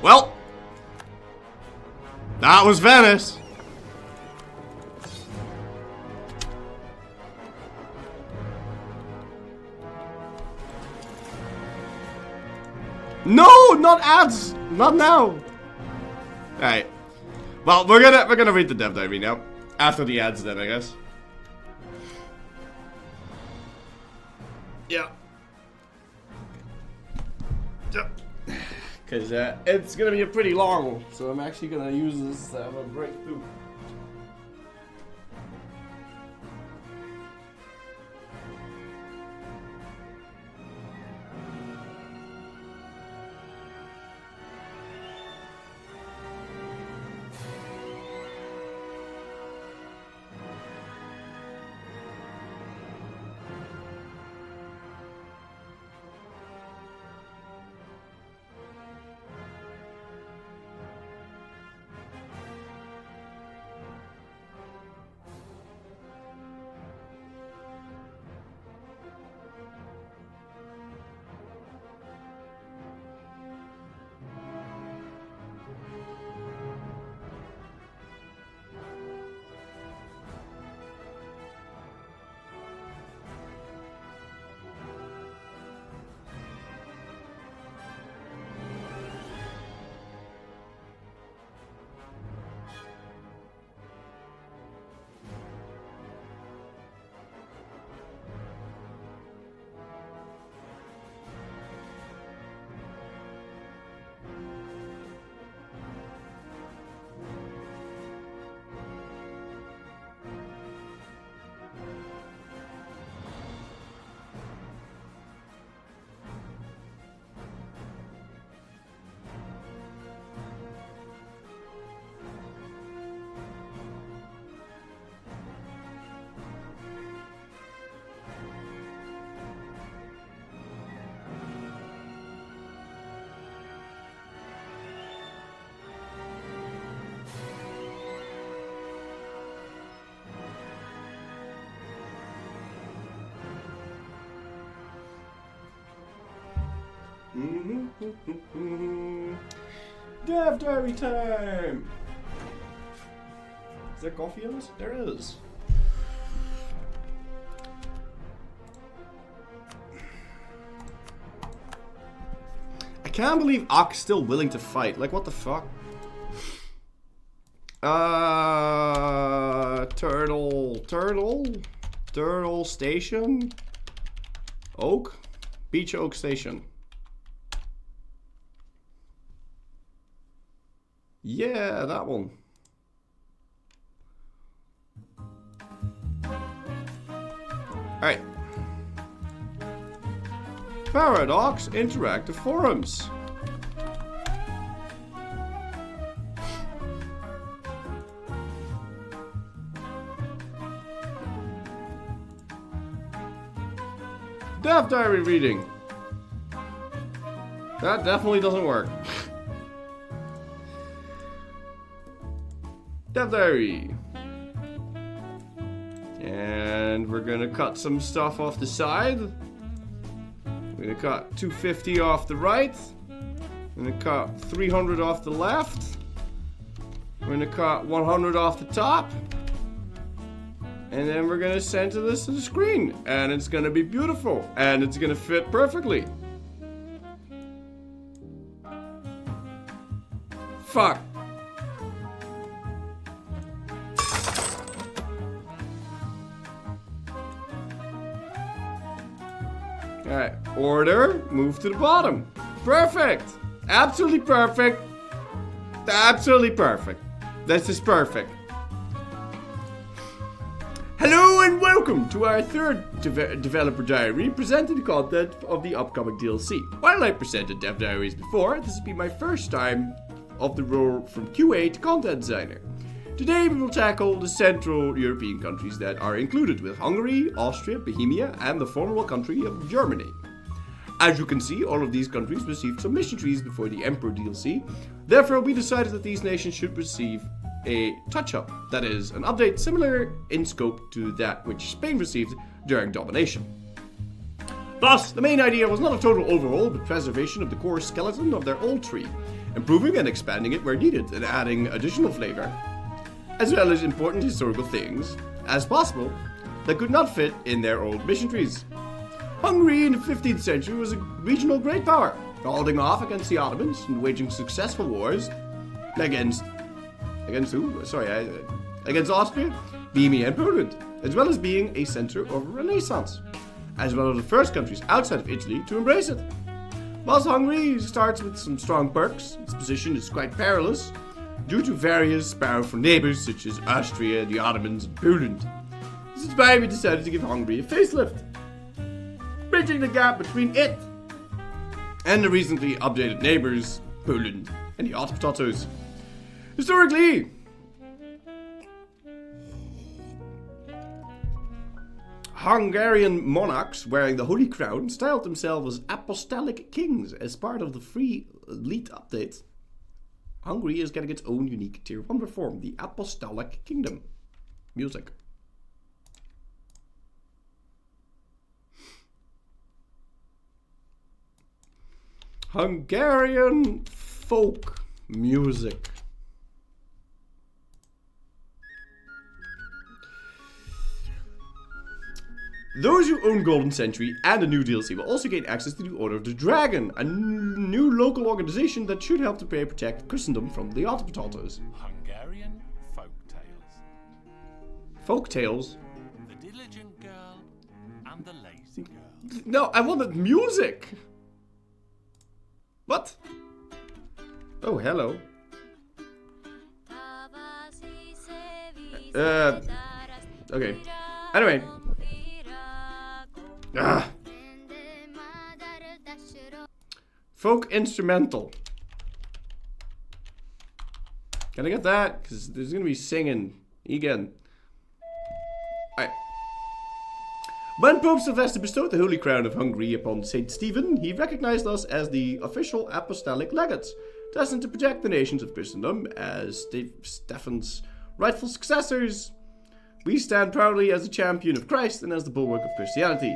Well, that was Venice. No, not ads, not now. Alright. Well, we're gonna read the dev diary now. After the ads then, I guess. Yeah. Yep. Because it's going to be a pretty long one, so I'm actually going to use this to have a breakthrough. Dev diary time! Is there coffee in this? There is. I can't believe Ock's still willing to fight. Like, what the fuck? Turtle Station? Oak? Beach Oak Station. Yeah, that one. Alright. Paradox Interactive Forums. Dev Diary reading. That definitely doesn't work. Dev Diary. And we're gonna cut some stuff off the side. We're gonna cut 250 off the right. We're gonna cut 300 off the left. We're gonna cut 100 off the top. And then we're gonna center this to the screen. And it's gonna be beautiful. And it's gonna fit perfectly. Fuck. Alright, order, move to the bottom. Perfect. Absolutely perfect. Absolutely perfect. This is perfect. Hello and welcome to our third developer diary presenting content of the upcoming DLC. While I presented dev diaries before, this will be my first time of the role from QA to content designer. Today we will tackle the Central European countries that are included, with Hungary, Austria, Bohemia and the former country of Germany. As you can see, all of these countries received some mission trees before the Emperor DLC, therefore we decided that these nations should receive a touch-up, that is, an update similar in scope to that which Spain received during domination. Thus, the main idea was not a total overhaul, but preservation of the core skeleton of their old tree, improving and expanding it where needed and adding additional flavor, as well as important historical things as possible that could not fit in their old mission trees. Hungary in the 15th century was a regional great power, holding off against the Ottomans and waging successful wars against who? Sorry, against Austria, Bohemia and Poland, as well as being a center of a Renaissance, as well as the first countries outside of Italy to embrace it. Whilst Hungary starts with some strong perks, its position is quite perilous due to various powerful neighbors such as Austria, the Ottomans, and Poland. This is why we decided to give Hungary a facelift, bridging the gap between it and the recently updated neighbors, Poland and the Ottomans. Historically, Hungarian monarchs wearing the Holy Crown styled themselves as apostolic kings. As part of the free elite update, Hungary is getting its own unique tier 1 reform, the Apostolic Kingdom. Music. Hungarian folk music. Those who own Golden Century and the new DLC will also gain access to the Order of the Dragon, a new local organization that should help to protect Christendom from the Ottomans. Hungarian folk tales. Folk tales? The diligent girl and the lazy girl. No, I wanted music! What? Oh, hello. Okay. Anyway. Folk instrumental. Can I get that? Because there's gonna be singing again. Alright. When Pope Sylvester bestowed the Holy Crown of Hungary upon Saint Stephen, he recognized us as the official apostolic legates, destined to protect the nations of Christendom as Stephen's rightful successors. We stand proudly as the champion of Christ and as the bulwark of Christianity.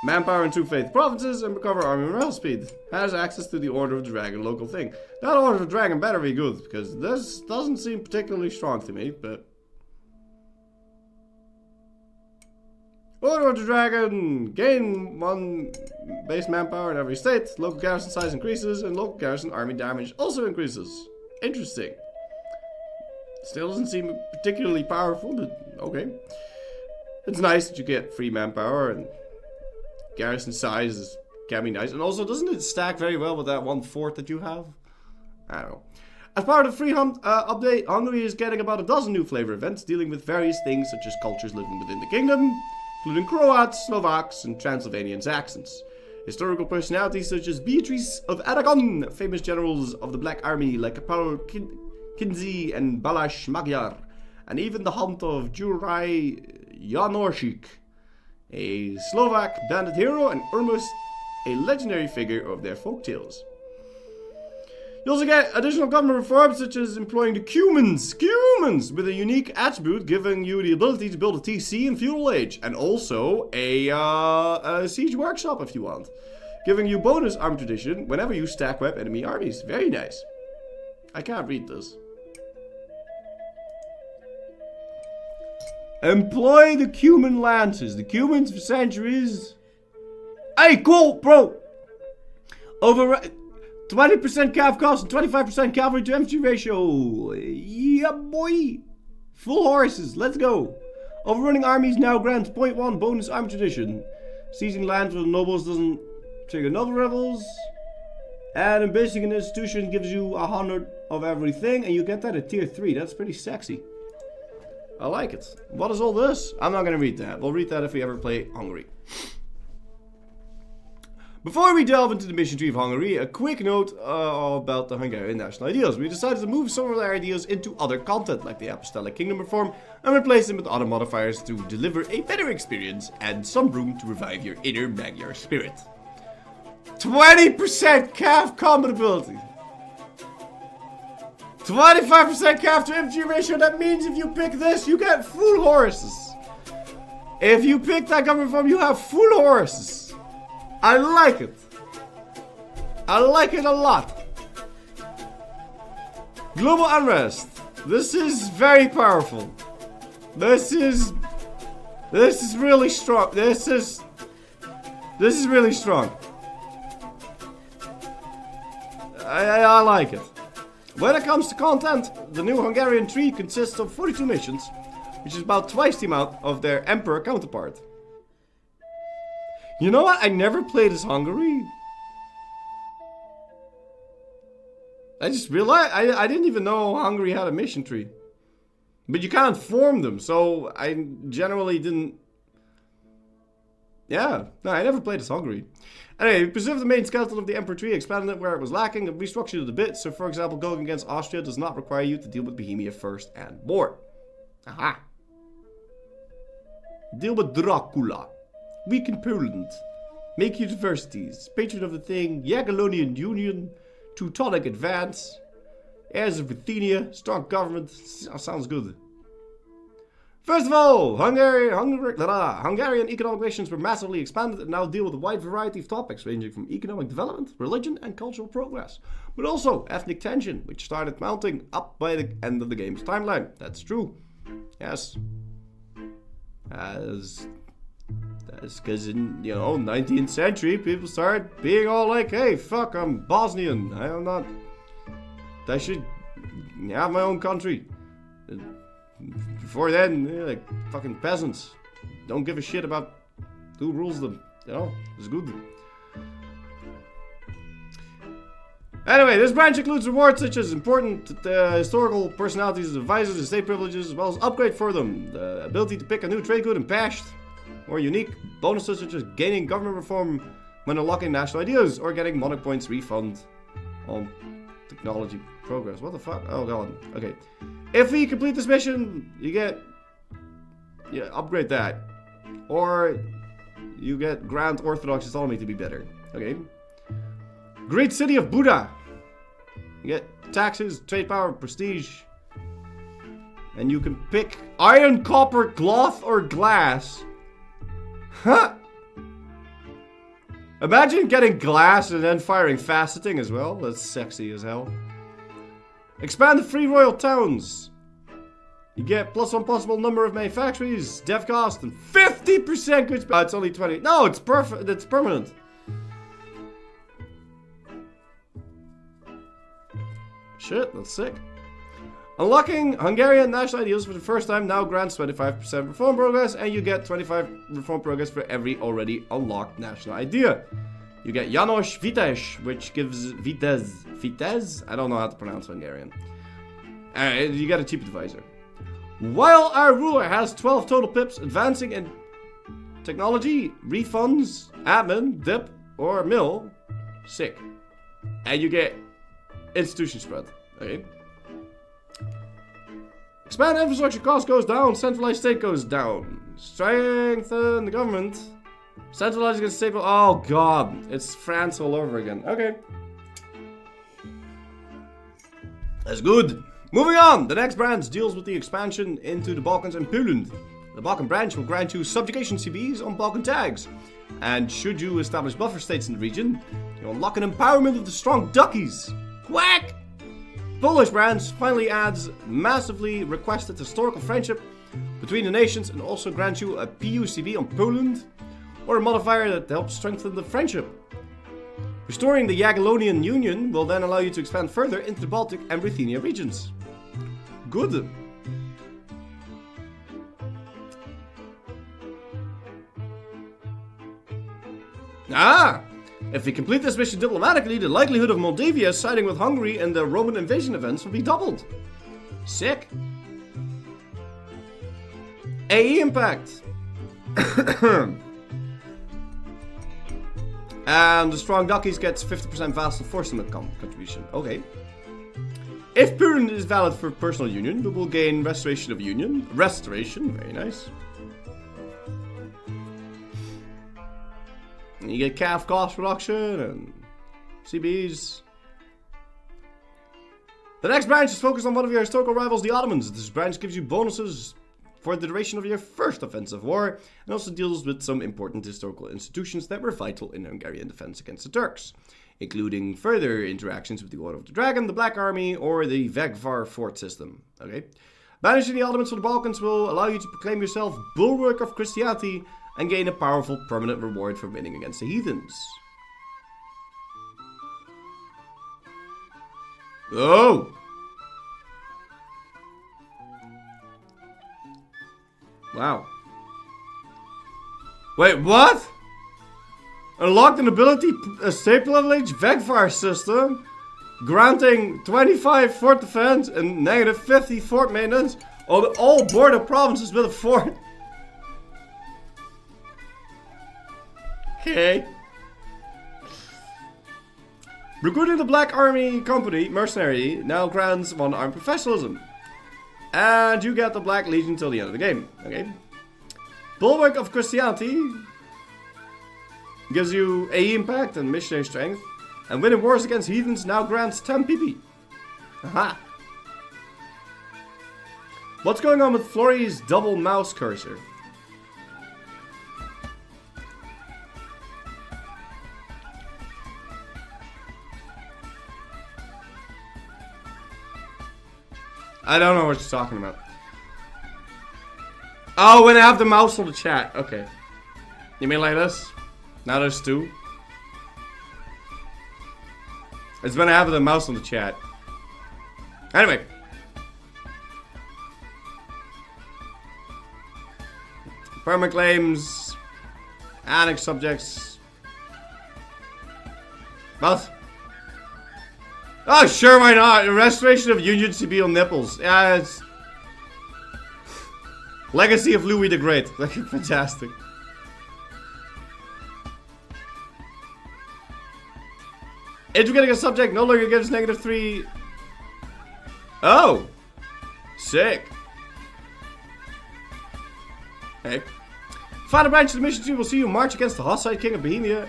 Manpower in 2 faith provinces and recover army morale speed. Has access to the Order of the Dragon local thing. That Order of the Dragon better be good, because this doesn't seem particularly strong to me, but... Order of the Dragon! Gain 1 base manpower in every state, local garrison size increases, and local garrison army damage also increases. Interesting. Still doesn't seem particularly powerful, but okay. It's nice that you get free manpower, and garrison size can be nice. And also, doesn't it stack very well with that 1 fort that you have? I don't know. As part of the free update, Hungary is getting about a dozen new flavor events dealing with various things such as cultures living within the kingdom, including Croats, Slovaks, and Transylvanian Saxons. Historical personalities such as Beatrice of Aragon, famous generals of the Black Army like Paul Kinsey and Balázs Magyar, and even the hunt of Juraj Janosik, a Slovak bandit hero, and Urmus, a legendary figure of their folktales. You also get additional government reforms such as employing the Cumans with a unique attribute giving you the ability to build a TC in feudal age, and also a siege workshop if you want, giving you bonus armed tradition whenever you stack web enemy armies. Very nice. I can't read this. Employ the Cuman lances. The Cumans for centuries. Hey, cool, bro. Over 20% cav cost and 25% cavalry to infantry ratio. Yeah, boy. Full horses. Let's go. Overrunning armies now grants 0.1 bonus army tradition. Seizing land for the nobles doesn't trigger noble rebels. And embracing an institution gives you 100 of everything, and you get that at tier 3. That's pretty sexy. I like it. What is all this? I'm not going to read that. We'll read that if we ever play Hungary. Before we delve into the mission tree of Hungary, a quick note about the Hungarian national ideals. We decided to move some of their ideas into other content, like the Apostolic Kingdom reform, and replace them with other modifiers to deliver a better experience and some room to revive your inner Magyar spirit. 20% cav combat ability. 25% cav to infantry ratio. That means if you pick this, you get full horses. If you pick that government reform, you have full horses. I like it. I like it a lot. Global unrest. This is very powerful. This is really strong. This is really strong. I like it. When it comes to content, the new Hungarian tree consists of 42 missions, which is about twice the amount of their emperor counterpart. You know what? I never played as Hungary. I just realized I didn't even know Hungary had a mission tree. But you can't form them, so I generally didn't. Yeah, no, I never played as Hungary. Anyway, we preserved the main skeleton of the Emperor tree, expanded it where it was lacking, and restructured it a bit. So, for example, going against Austria does not require you to deal with Bohemia first and more. Aha. Deal with Dracula. Weaken Poland. Make universities. Patron of the thing. Jagiellonian Union. Teutonic Advance. Heirs of Ruthenia. Strong government. Sounds good. First of all, Hungarian economic relations were massively expanded and now deal with a wide variety of topics ranging from economic development, religion, and cultural progress. But also ethnic tension, which started mounting up by the end of the game's timeline. That's true. Yes. That's because in, 19th century, people started being all like, hey, fuck, I'm Bosnian. I should have my own country. Before then, like fucking peasants. Don't give a shit about who rules them. It's good. Anyway, this branch includes rewards such as important historical personalities as advisors and state privileges, as well as upgrade for them. The ability to pick a new trade good and pashed. Or unique bonuses such as gaining government reform when unlocking national ideas, or getting monarch points refund on technology progress. What the fuck? Oh god. Okay. If we complete this mission, you get... upgrade that. Or you get Grand Orthodox Autonomy to be better. Okay. Great City of Buddha. You get taxes, trade power, prestige. And you can pick iron, copper, cloth, or glass. Huh? Imagine getting glass and then firing faceting as well. That's sexy as hell. Expand the free royal towns. You get +1 possible number of manufactories, dev cost, and 50% goods. It's only 20. No, it's perfect. It's permanent. Shit, that's sick. Unlocking Hungarian national ideals for the first time now grants 25% reform progress, and you get 25 reform progress for every already unlocked national idea. You get Janos Vites, which gives Vitez? I don't know how to pronounce Hungarian. You get a chief advisor. While our ruler has 12 total pips, advancing in technology, refunds, admin, dip, or mill. Sick. And you get institution spread. Okay. Expand infrastructure, cost goes down, centralized state goes down. Strengthen the government. Centralized against stable. Oh god, it's France all over again. Okay. That's good. Moving on, the next branch deals with the expansion into the Balkans and Poland. The Balkan branch will grant you subjugation CBs on Balkan tags. And should you establish buffer states in the region, you'll unlock an empowerment of the strong duckies. Quack! Polish branch finally adds massively requested historical friendship between the nations and also grants you a PUCB on Poland, or a modifier that helps strengthen the friendship. Restoring the Jagiellonian Union will then allow you to expand further into the Baltic and Ruthenia regions. Good. Ah! If we complete this mission diplomatically, the likelihood of Moldavia siding with Hungary in the Roman invasion events will be doubled. Sick. AE impact. And the strong duckies gets 50% vassal force contribution. Okay. If Poland is valid for personal union, we will gain restoration of union. Restoration, very nice. And you get calf cost reduction and CBs. The next branch is focused on one of your historical rivals, the Ottomans. This branch gives you bonuses for the duration of your first offensive war, and also deals with some important historical institutions that were vital in Hungarian defense against the Turks, including further interactions with the Order of the Dragon, the Black Army, or the Vegvar fort system. Okay. Banishing the Ottomans from the Balkans will allow you to proclaim yourself Bulwark of Christianity and gain a powerful permanent reward for winning against the heathens. Oh! Wow. Wait, what? Unlocked an ability estate privilege Vegvar system, granting 25 fort defense and negative 50 fort maintenance on all border provinces with a fort. Okay. Recruiting the Black Army Company mercenary now grants 1 armed professionalism. And you get the Black Legion till the end of the game. Okay. Bulwark of Christianity gives you AE impact and missionary strength. And winning wars against heathens now grants 10 PP. Aha. What's going on with Florey's double mouse cursor? I don't know what you're talking about. Oh, when I have the mouse on the chat. Okay. You mean like this? Now there's 2. It's when I have the mouse on the chat. Anyway. Permanent claims. Annex subjects. What? Oh, sure, why not? Restoration of Union CB on nipples. Yeah, it's... Legacy of Louis the Great. Like, fantastic. Integrating a subject no longer gives -3. Oh! Sick. Hey. Final branch of the mission 2 will see you march against the hostile king of Bohemia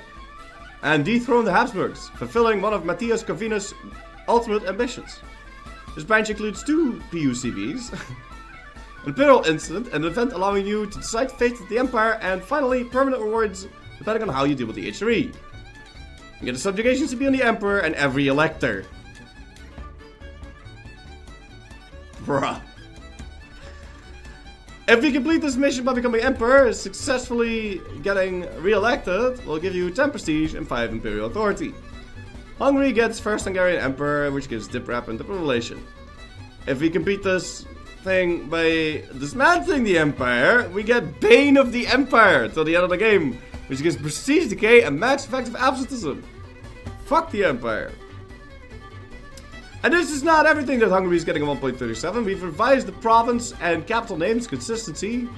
and dethrone the Habsburgs, fulfilling one of Matthias Corvinus' ultimate ambitions. This branch includes 2 PUCVs, an imperial incident, an event allowing you to decide the fate of the empire, and finally permanent rewards depending on how you deal with the H3. You get a subjugation CB on the emperor and every elector. Bruh. If you complete this mission by becoming emperor, successfully getting re-elected will give you 10 prestige and 5 imperial authority. Hungary gets first Hungarian emperor, which gives dip rep and diplomatic relation. If we complete this thing by dismantling the empire, we get Bane of the Empire till the end of the game, which gives prestige decay and max effective absolutism. Fuck the empire. And this is not everything that Hungary is getting a 1.37. We've revised the province and capital names consistency.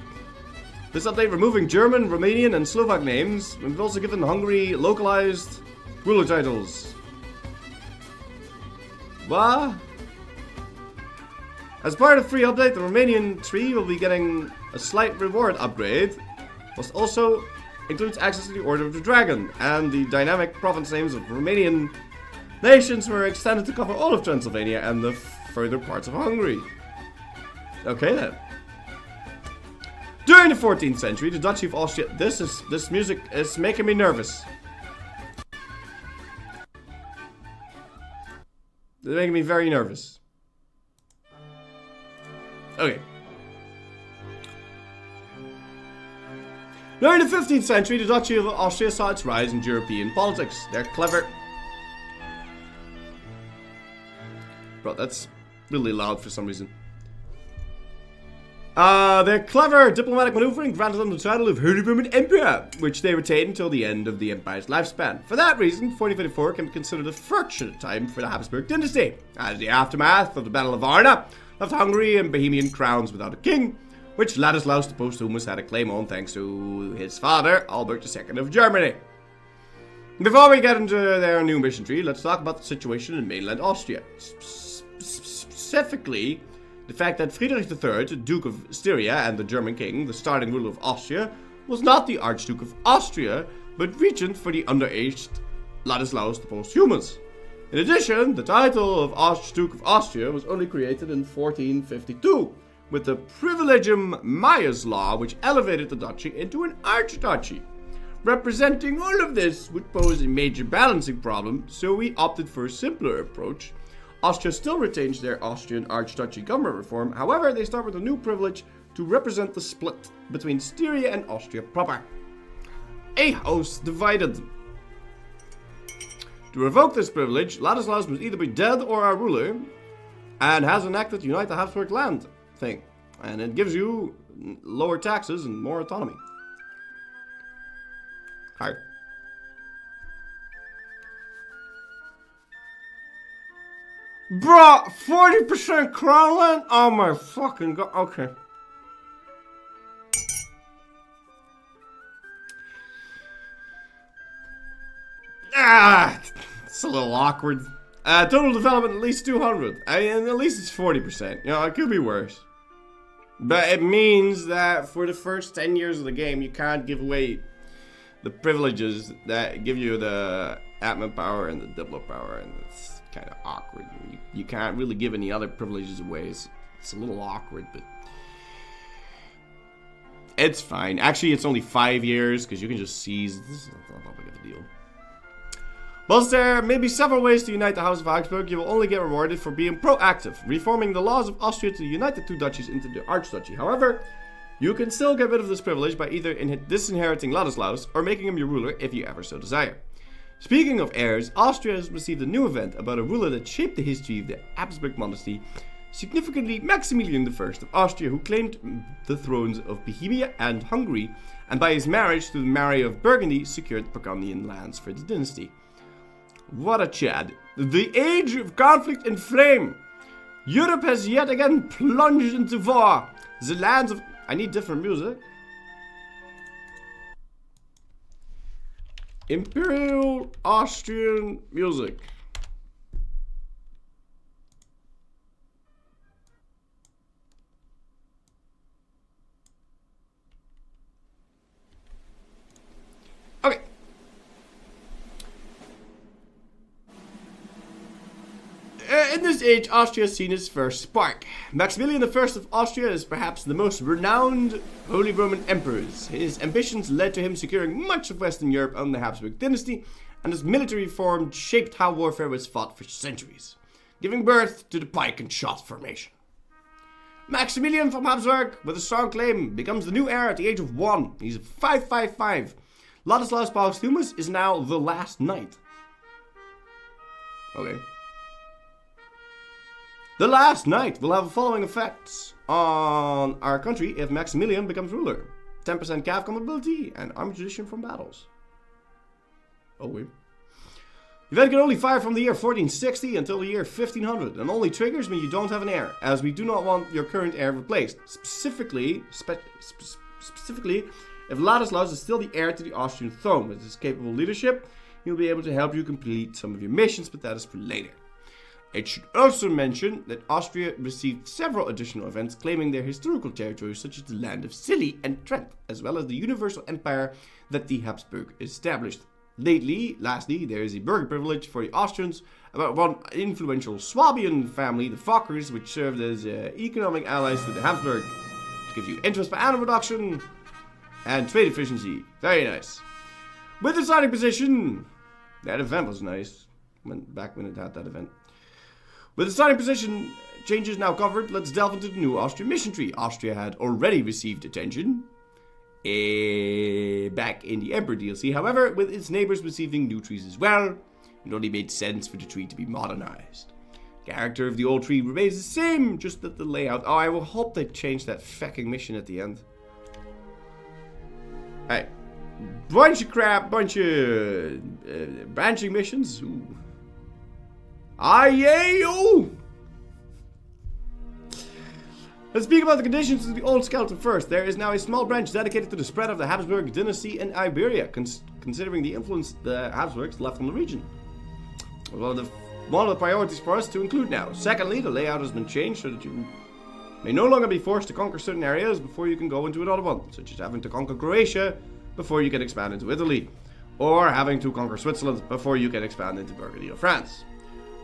This update removing German, Romanian, and Slovak names. We've also given Hungary localized ruler titles. What? As part of the free update, the Romanian tree will be getting a slight reward upgrade, which also includes access to the Order of the Dragon, and the dynamic province names of Romanian nations were extended to cover all of Transylvania and the further parts of Hungary. Okay then. During the 14th century, the Duchy of Austria... This music is making me nervous. It's making me very nervous. Okay. During the 15th century, the Duchy of Austria saw its rise in European politics. They're clever. Bro, that's really loud for some reason. Their clever diplomatic maneuvering granted them the title of Holy Roman Emperor, which they retained until the end of the empire's lifespan. For that reason, 1454 can be considered a fortunate time for the Habsburg dynasty, as the aftermath of the Battle of Varna left Hungary and Bohemian crowns without a king, which Ladislaus the Posthumous had a claim on thanks to his father, Albert II of Germany. Before we get into their new mission tree, let's talk about the situation in mainland Austria. Specifically, the fact that Friedrich III, Duke of Styria and the German king, the starting ruler of Austria, was not the Archduke of Austria, but regent for the underaged Ladislaus the Posthumous. In addition, the title of Archduke of Austria was only created in 1452, with the Privilegium Maius law, which elevated the duchy into an archduchy. Representing all of this would pose a major balancing problem, so we opted for a simpler approach. Austria still retains their Austrian archduchy government reform, however, they start with a new privilege to represent the split between Styria and Austria proper. A house divided. To revoke this privilege, Ladislaus must either be dead or our ruler, and has enacted Unite the Habsburg land thing, and it gives you lower taxes and more autonomy. Hard. Bruh, 40% crown land? Oh my fucking god. Okay. It's a little awkward. Total development at least 200. And at least it's 40%. You know, it could be worse. But it means that for the first 10 years of the game, you can't give away the privileges that give you the admin power and the diplo power, and it's kind of awkward. You can't really give any other privileges away. It's a little awkward, but it's fine. Actually, it's only 5 years because you can just seize. This is not that big of a deal. Whilst there may be several ways to unite the House of Habsburg, you will only get rewarded for being proactive, reforming the laws of Austria to unite the two duchies into the Archduchy. However, you can still get rid of this privilege by either disinheriting Ladislaus or making him your ruler if you ever so desire. Speaking of heirs, Austria has received a new event about a ruler that shaped the history of the Habsburg monarchy, significantly Maximilian I of Austria, who claimed the thrones of Bohemia and Hungary, and by his marriage to Mary of Burgundy secured Burgundian lands for the dynasty. What a chad. The age of conflict and flame. Europe has yet again plunged into war. The lands of... I need different music. Imperial Austrian music. Okay. In this age, Austria has seen its first spark. Maximilian I of Austria is perhaps the most renowned Holy Roman Emperors. His ambitions led to him securing much of Western Europe under the Habsburg dynasty, and his military reform shaped how warfare was fought for centuries, giving birth to the pike and shot formation. Maximilian from Habsburg, with a strong claim, becomes the new heir at the age of 1. He's 555. Ladislaus Posthumous is now the last knight. Okay. The last knight will have the following effects on our country if Maximilian becomes ruler. 10% cav compatibility and army tradition from battles. Oh wait. The event can only fire from the year 1460 until the year 1500 and only triggers when you don't have an heir, as we do not want your current heir replaced. Specifically, Specifically, if Ladislaus is still the heir to the Austrian throne. With his capable leadership, he'll be able to help you complete some of your missions, but that is for later. It should also mention that Austria received several additional events claiming their historical territories, such as the land of Scilly and Trent, as well as the universal empire that the Habsburg established. Lastly, there is a burgher privilege for the Austrians about one influential Swabian family, the Fockers, which served as economic allies to the Habsburg, which gives you interest per annum reduction and trade efficiency. Very nice. With the starting position, that event was nice. Back when it had that event. With the starting position changes now covered, let's delve into the new Austrian mission tree. Austria had already received attention back in the Emperor DLC. However, with its neighbors receiving new trees as well, it only made sense for the tree to be modernized. The character of the old tree remains the same, just that the layout... Oh, I will hope they change that fucking mission at the end. Alright. Bunch of crap, bunch of branching missions. Ooh. Aye-yay-oh! Let's speak about the conditions of the old skeleton first. There is now a small branch dedicated to the spread of the Habsburg dynasty in Iberia, considering the influence the Habsburgs left on the region. One of the priorities for us to include now. Secondly, the layout has been changed so that you may no longer be forced to conquer certain areas before you can go into another one, such as having to conquer Croatia before you can expand into Italy, or having to conquer Switzerland before you can expand into Burgundy or France.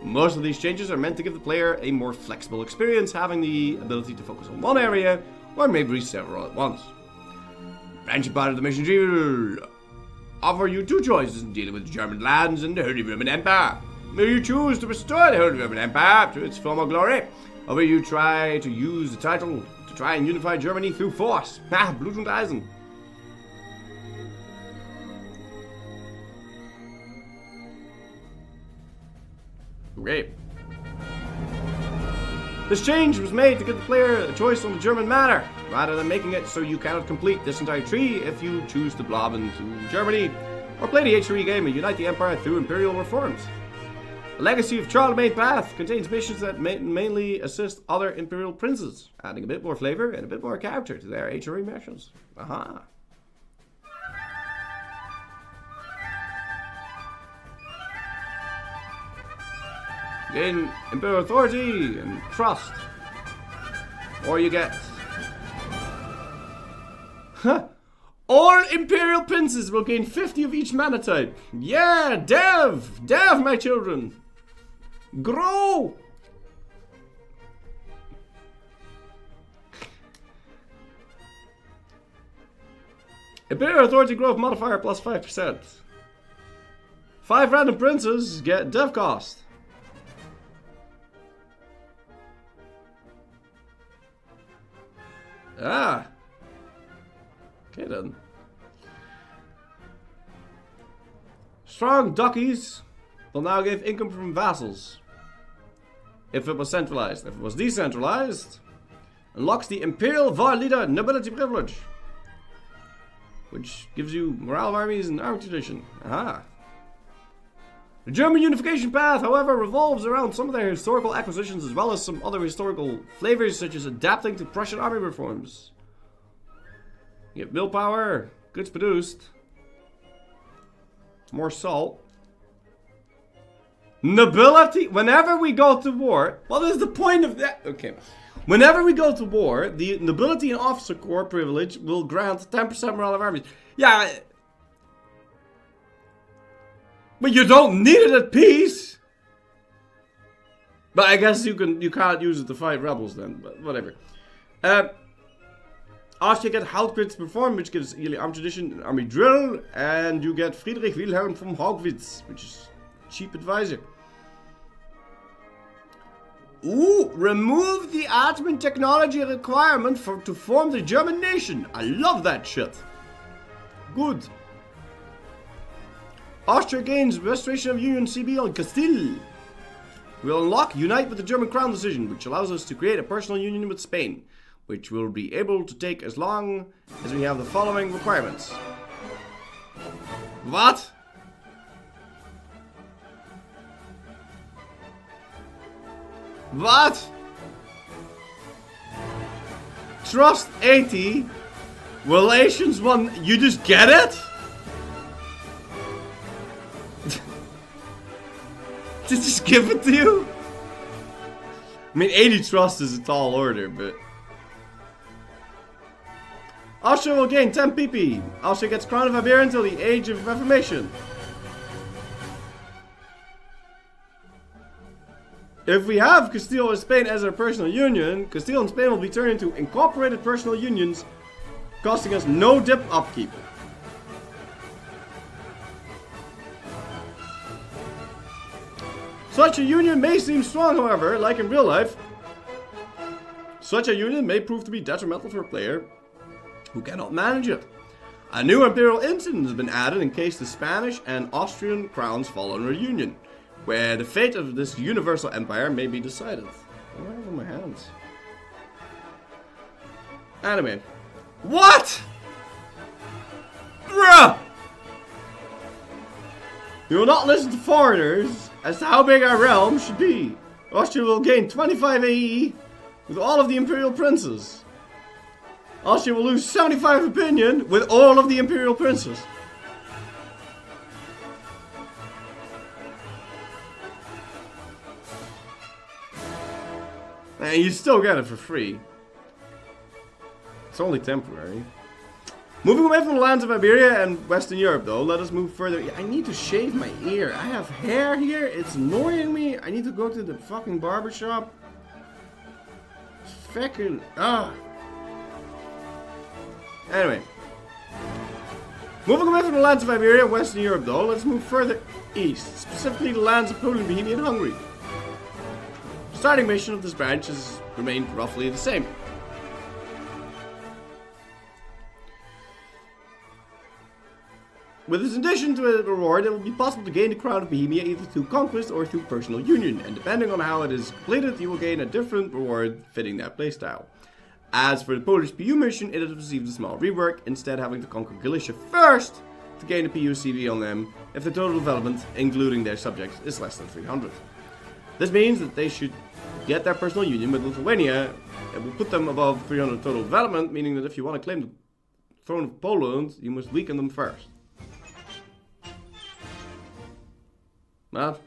Most of these changes are meant to give the player a more flexible experience, having the ability to focus on one area, or maybe several at once. Branching part of the mission tree will offer you two choices in dealing with the German lands and the Holy Roman Empire. May you choose to restore the Holy Roman Empire to its former glory, or will you try to use the title to try and unify Germany through force? Blut und Eisen. Okay. This change was made to give the player a choice on the German matter, rather than making it so you cannot complete this entire tree if you choose to blob into Germany, or play the H3 game and unite the Empire through imperial reforms. The Legacy of Charlemagne path contains missions that mainly assist other imperial princes, adding a bit more flavor and a bit more character to their H3 missions. Aha. Gain imperial authority and trust. Or you get... All imperial princes will gain 50 of each mana type. Yeah, Dev! Dev, my children! Grow! Imperial authority growth modifier plus 5%. 5 random princes get dev cost. Ah. Okay then. Strong duckies will now give income from vassals. If it was centralized. If it was decentralized, unlocks the Imperial War Leader nobility privilege, which gives you morale of armies and army tradition. Aha. The German unification path, however, revolves around some of their historical acquisitions as well as some other historical flavors, such as adapting to Prussian army reforms. You get willpower, goods produced, more salt. Nobility, whenever we go to war, what is the point of that? Okay. Whenever we go to war, the nobility and officer corps privilege will grant 10% morale of armies. Yeah. But you don't need it at peace. But I guess you can't use it to fight rebels then, but whatever. Austria get Hauptkriegs perform, which gives yearly army tradition and army drill, and you get Friedrich Wilhelm from Haugwitz, which is cheap advisor. Ooh, remove the admin technology requirement to form the German nation. I love that shit. Good. Austria gains Restoration of Union CB on Castile. We'll unlock Unite with the German Crown decision, which allows us to create a personal union with Spain, which we'll be able to take as long as we have the following requirements. What? What? Trust 80 Relations one, you just get it? Did just give it to you? I mean, 80 trust is a tall order, but... Austria will gain 10 PP. Austria gets Crown of Iberia until the Age of Reformation. If we have Castile and Spain as our personal union, Castile and Spain will be turned into incorporated personal unions, costing us no dip upkeep. Such a union may seem strong, however, like in real life. Such a union may prove to be detrimental for a player who cannot manage it. A new imperial incident has been added in case the Spanish and Austrian crowns fall under a union, where the fate of this universal empire may be decided. What do I have in my hands? Anime. What? Bruh! We will not listen to foreigners as to how big our realm should be. Austria will gain 25 AE with all of the imperial princes. Austria will lose 75 opinion with all of the imperial princes. And you still get it for free. It's only temporary. Moving away from the lands of Iberia and Western Europe, though, let us move further. I need to shave my ear. I have hair here. It's annoying me. I need to go to the fucking barber shop. Fucking Anyway. Moving away from the lands of Iberia and Western Europe, though, let's move further east. Specifically the lands of Poland, Bohemia, and Hungary. The starting mission of this branch has remained roughly the same. With this addition to a reward, it will be possible to gain the Crown of Bohemia either through conquest or through personal union, and depending on how it is completed, you will gain a different reward fitting that playstyle. As for the Polish PU mission, it has received a small rework, instead having to conquer Galicia first to gain a PU CV on them if the total development, including their subjects, is less than 300. This means that they should get their personal union with Lithuania. It will put them above 300 total development, meaning that if you want to claim the throne of Poland, you must weaken them first. Matt?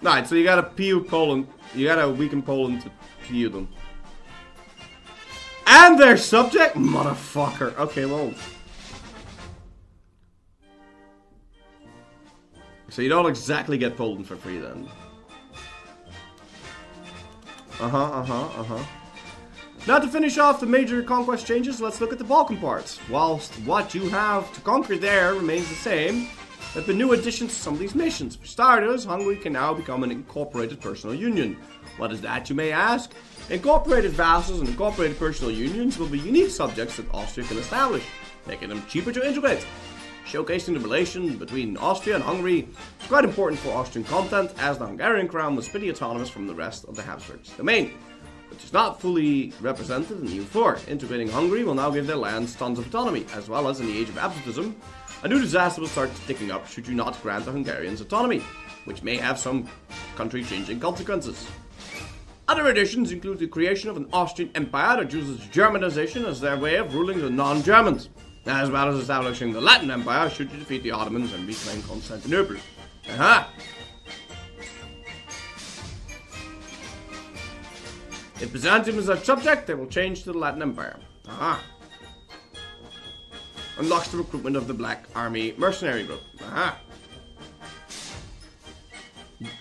Right, so you gotta PU Poland. You gotta weaken Poland to PU them. And their subject? Motherfucker. Okay, well. So you don't exactly get Poland for free then. Now to finish off the major conquest changes, let's look at the Balkan parts. Whilst what you have to conquer there remains the same, there have been new additions to some of these nations. For starters, Hungary can now become an incorporated personal union. What is that, you may ask? Incorporated vassals and incorporated personal unions will be unique subjects that Austria can establish, making them cheaper to integrate. Showcasing the relation between Austria and Hungary is quite important for Austrian content, as the Hungarian crown was pretty autonomous from the rest of the Habsburgs' domain, which is not fully represented in EU4. Integrating Hungary will now give their lands tons of autonomy, as well as in the age of absolutism, a new disaster will start ticking up should you not grant the Hungarians autonomy, which may have some country-changing consequences. Other additions include the creation of an Austrian empire that uses Germanization as their way of ruling the non-Germans, as well as establishing the Latin Empire should you defeat the Ottomans and reclaim Constantinople. Aha! If Byzantium is a subject, they will change to the Latin Empire. Aha! Unlocks the recruitment of the Black Army Mercenary Group. Aha!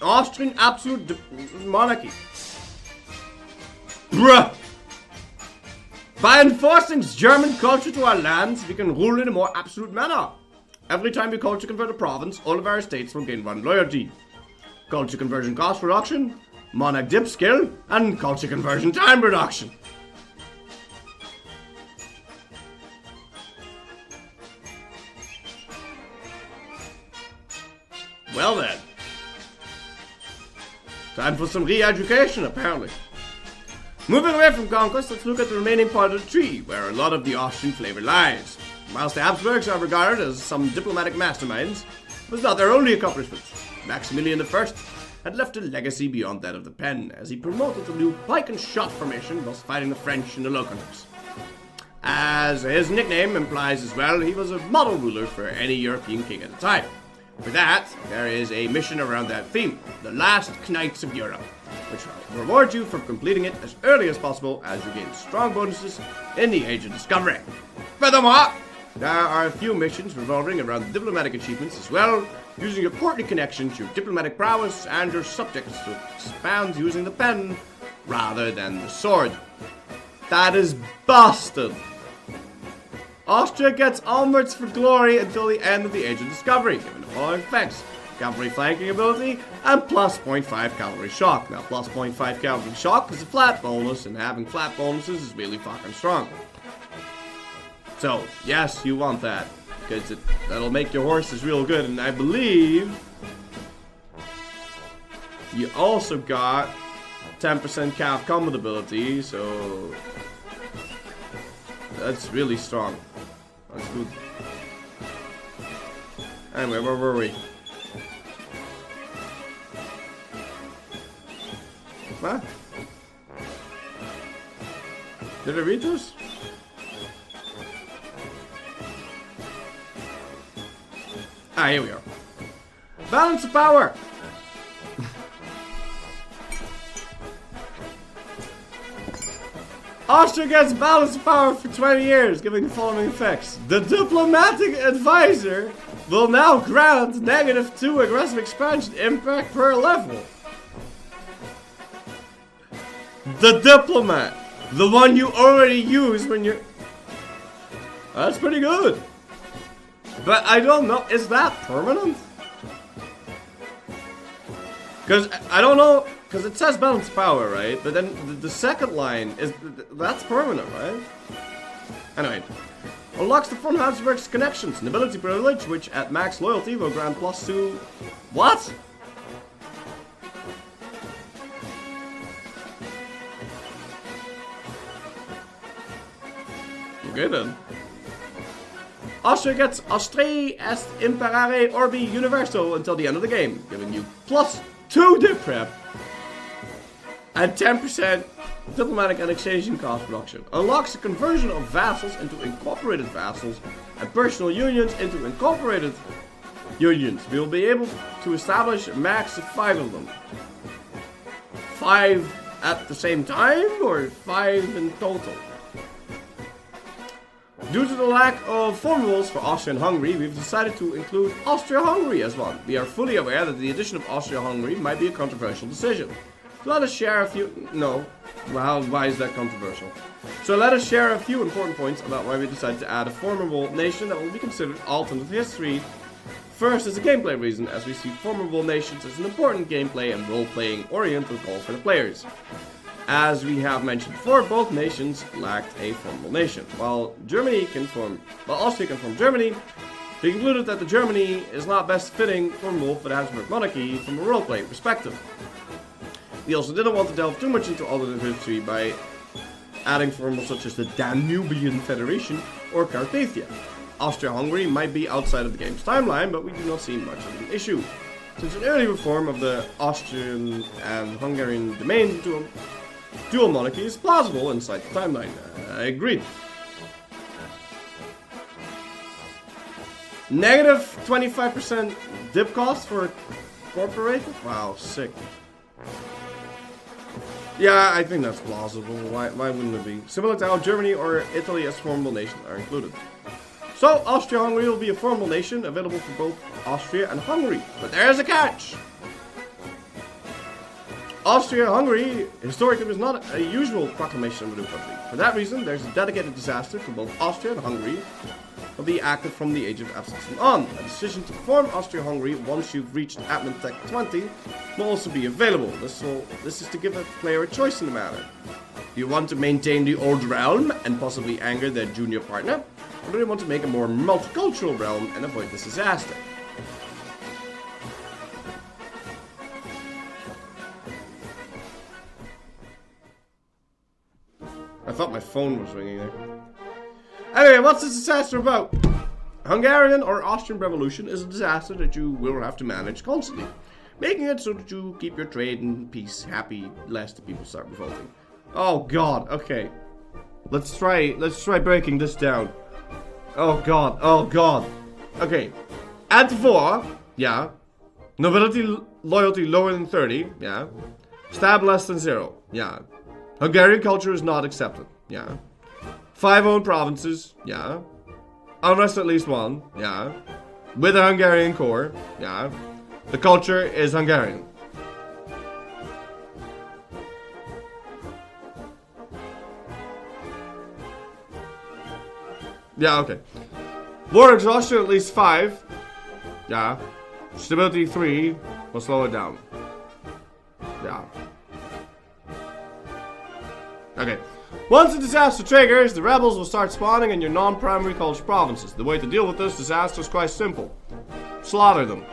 Austrian absolute monarchy. Bruh! By enforcing German culture to our lands, we can rule in a more absolute manner. Every time we culture convert a province, all of our estates will gain one loyalty. Culture conversion cost reduction, monarch dip skill, and culture conversion time reduction. Well then. Time for some re-education, apparently. Moving away from conquest, let's look at the remaining part of the tree, where a lot of the Austrian flavor lies. Whilst the Habsburgs are regarded as some diplomatic masterminds, it was not their only accomplishment. Maximilian I had left a legacy beyond that of the pen, as he promoted the new pike and shot formation whilst fighting the French in the Low Countries. As his nickname implies as well, he was a model ruler for any European king at the time. For that, there is a mission around that theme, the Last Knights of Europe, which will reward you for completing it as early as possible as you gain strong bonuses in the Age of Discovery. Furthermore, there are a few missions revolving around diplomatic achievements as well, using your courtly connections, your diplomatic prowess, and your subjects to expand using the pen rather than the sword. That is busted! Austria gets onwards for glory until the end of the Age of Discovery, given the following effects: cavalry flanking ability, and plus 0.5 cavalry shock. Now, plus 0.5 cavalry shock is a flat bonus, and having flat bonuses is really fucking strong. So, yes, you want that, because that'll make your horses real good, and I believe you also got 10% cav combat ability, so that's really strong. That's good. Anyway, where were we? What? Did I read this? Ah, here we go. Balance of power! Austria gets balance of power for 20 years, giving the following effects. The diplomatic advisor will now grant -2 aggressive expansion impact per level. The diplomat! The one you already use when you're... That's pretty good. But I don't know, is that permanent? Because I don't know, because it says balance power, right? But then the second line is, that's permanent, right? Anyway, unlocks the von Habsburg's connections, nobility privilege, which at max loyalty will grant +2. What? Okay then. Austria gets Austri est Imperare Orbi Universo until the end of the game, giving you +2 dip prep and 10% diplomatic annexation cost reduction. Unlocks the conversion of vassals into incorporated vassals and personal unions into incorporated unions. We will be able to establish a max of 5 of them. 5 at the same time, or 5 in total? Due to the lack of formulas for Austria and Hungary, we've decided to include Austria-Hungary as one. We are fully aware that the addition of Austria-Hungary might be a controversial decision. So let us share a few... No. Well, why is that controversial? So let us share a few important points about why we decided to add a formidable nation that will be considered alternate history. First, as a gameplay reason, as we see formidable nations as an important gameplay and role-playing oriented goal for the players. As we have mentioned before, both nations lacked a formidable nation. While Austria can form Germany, we concluded that the Germany is not best fitting formidable for the Habsburg monarchy from a role-playing perspective. We also didn't want to delve too much into alternate history by adding formulas such as the Danubian Federation or Carpathia. Austria-Hungary might be outside of the game's timeline, but we do not see much of an issue, since an early reform of the Austrian and Hungarian domains into a dual monarchy is plausible inside the timeline. I agreed. -25% dip cost for corporated? Wow, sick. Yeah, I think that's plausible. Why wouldn't it be? Similar to how Germany or Italy as formidable nations are included. So, Austria-Hungary will be a formidable nation available for both Austria and Hungary. But there's a catch! Austria-Hungary historically was not a usual proclamation of a new country. For that reason, there's a dedicated disaster for both Austria and Hungary will be active from the Age of Absence on. A decision to form Austria-Hungary once you've reached Admin Tech 20 will also be available. This is to give a player a choice in the matter. Do you want to maintain the old realm and possibly anger their junior partner? Or do you want to make a more multicultural realm and avoid this disaster? I thought my phone was ringing there. Anyway, what's this disaster about? Hungarian or Austrian Revolution is a disaster that you will have to manage constantly. Making it so that you keep your trade in peace, happy, lest the people start revolting. Oh god, okay. Let's try breaking this down. Oh god, oh god. Okay. Add 4, yeah. Nobility loyalty lower than 30, yeah. Stab less than 0, yeah. Hungarian culture is not accepted, yeah. 5 owned provinces, yeah. Unrest at least 1, yeah. With a Hungarian core, yeah. The culture is Hungarian. Yeah, okay. War exhaustion at least 5. Yeah. Stability 3. We'll slow it down. Yeah. Okay. Once a disaster triggers, the rebels will start spawning in your non-primary culture provinces. The way to deal with this disaster is quite simple. Slaughter them.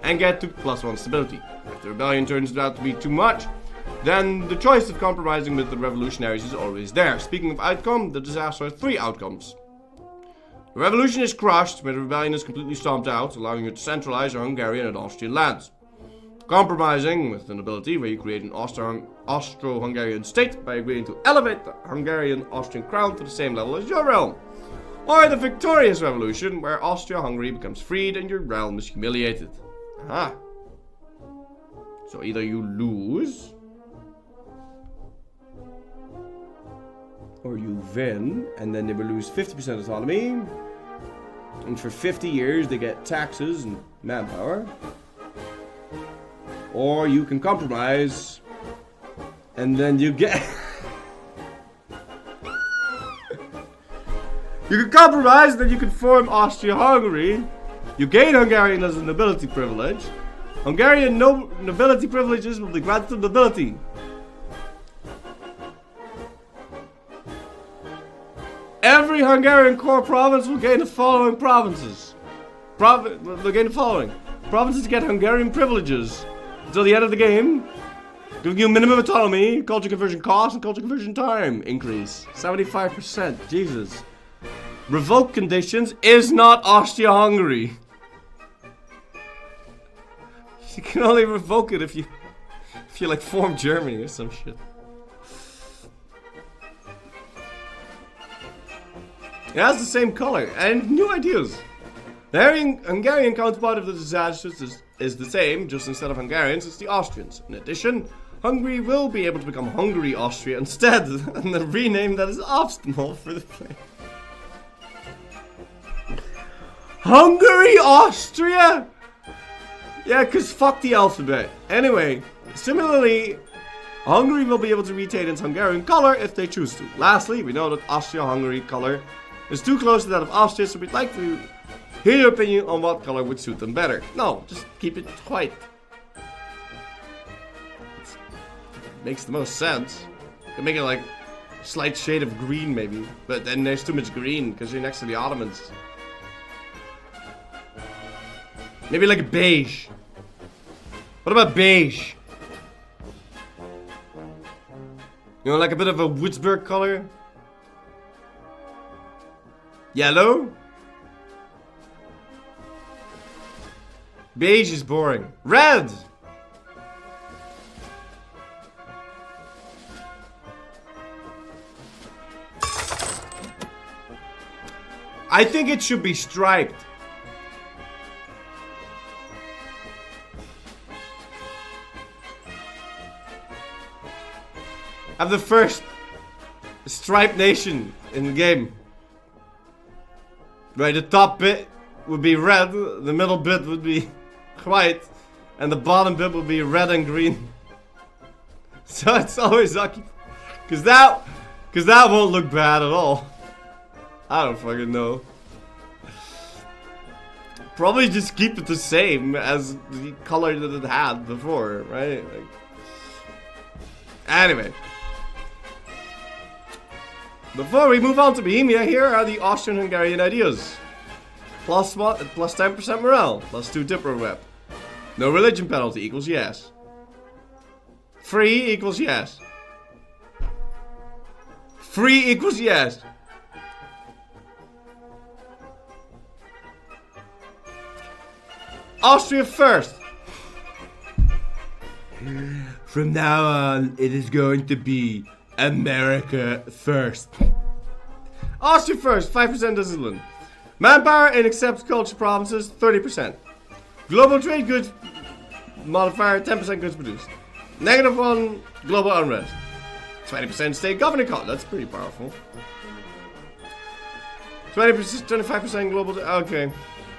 And get to +1 stability. If the rebellion turns out to be too much, then the choice of compromising with the revolutionaries is always there. Speaking of outcome, the disaster has 3 outcomes. The revolution is crushed, but the rebellion is completely stomped out, allowing you to centralize your Hungarian and Austrian lands. Compromising with the nobility, where you create an Austro-Hungarian state by agreeing to elevate the Hungarian-Austrian crown to the same level as your realm. Or the victorious revolution, where Austria-Hungary becomes freed and your realm is humiliated. Aha. So either you lose, or you win, and then they will lose 50% autonomy. And for 50 years they get taxes and manpower. Or you can compromise, and then you get... You can compromise, then you can form Austria-Hungary. You gain Hungarian as a nobility privilege. Hungarian nobility privileges will be granted to nobility. Every Hungarian core province will gain the following provinces. They'll gain the following. Provinces get Hungarian privileges until the end of the game, giving you minimum autonomy, culture conversion cost, and culture conversion time increase. 75%. Jesus. Revoke conditions is not Austria-Hungary. You can only revoke it if you like form Germany or some shit. It has the same color and new ideas. The Hungarian counterpart of the disasters is the same, just instead of Hungarians, it's the Austrians. In addition, Hungary will be able to become Hungary-Austria instead, and the rename that is optimal for the player. Hungary-Austria? Yeah, cause fuck the alphabet. Anyway, similarly, Hungary will be able to retain its Hungarian color if they choose to. Lastly, we know that Austria-Hungary color is too close to that of Austria, so we'd like to hear your opinion on what color would suit them better. No, just keep it white. It makes the most sense. You can make it like a slight shade of green maybe, but then there's too much green because you're next to the Ottomans. Maybe like a beige. What about beige? You know, like a bit of a Würzburg color? Yellow? Beige is boring. Red! I think it should be striped. I'm the first striped nation in the game. Right, the top bit would be red, the middle bit would be white, and the bottom bit would be red and green. So it's always lucky. Cause that won't look bad at all. I don't fucking know. Probably just keep it the same as the color that it had before, right? Like, anyway. Before we move on to Bohemia, here are the Austrian-Hungarian ideas. Plus 10% morale, plus 2 Dipper rep. No religion penalty equals yes. Free equals yes. Free equals yes. Austria first. From now on, it is going to be America first. Austria first, 5% discipline. Manpower in accept culture provinces, 30%. Global trade goods modifier, 10% goods produced. -1, global unrest. 20% state governing cost. That's pretty powerful. 20%, 25% global. Okay.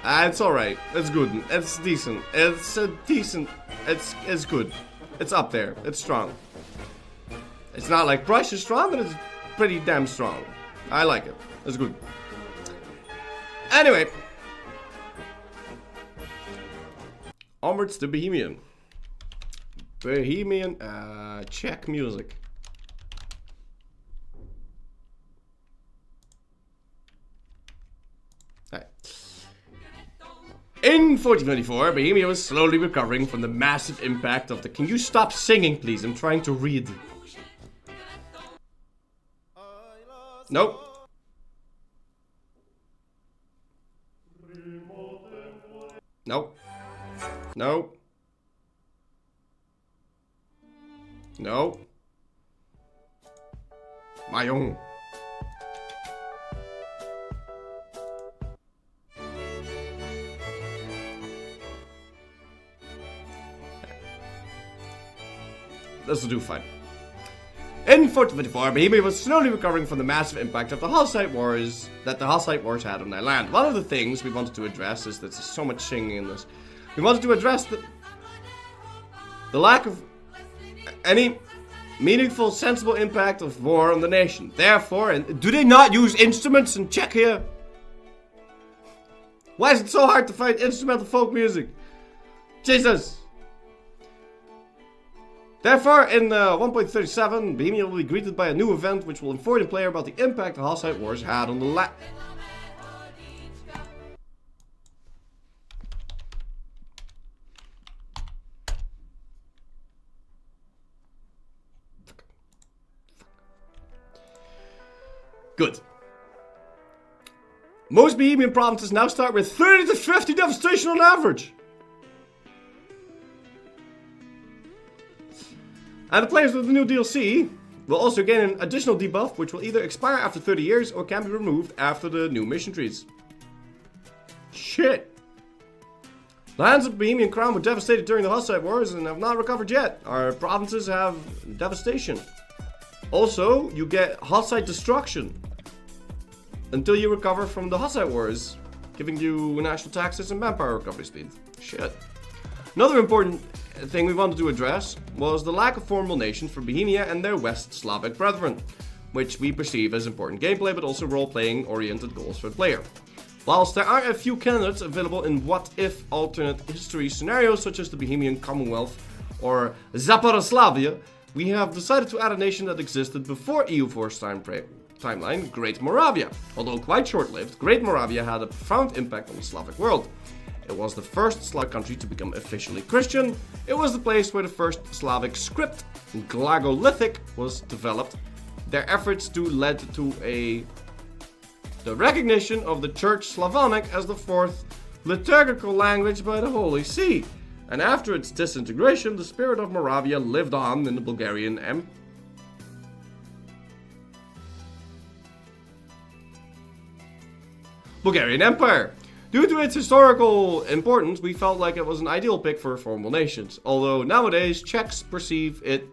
It's alright. It's good. It's decent. It's decent. It's good. It's up there. It's strong. It's not like Prussia strong, but it's pretty damn strong. I like it. It's good. Anyway. Onwards to Bohemian. Bohemian, Czech music. Right. In 1424, Bohemia was slowly recovering from the massive impact of the... Can you stop singing, please? I'm trying to read. Nope. Nope. Nope. No. My own. This will do fine. In 1424, Bohemia was slowly recovering from the massive impact of the Hussite Wars that the Hussite Wars had on their land. One of the things we wanted to address is that there's so much singing in this. We wanted to address the lack of any meaningful, sensible impact of war on the nation. Therefore, and do they not use instruments in Czechia? Why is it so hard to find instrumental folk music? Jesus! Therefore, in 1.37, Bohemia will be greeted by a new event which will inform the player about the impact the Hussite Wars had on the Good. Most Bohemian provinces now start with 30 to 50 devastation on average. And the players with the new DLC will also gain an additional debuff, which will either expire after 30 years or can be removed after the new mission trees. Shit. Lands of Bohemian Crown were devastated during the Hussite Wars and have not recovered yet. Our provinces have devastation. Also, you get Hussite destruction until you recover from the Hussite Wars, giving you national taxes and manpower recovery speed. Shit. Another important thing we wanted to address was the lack of formal nations for Bohemia and their West Slavic brethren, which we perceive as important gameplay but also role-playing oriented goals for the player. Whilst there are a few candidates available in what-if alternate history scenarios such as the Bohemian Commonwealth or Zaporoslavia, we have decided to add a nation that existed before EU4's timeline, Great Moravia. Although quite short-lived, Great Moravia had a profound impact on the Slavic world. It was the first Slavic country to become officially Christian. It was the place where the first Slavic script, Glagolithic, was developed. Their efforts led to the recognition of the Church Slavonic as the fourth liturgical language by the Holy See. And after its disintegration, the spirit of Moravia lived on in the Bulgarian Empire. Due to its historical importance, we felt like it was an ideal pick for formal nations, although nowadays Czechs perceive it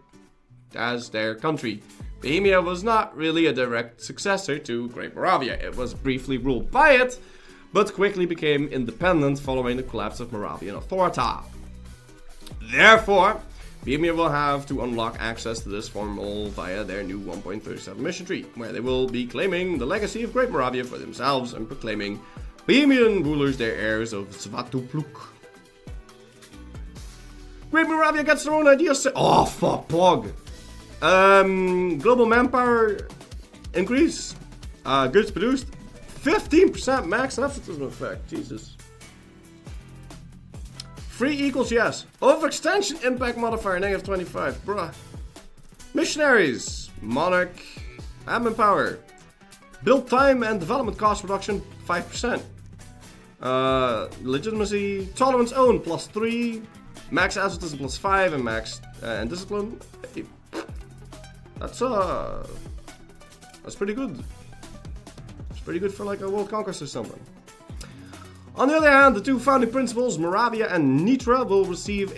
as their country. Bohemia was not really a direct successor to Great Moravia. It was briefly ruled by it, but quickly became independent following the collapse of Moravian authority. Therefore, Bohemia will have to unlock access to this formal via their new 1.37 mission tree, where they will be claiming the legacy of Great Moravia for themselves and proclaiming Bohemian rulers their heirs of Svatopluk. Great Moravia gets their own ideas. Oh, fuck, pog. Global manpower increase. Goods produced. 15% max absolutism effect. Jesus. Free equals yes. Overextension impact modifier -25. Bruh. Missionaries. Monarch. Admin power. Build time and development cost reduction 5%. Legitimacy. Tolerance own +3. Max athleticism +5 and max and discipline. Hey, that's pretty good. It's pretty good for like a world conquest or something. On the other hand, the two founding principals, Moravia and Nitra, will receive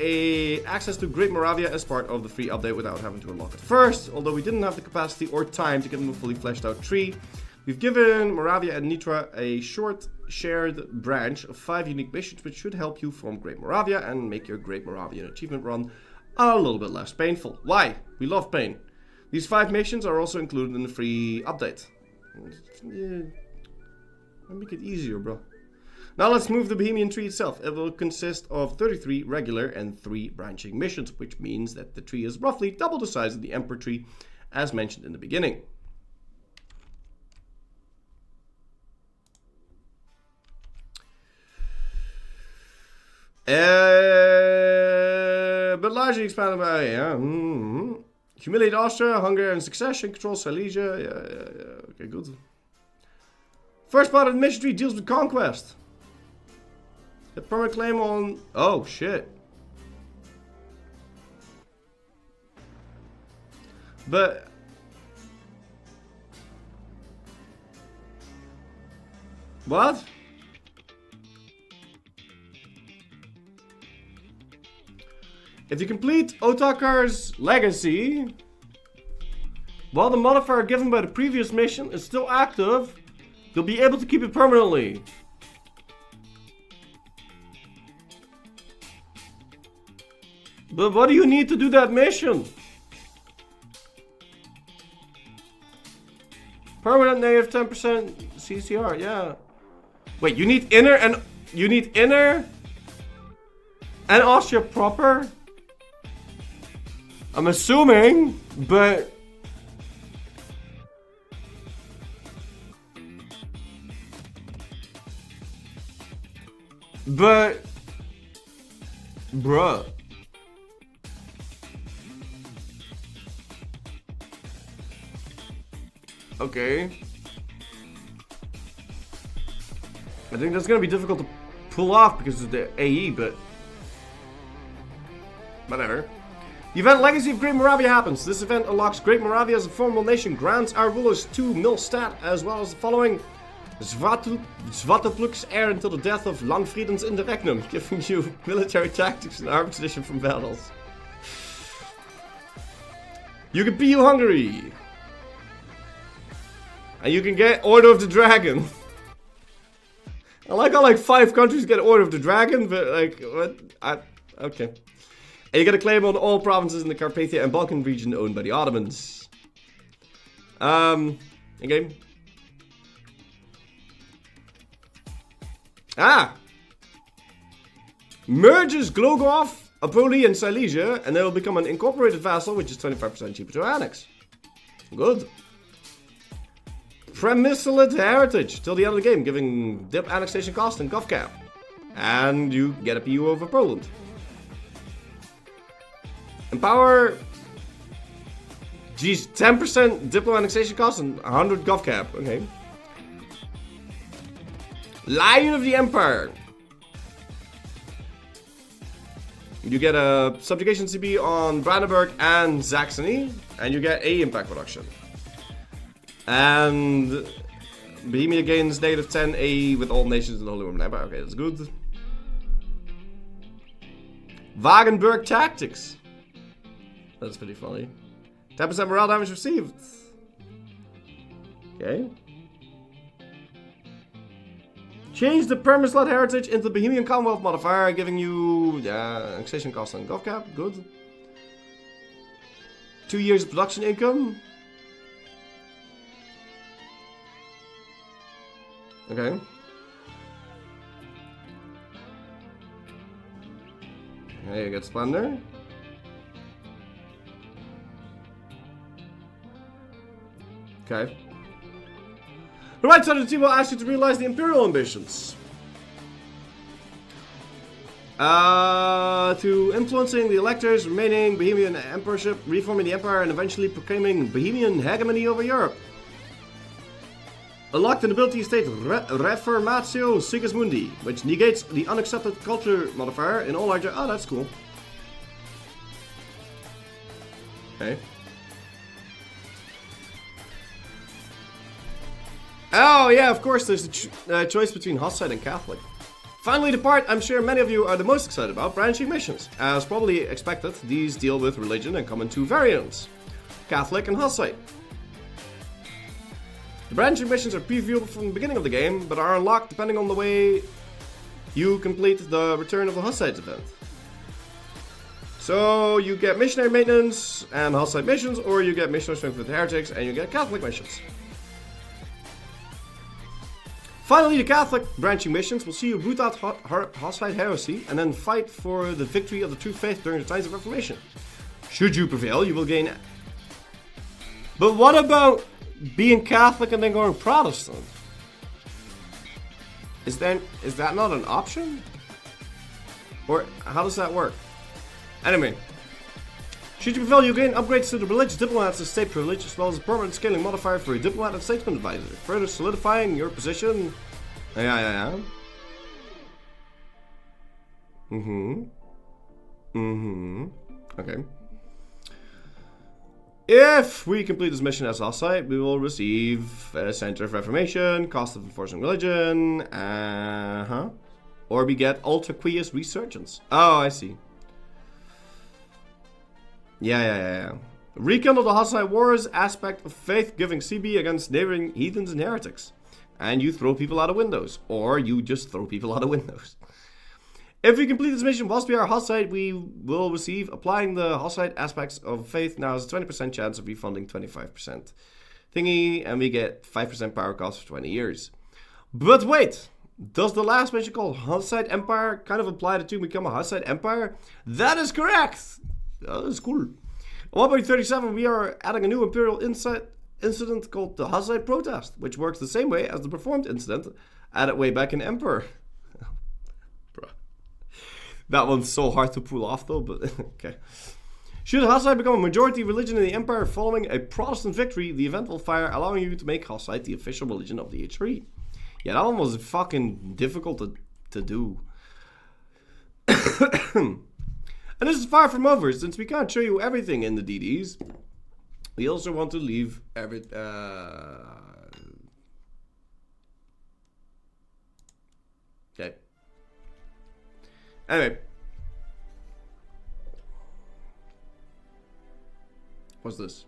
access to Great Moravia as part of the free update without having to unlock it first. Although we didn't have the capacity or time to give them a fully fleshed out tree, we've given Moravia and Nitra a short shared branch of 5 unique missions which should help you form Great Moravia and make your Great Moravian achievement run a little bit less painful. Why? We love pain. These 5 missions are also included in the free update. Yeah, make it easier, bro. Now let's move the Bohemian tree itself. It will consist of 33 regular and 3 branching missions, which means that the tree is roughly double the size of the Emperor tree, as mentioned in the beginning. But largely expanded by, humiliate Austria, Hungary and succession, control Silesia. Yeah. Okay, good. First part of the mission tree deals with conquest. The permanent claim on... Oh, shit. But... What? If you complete Otakar's legacy, while the modifier given by the previous mission is still active, you'll be able to keep it permanently. But what do you need to do that mission? Permanent negative 10% CCR, yeah. Wait, you need inner and Austria proper? I'm assuming, but bruh. Okay. I think that's gonna be difficult to pull off because of the AE, but whatever. The event Legacy of Great Moravia happens. This event unlocks Great Moravia as a formal nation, grants our rulers 2 mil stat, as well as the following: Switerlake's heir until the death of Langfrieden's in the Regnum, giving you military tactics and armed tradition from battles. You can PU Hungary. And you can get Order of the Dragon. I like how like 5 countries get Order of the Dragon, but like, what? Okay. And you get a claim on all provinces in the Carpathia and Balkan region owned by the Ottomans. In-game. Merges Glogov, Apoli, and Silesia, and they will become an incorporated vassal, which is 25% cheaper to annex. Good. Premisalate Heritage till the end of the game, giving dip annexation cost and gov cap. And you get a PU over Poland. Empower. Geez, 10% diplo annexation cost and 100 gov cap. Okay. Lion of the Empire. You get a subjugation CB on Brandenburg and Saxony, and you get a impact reduction. And Bohemia gains negative 10 AE with all nations in the Holy Roman Empire. Okay, that's good. Wagenburg Tactics. That's pretty funny. 10% morale damage received. Okay. Change the Permaslot Heritage into the Bohemian Commonwealth modifier, giving you annexation cost and gov cap. Good. 2 years of production income. Okay. Okay, you get Splendor. Okay. The right side of the team will ask you to realize the Imperial ambitions. To influencing the electors, remaining Bohemian emperorship, reforming the empire, and eventually proclaiming Bohemian hegemony over Europe. Unlock the nobility estate Reformatio Sigismundi, which negates the unaccepted culture modifier in all larger... Oh, that's cool. Okay. Oh, yeah, of course, there's a choice between Hussite and Catholic. Finally, the part I'm sure many of you are the most excited about, branching missions. As probably expected, these deal with religion and come in two variants, Catholic and Hussite. The branching missions are previewable from the beginning of the game, but are unlocked depending on the way you complete the Return of the Hussites event. So, you get missionary maintenance and Hussite missions, or you get missionary strength with heretics and you get Catholic missions. Finally, the Catholic branching missions will see you root out Hussite heresy and then fight for the victory of the true faith during the times of Reformation. Should you prevail, you will gain... But what about being Catholic and then going Protestant? Is that not an option? Or how does that work? Anyway. Should you prevail, you gain upgrades to the religious diplomats and state privilege, as well as a permanent scaling modifier for a diplomat and statesman advisor, further solidifying your position. Yeah. Okay. If we complete this mission as Hussite, we will receive a Center of Reformation, cost of enforcing religion, or we get Ultra-Quius Resurgence. Oh, I see. Yeah. Rekindle the Hussite Wars aspect of faith giving CB against neighboring heathens and heretics. And you throw people out of windows. Or you just throw people out of windows. If we complete this mission whilst we are Hussite, we will receive applying the Hussite aspects of faith now has a 20% chance of refunding 25% thingy, and we get 5% power cost for 20 years. But wait! Does the last mission called Hussite Empire kind of imply that you become a Hussite Empire? That is correct! That is cool. On 1.37, we are adding a new Imperial incident called the Hussite Protest, which works the same way as the performed incident added way back in Emperor. Bruh. That one's so hard to pull off though, but okay. Should Hussite become a majority religion in the Empire following a Protestant victory, the event will fire, allowing you to make Hussite the official religion of the H3. Yeah, that one was fucking difficult to do. And this is far from over, since we can't show you everything in the DDs. We also want to leave Okay. Anyway. What's this?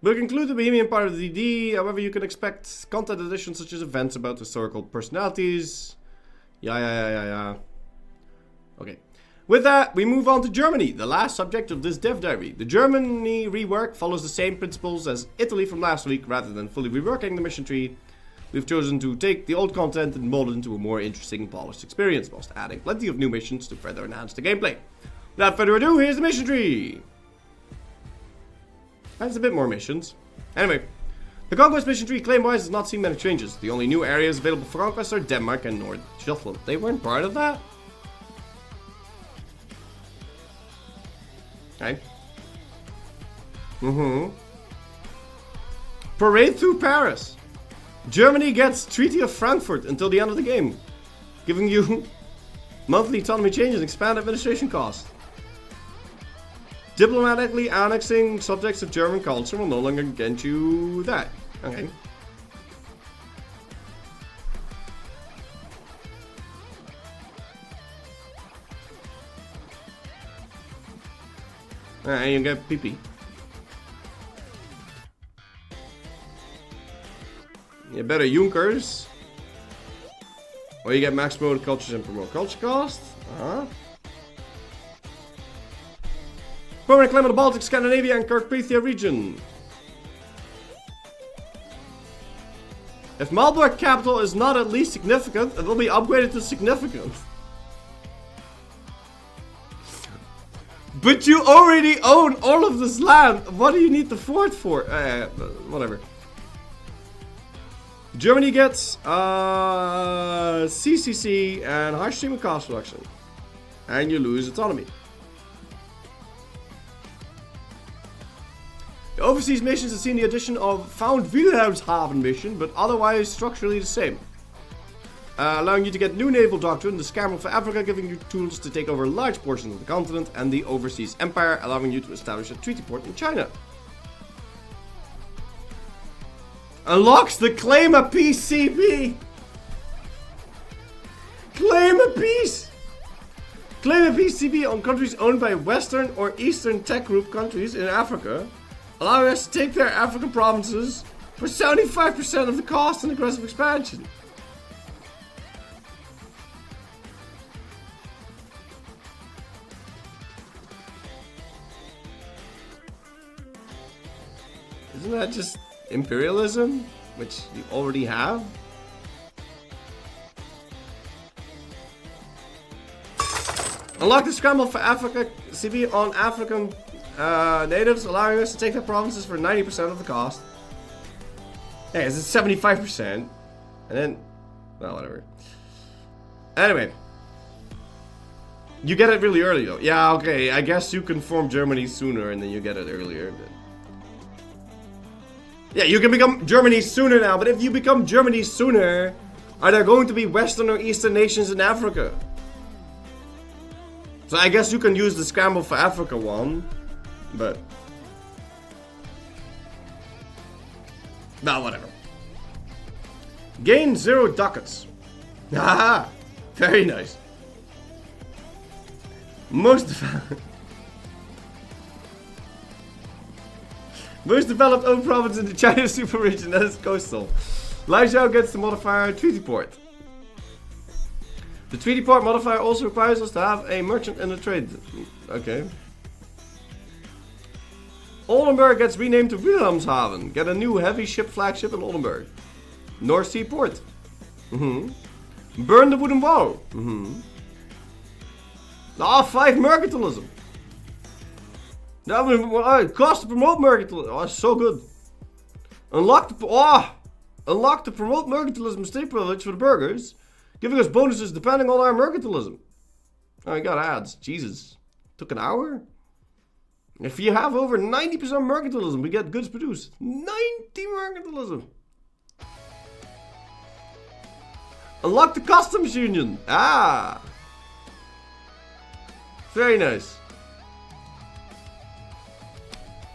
We'll conclude the Bohemian part of the DD, however you can expect content additions such as events about historical personalities. Yeah. Okay. With that, we move on to Germany, the last subject of this dev diary. The Germany rework follows the same principles as Italy from last week. Rather than fully reworking the mission tree, we've chosen to take the old content and mold it into a more interesting and polished experience, whilst adding plenty of new missions to further enhance the gameplay. Without further ado, here's the mission tree! That's a bit more missions. Anyway, the Conquest mission tree claim-wise has not seen many changes. The only new areas available for Conquest are Denmark and North Jutland. They weren't part of that? Okay. Parade through Paris. Germany gets Treaty of Frankfurt until the end of the game, giving you monthly autonomy changes and expanded administration costs. Diplomatically annexing subjects of German culture will no longer get you that. Okay. And you get PP. You better Junkers. Or you get max promoted cultures and promote culture cost. Permanent claim of the Baltic, Scandinavia, and Carpathia region. If Marlborough capital is not at least significant, it will be upgraded to significant. But you already own all of this land. What do you need the fort for? Whatever. Germany gets CCC and high stream and cost reduction. And you lose autonomy. The overseas missions have seen the addition of Found Wilhelmshaven mission, but otherwise structurally the same. allowing you to get new naval doctrine, the Scramble for Africa, giving you tools to take over large portions of the continent, and the Overseas Empire, allowing you to establish a treaty port in China. Unlocks the Claim a Peace CP! Claim a Peace! Claim a Peace CP on countries owned by Western or Eastern Tech Group countries in Africa, allowing us to take their African provinces for 75% of the cost and aggressive expansion. Isn't that just imperialism, which you already have? Unlock the Scramble for Africa CB on African natives, allowing us to take their provinces for 90% of the cost. Yeah, it's 75%. And then, well, whatever. Anyway. You get it really early though. Yeah, okay, I guess you can form Germany sooner and then you get it earlier. But... yeah, you can become Germany sooner now, but if you become Germany sooner, are there going to be Western or Eastern nations in Africa? So I guess you can use the Scramble for Africa one, but... nah, whatever. Gain 0 ducats. Haha! Very nice. Most developed own province in the China super region, that is coastal. Laizhou gets the modifier Treaty Port. The Treaty Port modifier also requires us to have a merchant in the trade. Okay. Oldenburg gets renamed to Wilhelmshaven. Get a new heavy ship flagship in Oldenburg. North Sea Port. Burn the wooden wall. Ah, 5 mercantilism. That would cost to promote mercantilism. Oh, that's so good. Unlock to promote mercantilism state privilege for the burghers, giving us bonuses depending on our mercantilism. Oh, I got ads. Jesus. Took an hour? If you have over 90% mercantilism, we get goods produced. 90 mercantilism. Unlock the customs union. Ah. Very nice.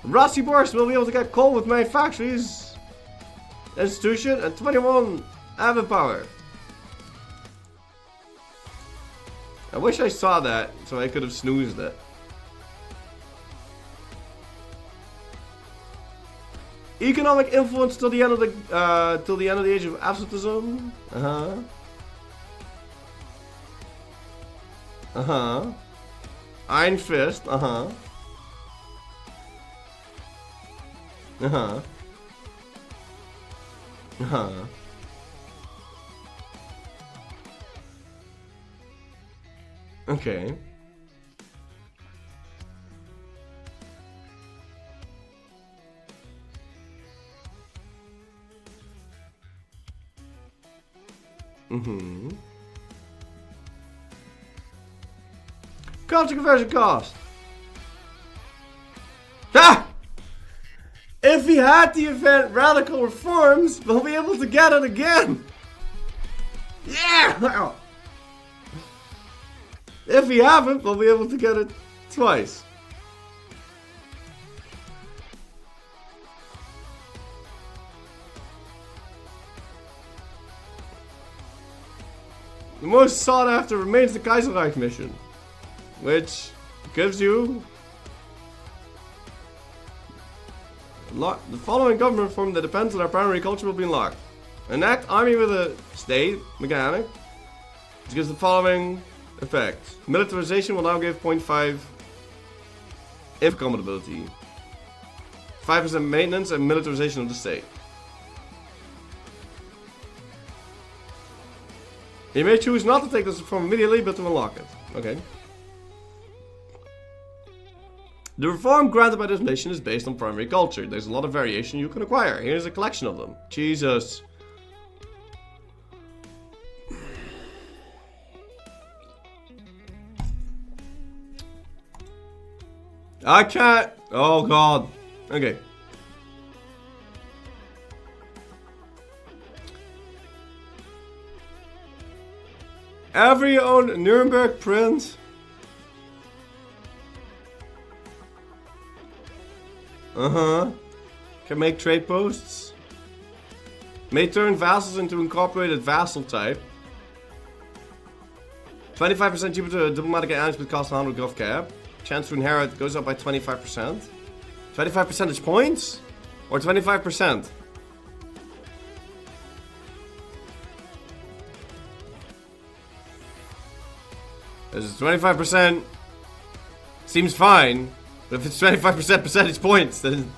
Rossi Boris will be able to get coal with manufacturers, institution, and 21 admin power. I wish I saw that so I could have snoozed it. Economic influence till the end of the age of absolutism. Iron Fist. Okay. Culture conversion cost. Ah! If we had the event Radical Reforms, we'll be able to get it again. Yeah! If we haven't, we'll be able to get it twice. The most sought after remains the Kaiserreich mission, which gives you the following government reform that depends on our primary culture will be unlocked. Enact army with a state mechanic, which gives the following effect. Militarization will now give 0.5 if compatibility, 5% maintenance, and militarization of the state. You may choose not to take this reform immediately, but to unlock it. Okay. The reform granted by this mission is based on primary culture. There's a lot of variation you can acquire. Here's a collection of them. Jesus. I can't. Oh God. Okay. Every own Nuremberg print. Can make trade posts. May turn vassals into incorporated vassal type. 25% cheaper to diplomatic alliance with cost 100 gov cap. Chance to inherit goes up by 25%. 25 percentage points? Or 25%? This is 25%. Seems fine. But if it's 25% percentage points, then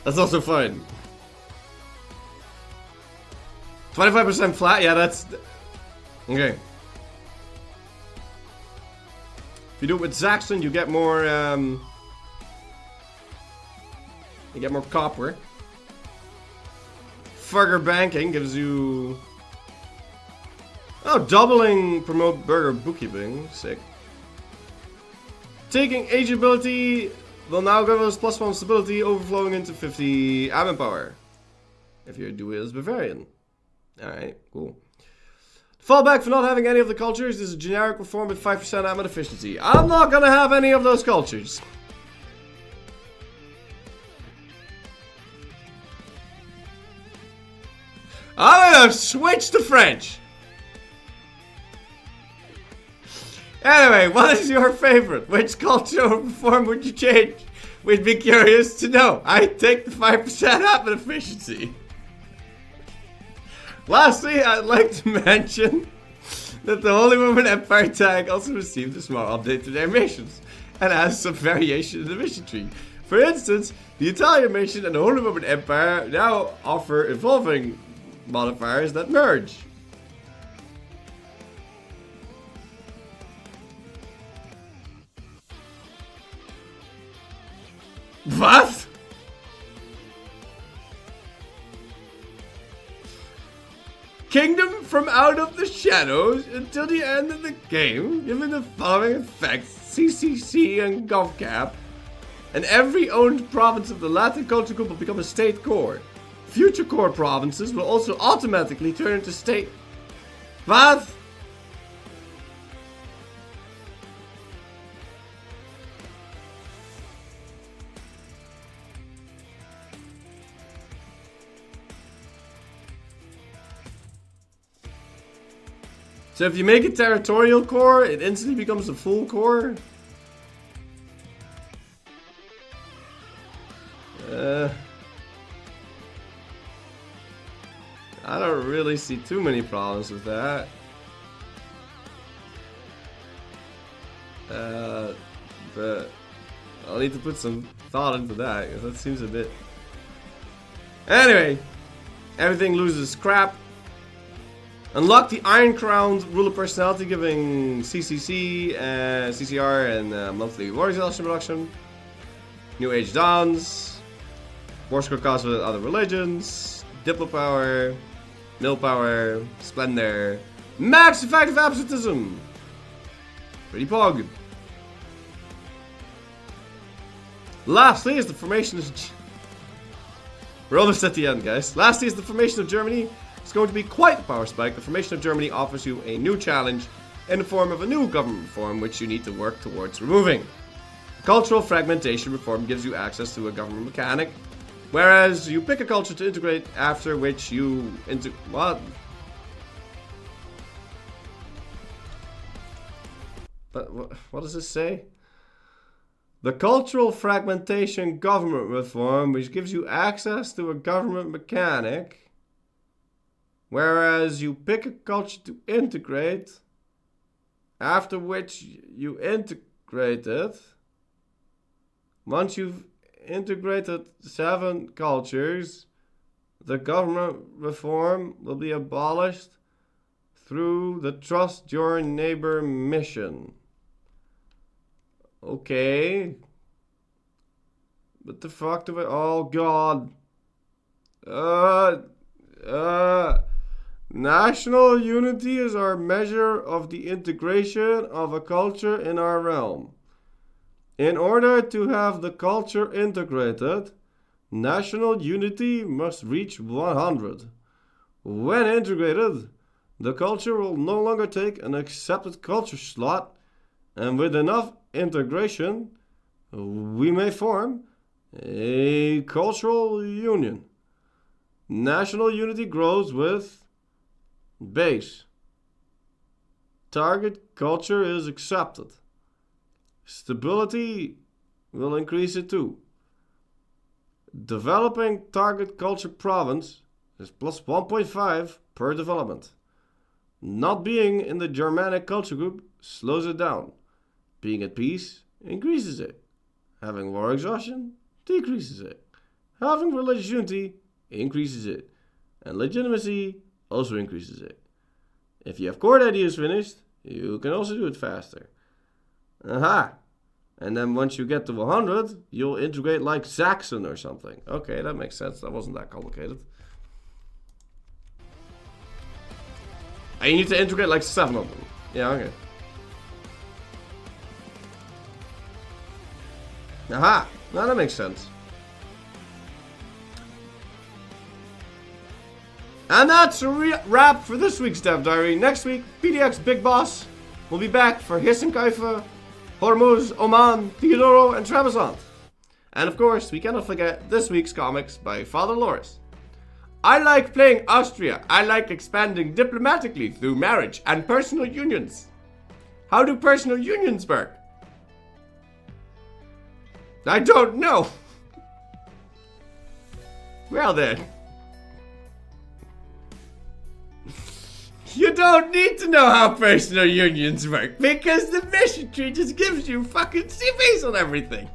that's also fine. 25% flat? Yeah, that's... Okay. If you do it with Saxon, you get more... You get more copper. Further banking gives you... Oh, doubling promote burger bookkeeping. Sick. Taking age ability will now give us +1 stability, overflowing into 50 admin power. If you do it as Bavarian. Alright, cool. Fallback for not having any of the cultures is a generic reform with 5% admin efficiency. I'm not gonna have any of those cultures. I'm gonna switch to French. Anyway, what is your favorite? Which cultural reform would you change? We'd be curious to know. I take the 5% admin efficiency. Lastly, I'd like to mention that the Holy Roman Empire tag also received a small update to their missions and has some variation in the mission tree. For instance, the Italian mission and the Holy Roman Empire now offer evolving modifiers that merge. What? Kingdom from out of the shadows until the end of the game, given the following effects: CCC and GovCap, and every owned province of the Latin culture group will become a state core. Future core provinces will also automatically turn into state. What? So if you make a territorial core, it instantly becomes a full core? I don't really see too many problems with that. But I'll need to put some thought into that, because that seems a bit... Anyway, everything loses crap. Unlock the Iron Crowned Ruler Personality, giving CCC, CCR, and monthly war exhaustion reduction. New Age Dawns. War score costs with other religions. Diplo power. Mill power. Splendor. Max effective absolutism. Pretty pog. Lastly is the formation of... We're almost at the end, guys. Lastly is the formation of Germany. It's going to be quite a power spike. The formation of Germany offers you a new challenge in the form of a new government reform which you need to work towards removing. Cultural fragmentation reform gives you access to a government mechanic, whereas you pick a culture to integrate, after which you what? But what does this say? The cultural fragmentation government reform, which gives you access to a government mechanic, whereas you pick a culture to integrate, after which you integrate it. Once you've integrated 7 cultures, the government reform will be abolished through the Trust Your Neighbor mission. Okay. What the fuck do I... Oh god. National unity is our measure of the integration of a culture in our realm. In order to have the culture integrated, national unity must reach 100. When integrated, The culture will no longer take an accepted culture slot, and with enough integration, we may form a cultural union. National unity grows with base. Target culture is accepted. Stability will increase it too. Developing target culture province is plus 1.5 per development. Not being in the Germanic culture group slows it down. Being at peace increases it. Having war exhaustion decreases it. Having religious unity increases it. And legitimacy also increases it. If you have court ideas finished, you can also do it faster. Aha! And then once you get to 100, you'll integrate like Saxon or something. Okay, that makes sense. That wasn't that complicated. And you need to integrate like 7 of them. Yeah, okay. Aha! Now that makes sense. And that's a wrap for this week's Dev Diary. Next week, PDX Big Boss will be back for Hissenkaifa, Hormuz, Oman, Theodoro, and Trebizond. And of course, we cannot forget this week's comics by Father Loris. I like playing Austria. I like expanding diplomatically through marriage and personal unions. How do personal unions work? I don't know. Well then. You don't need to know how personal unions work because the mission tree just gives you fucking CVs on everything.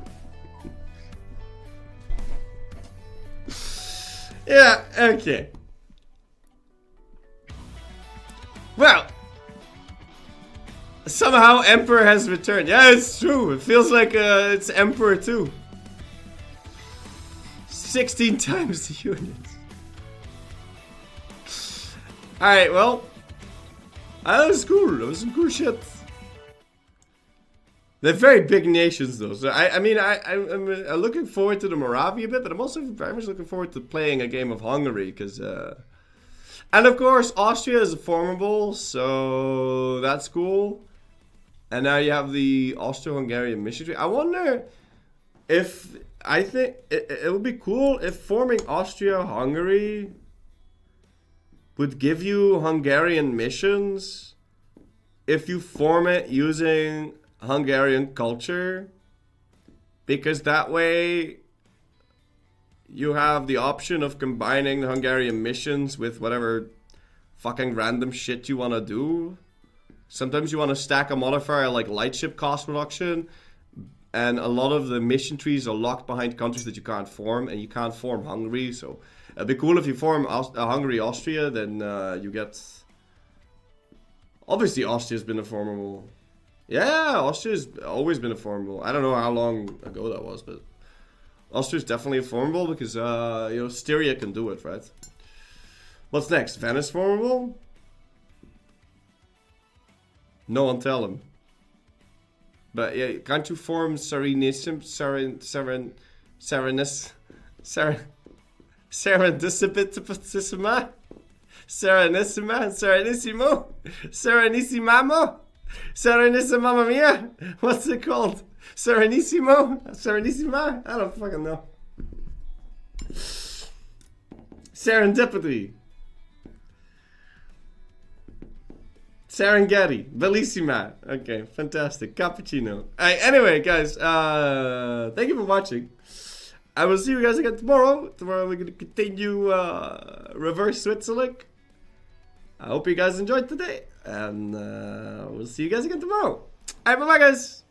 Yeah, okay. Well, somehow Emperor has returned. Yeah, it's true. It feels like it's Emperor 2. 16 times the units. Alright, well. That was cool. That was some cool shit. They're very big nations, though. So I'm looking forward to the Moravia bit, but I'm also very much looking forward to playing a game of Hungary, because, and of course, Austria is formable, so that's cool. And now you have the Austro-Hungarian mission tree. I wonder if, I think it would be cool if forming Austria-Hungary would give you Hungarian missions if you form it using Hungarian culture, because that way you have the option of combining the Hungarian missions with whatever fucking random shit you want to do. Sometimes you want to stack a modifier like lightship cost reduction, and a lot of the mission trees are locked behind countries that you can't form, and you can't form Hungary, so it'd be cool if you form Hungary, Austria, then you get... Obviously Austria's been a formable... Yeah, Austria's always been a formable. I don't know how long ago that was, but Austria's definitely a formable because, Styria can do it, right? What's next? Venice formable? No one tell him. But yeah, can't you form Serenissima? Serenissima, mamma mia! What's it called? Serenissimo? Serenissima? I don't fucking know. Serendipity. Serengeti. Bellissima. Okay, fantastic. Cappuccino. Anyway, guys, thank you for watching. I will see you guys again tomorrow. Tomorrow we're going to continue Reverse Switerlake. I hope you guys enjoyed today. And we'll see you guys again tomorrow. Alright, bye-bye, guys.